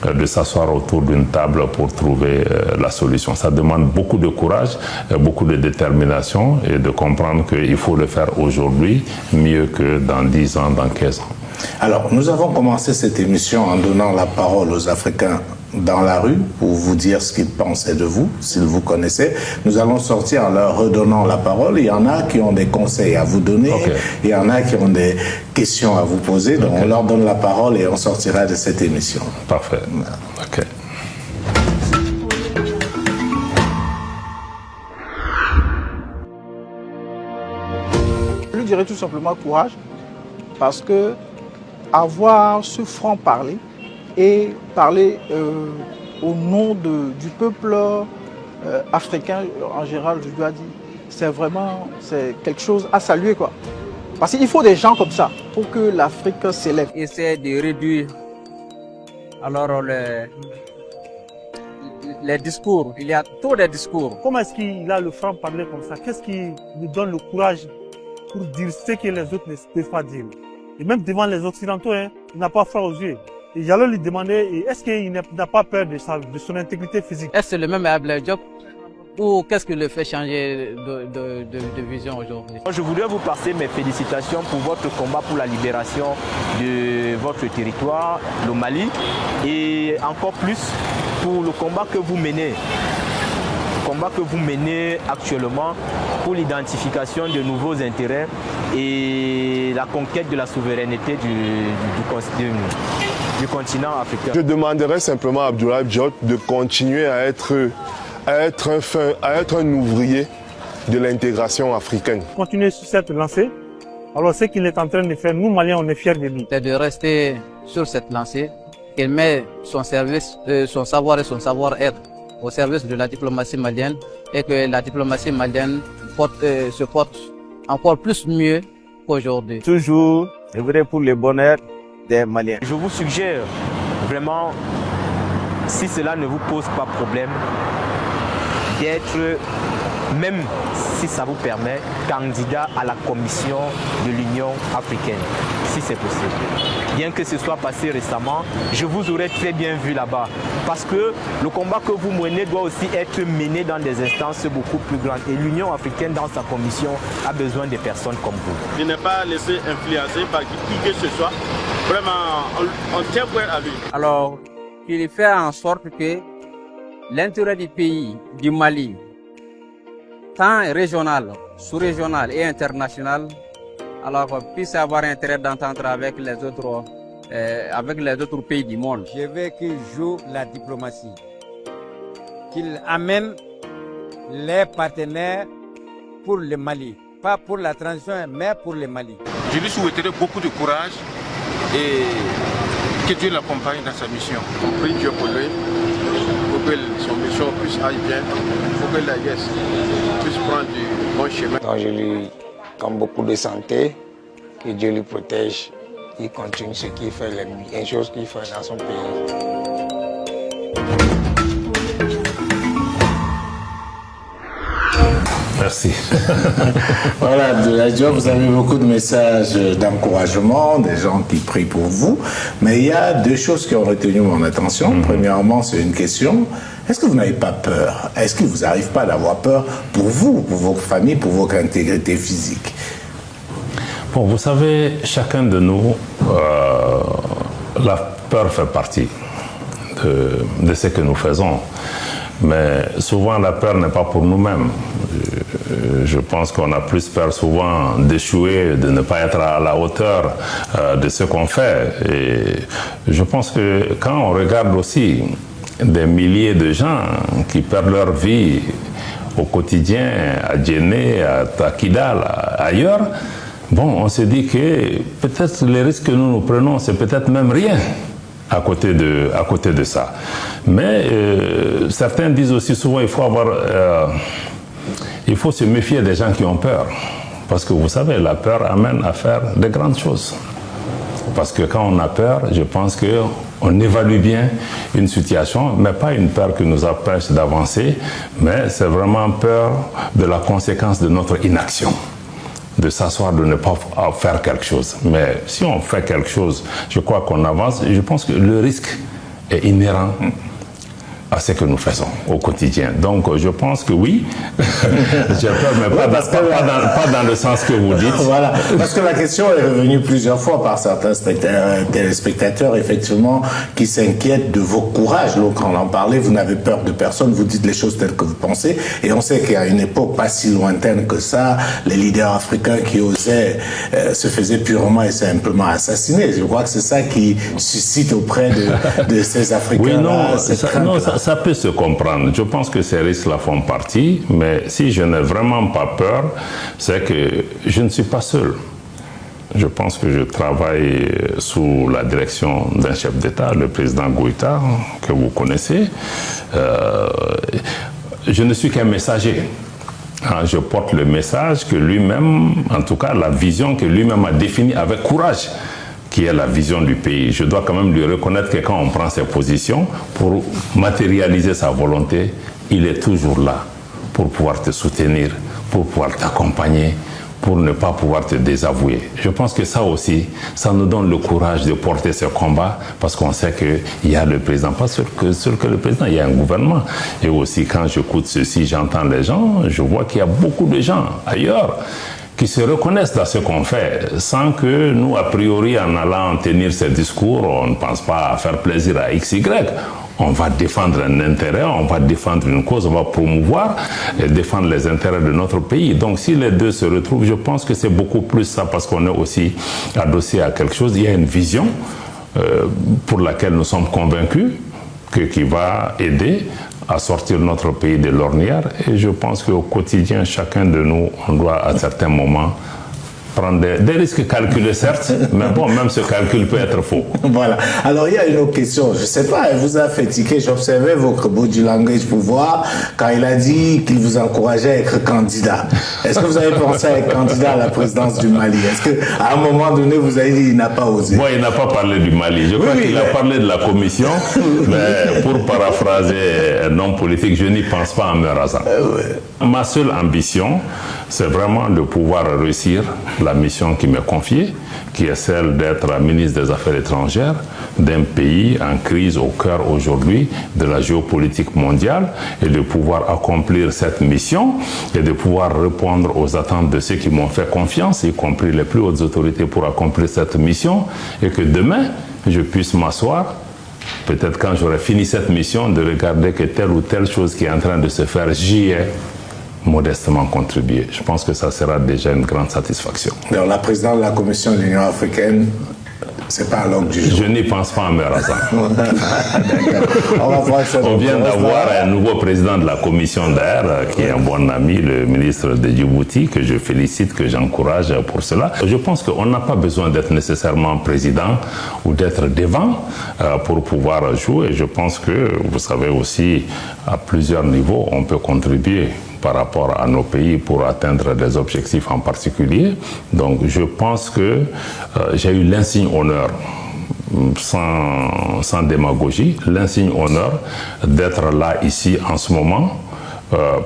de s'asseoir autour d'une table pour trouver la solution. Ça demande beaucoup de courage, beaucoup de détermination et de comprendre qu'il faut le faire aujourd'hui mieux que dans 10 ans, dans 15 ans. Alors, nous avons commencé cette émission en donnant la parole aux Africains dans la rue pour vous dire ce qu'ils pensaient de vous, s'ils vous connaissaient. Nous allons sortir en leur redonnant la parole. Il y en a qui ont des conseils à vous donner, il y en a qui ont des questions à vous poser. Donc on leur donne la parole et on sortira de cette émission. Parfait. Ok. Je lui dirais tout simplement courage, parce que avoir ce franc-parler et parler au nom du peuple africain en général, je dois dire, c'est quelque chose à saluer, quoi. Parce qu'il faut des gens comme ça pour que l'Afrique s'élève. Essayer de réduire alors les discours. Il y a trop de discours. Comment est-ce qu'il a le franc-parler comme ça? Qu'est-ce qui lui donne le courage pour dire ce que les autres ne peuvent pas dire? Et même devant les Occidentaux, il n'a pas froid aux yeux. Et j'allais lui demander, est-ce qu'il n'a pas peur de son intégrité physique? Est-ce que c'est le même Abdoulaye Diop ou qu'est-ce qui le fait changer de vision aujourd'hui? Je voudrais vous passer mes félicitations pour votre combat pour la libération de votre territoire, le Mali, et encore plus pour le combat que vous menez. Actuellement pour l'identification de nouveaux intérêts et la conquête de la souveraineté du continent africain. Je demanderais simplement à Abdoulaye Diop de continuer à être un ouvrier de l'intégration africaine. Continuer sur cette lancée. Alors ce qu'il est en train de faire, nous Maliens, on est fiers de lui. C'est de rester sur cette lancée, qu'il met son service, son savoir et son savoir-être au service de la diplomatie malienne et que la diplomatie malienne se porte encore plus mieux qu'aujourd'hui. Toujours œuvrer pour le bonheur des Maliens. Je vous suggère vraiment, si cela ne vous pose pas problème, d'être, même si ça vous permet, candidat à la Commission de l'Union africaine, si c'est possible. Bien que ce soit passé récemment, je vous aurais très bien vu là-bas. Parce que le combat que vous menez doit aussi être mené dans des instances beaucoup plus grandes. Et l'Union africaine, dans sa commission, a besoin de personnes comme vous. De ne pas laisser influencer par qui que ce soit. Vraiment, on tient prêt à lui. Alors, il fait en sorte que l'intérêt du pays, du Mali, tant régional, sous-régional et international, alors qu'on puisse avoir intérêt d'entendre avec les autres pays du monde. Je veux qu'il joue la diplomatie, qu'il amène les partenaires pour le Mali, pas pour la transition, mais pour le Mali. Je lui souhaiterais beaucoup de courage et que Dieu l'accompagne dans sa mission. On prie Dieu pour lui, pour que son mission puisse aller bien, pour que la YES puisse prendre du bon chemin. Donc je lui comme beaucoup de santé, que Dieu lui protège, qu'il continue ce qu'il fait, les choses qu'il fait dans son pays. Merci. Voilà, Abdoulaye Diop, vous avez beaucoup de messages d'encouragement, des gens qui prient pour vous, mais il y a deux choses qui ont retenu mon attention. Premièrement, c'est une question. Est-ce que vous n'avez pas peur? Est-ce qu'il ne vous arrive pas d'avoir peur pour vous, pour votre famille, pour votre intégrité physique? Bon, vous savez, chacun de nous, la peur fait partie de ce que nous faisons. Mais souvent, la peur n'est pas pour nous-mêmes. Je pense qu'on a plus peur souvent d'échouer, de ne pas être à la hauteur de ce qu'on fait. Et je pense que quand on regarde aussi des milliers de gens qui perdent leur vie au quotidien, à Djenné, à Kidal, ailleurs, bon, on se dit que peut-être les risques que nous prenons, c'est peut-être même rien à côté de ça. Mais certains disent aussi souvent il faut se méfier des gens qui ont peur. Parce que vous savez, la peur amène à faire de grandes choses. Parce que quand on a peur, je pense qu'on évalue bien une situation, mais pas une peur qui nous empêche d'avancer, mais c'est vraiment peur de la conséquence de notre inaction. De s'asseoir, de ne pas faire quelque chose. Mais si on fait quelque chose, je crois qu'on avance. Je pense que le risque est inhérent à ce que nous faisons au quotidien. Donc je pense que oui, j'ai peur, mais pas dans le sens que vous dites. Voilà, parce que la question est revenue plusieurs fois par certains téléspectateurs, effectivement, qui s'inquiètent de vos courages. Donc quand on en parlait, vous n'avez peur de personne, vous dites les choses telles que vous pensez. Et on sait qu'à une époque pas si lointaine que ça, les leaders africains qui osaient se faisaient purement et simplement assassiner. Je crois que c'est ça qui suscite auprès de ces Africains-là. Oui, ça peut se comprendre. Je pense que ces risques-là font partie, mais si je n'ai vraiment pas peur, c'est que je ne suis pas seul. Je pense que je travaille sous la direction d'un chef d'État, le président Goïta, que vous connaissez. Je ne suis qu'un messager. Je porte le message que lui-même, en tout cas la vision que lui-même a définie avec courage, qui est la vision du pays. Je dois quand même lui reconnaître que quand on prend ses positions, pour matérialiser sa volonté, il est toujours là pour pouvoir te soutenir, pour pouvoir t'accompagner, pour ne pas pouvoir te désavouer. Je pense que ça aussi, ça nous donne le courage de porter ce combat parce qu'on sait qu'il y a le président, pas seul que le président, il y a un gouvernement. Et aussi quand j'écoute ceci, j'entends les gens, je vois qu'il y a beaucoup de gens ailleurs qui se reconnaissent dans ce qu'on fait, sans que nous, a priori, en allant tenir ces discours, on ne pense pas à faire plaisir à XY. On va défendre un intérêt, on va défendre une cause, on va promouvoir et défendre les intérêts de notre pays. Donc si les deux se retrouvent, je pense que c'est beaucoup plus ça, parce qu'on est aussi adossé à quelque chose. Il y a une vision pour laquelle nous sommes convaincus qui va aider à sortir notre pays de l'ornière. Et je pense qu'au quotidien, chacun de nous, on doit à certains moments prendre des risques calculés, certes, mais bon, même ce calcul peut être faux. Voilà. Alors, il y a une autre question. Je ne sais pas, elle vous a fatigué. J'observais votre body language pour voir quand il a dit qu'il vous encourageait à être candidat. Est-ce que vous avez pensé à être candidat à la présidence du Mali? Est-ce qu'à un moment donné, vous avez dit qu'il n'a pas osé? Bon, il n'a pas parlé du Mali. Je crois qu'il a parlé de la commission, mais pour paraphraser un homme politique, je n'y pense pas en me rasant. Ma seule ambition, c'est vraiment de pouvoir réussir la mission qui m'est confiée, qui est celle d'être ministre des Affaires étrangères d'un pays en crise au cœur aujourd'hui de la géopolitique mondiale, et de pouvoir accomplir cette mission et de pouvoir répondre aux attentes de ceux qui m'ont fait confiance, y compris les plus hautes autorités, pour accomplir cette mission, et que demain, je puisse m'asseoir, peut-être quand j'aurai fini cette mission, de regarder que telle ou telle chose qui est en train de se faire, j'y ai modestement contribué. Je pense que ça sera déjà une grande satisfaction. Alors, la présidente de la Commission de l'Union africaine, c'est pas à l'ordre du jour. Je n'y pense pas en me rasant. On vient d'avoir un nouveau président de la Commission d'air, qui est un bon ami, le ministre de Djibouti, que je félicite, que j'encourage pour cela. Je pense qu'on n'a pas besoin d'être nécessairement président ou d'être devant pour pouvoir jouer. Je pense que, vous savez aussi, à plusieurs niveaux, on peut contribuer par rapport à nos pays pour atteindre des objectifs en particulier. Donc je pense que j'ai eu l'insigne honneur, sans démagogie, l'insigne honneur d'être là ici en ce moment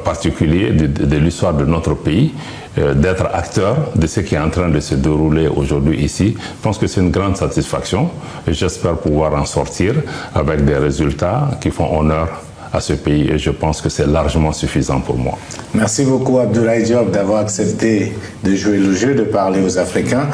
particulier de l'histoire de notre pays, d'être acteur de ce qui est en train de se dérouler aujourd'hui ici. Je pense que c'est une grande satisfaction et j'espère pouvoir en sortir avec des résultats qui font honneur à ce pays et je pense que c'est largement suffisant pour moi. Merci beaucoup Abdoulaye Diop d'avoir accepté de jouer le jeu, de parler aux Africains.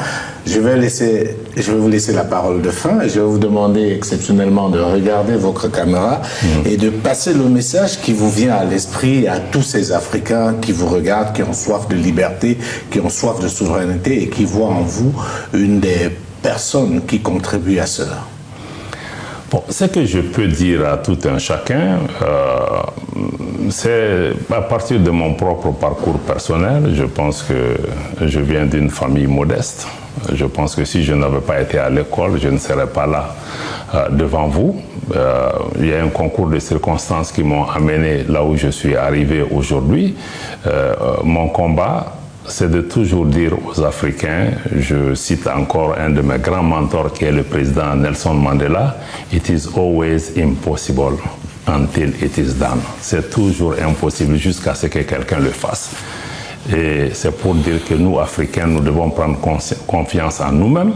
Je vais vous laisser la parole de fin et je vais vous demander exceptionnellement de regarder votre caméra et de passer le message qui vous vient à l'esprit à tous ces Africains qui vous regardent, qui ont soif de liberté, qui ont soif de souveraineté et qui voient en vous une des personnes qui contribuent à cela. Bon, ce que je peux dire à tout un chacun, c'est à partir de mon propre parcours personnel. Je pense que je viens d'une famille modeste. Je pense que si je n'avais pas été à l'école, je ne serais pas là devant vous. Il y a un concours de circonstances qui m'ont amené là où je suis arrivé aujourd'hui. Mon combat, c'est de toujours dire aux Africains, je cite encore un de mes grands mentors qui est le président Nelson Mandela, « It is always impossible until it is done ». C'est toujours impossible jusqu'à ce que quelqu'un le fasse. Et c'est pour dire que nous, Africains, nous devons prendre confiance en nous-mêmes,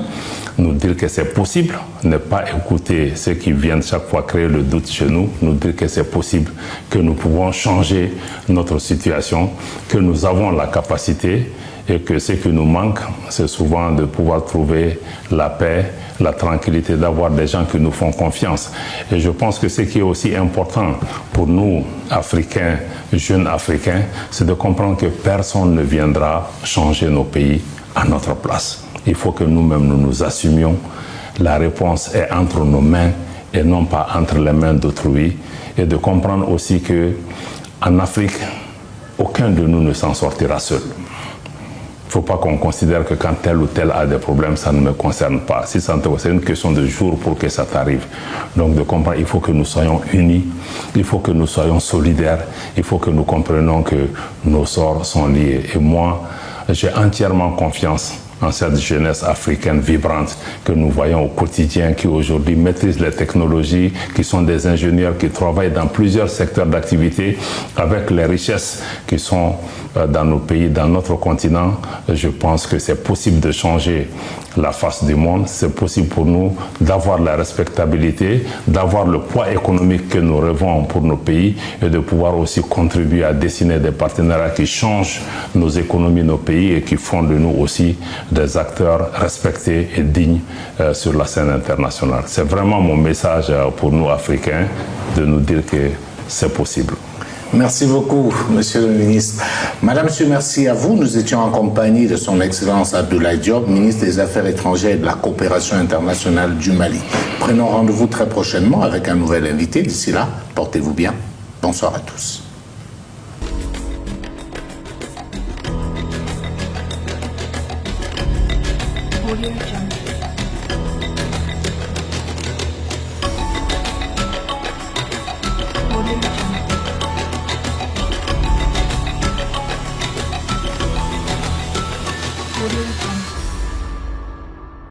nous dire que c'est possible, ne pas écouter ceux qui viennent chaque fois créer le doute chez nous, nous dire que c'est possible, que nous pouvons changer notre situation, que nous avons la capacité et que ce qui nous manque, c'est souvent de pouvoir trouver la paix, la tranquillité, d'avoir des gens qui nous font confiance. Et je pense que ce qui est aussi important pour nous, Africains, jeunes Africains, c'est de comprendre que personne ne viendra changer nos pays à notre place. Il faut que nous-mêmes nous nous assumions. La réponse est entre nos mains et non pas entre les mains d'autrui. Et de comprendre aussi que en Afrique, aucun de nous ne s'en sortira seul. Il ne faut pas qu'on considère que quand tel ou tel a des problèmes, ça ne me concerne pas. Si ça c'est une question de jours pour que ça t'arrive. Donc de comprendre, il faut que nous soyons unis, il faut que nous soyons solidaires, il faut que nous comprenions que nos sorts sont liés. Et moi, j'ai entièrement confiance en cette jeunesse africaine vibrante que nous voyons au quotidien, qui aujourd'hui maîtrisent les technologies, qui sont des ingénieurs qui travaillent dans plusieurs secteurs d'activité avec les richesses qui sont dans nos pays, dans notre continent. Je pense que c'est possible de changer la face du monde. C'est possible pour nous d'avoir la respectabilité, d'avoir le poids économique que nous rêvons pour nos pays et de pouvoir aussi contribuer à dessiner des partenariats qui changent nos économies, nos pays et qui font de nous aussi des acteurs respectés et dignes sur la scène internationale. C'est vraiment mon message pour nous Africains de nous dire que c'est possible. Merci beaucoup, Monsieur le ministre. Madame, merci à vous. Nous étions en compagnie de son Excellence Abdoulaye Diop, ministre des Affaires étrangères et de la coopération internationale du Mali. Prenons rendez-vous très prochainement avec un nouvel invité. D'ici là, portez-vous bien. Bonsoir à tous. Audio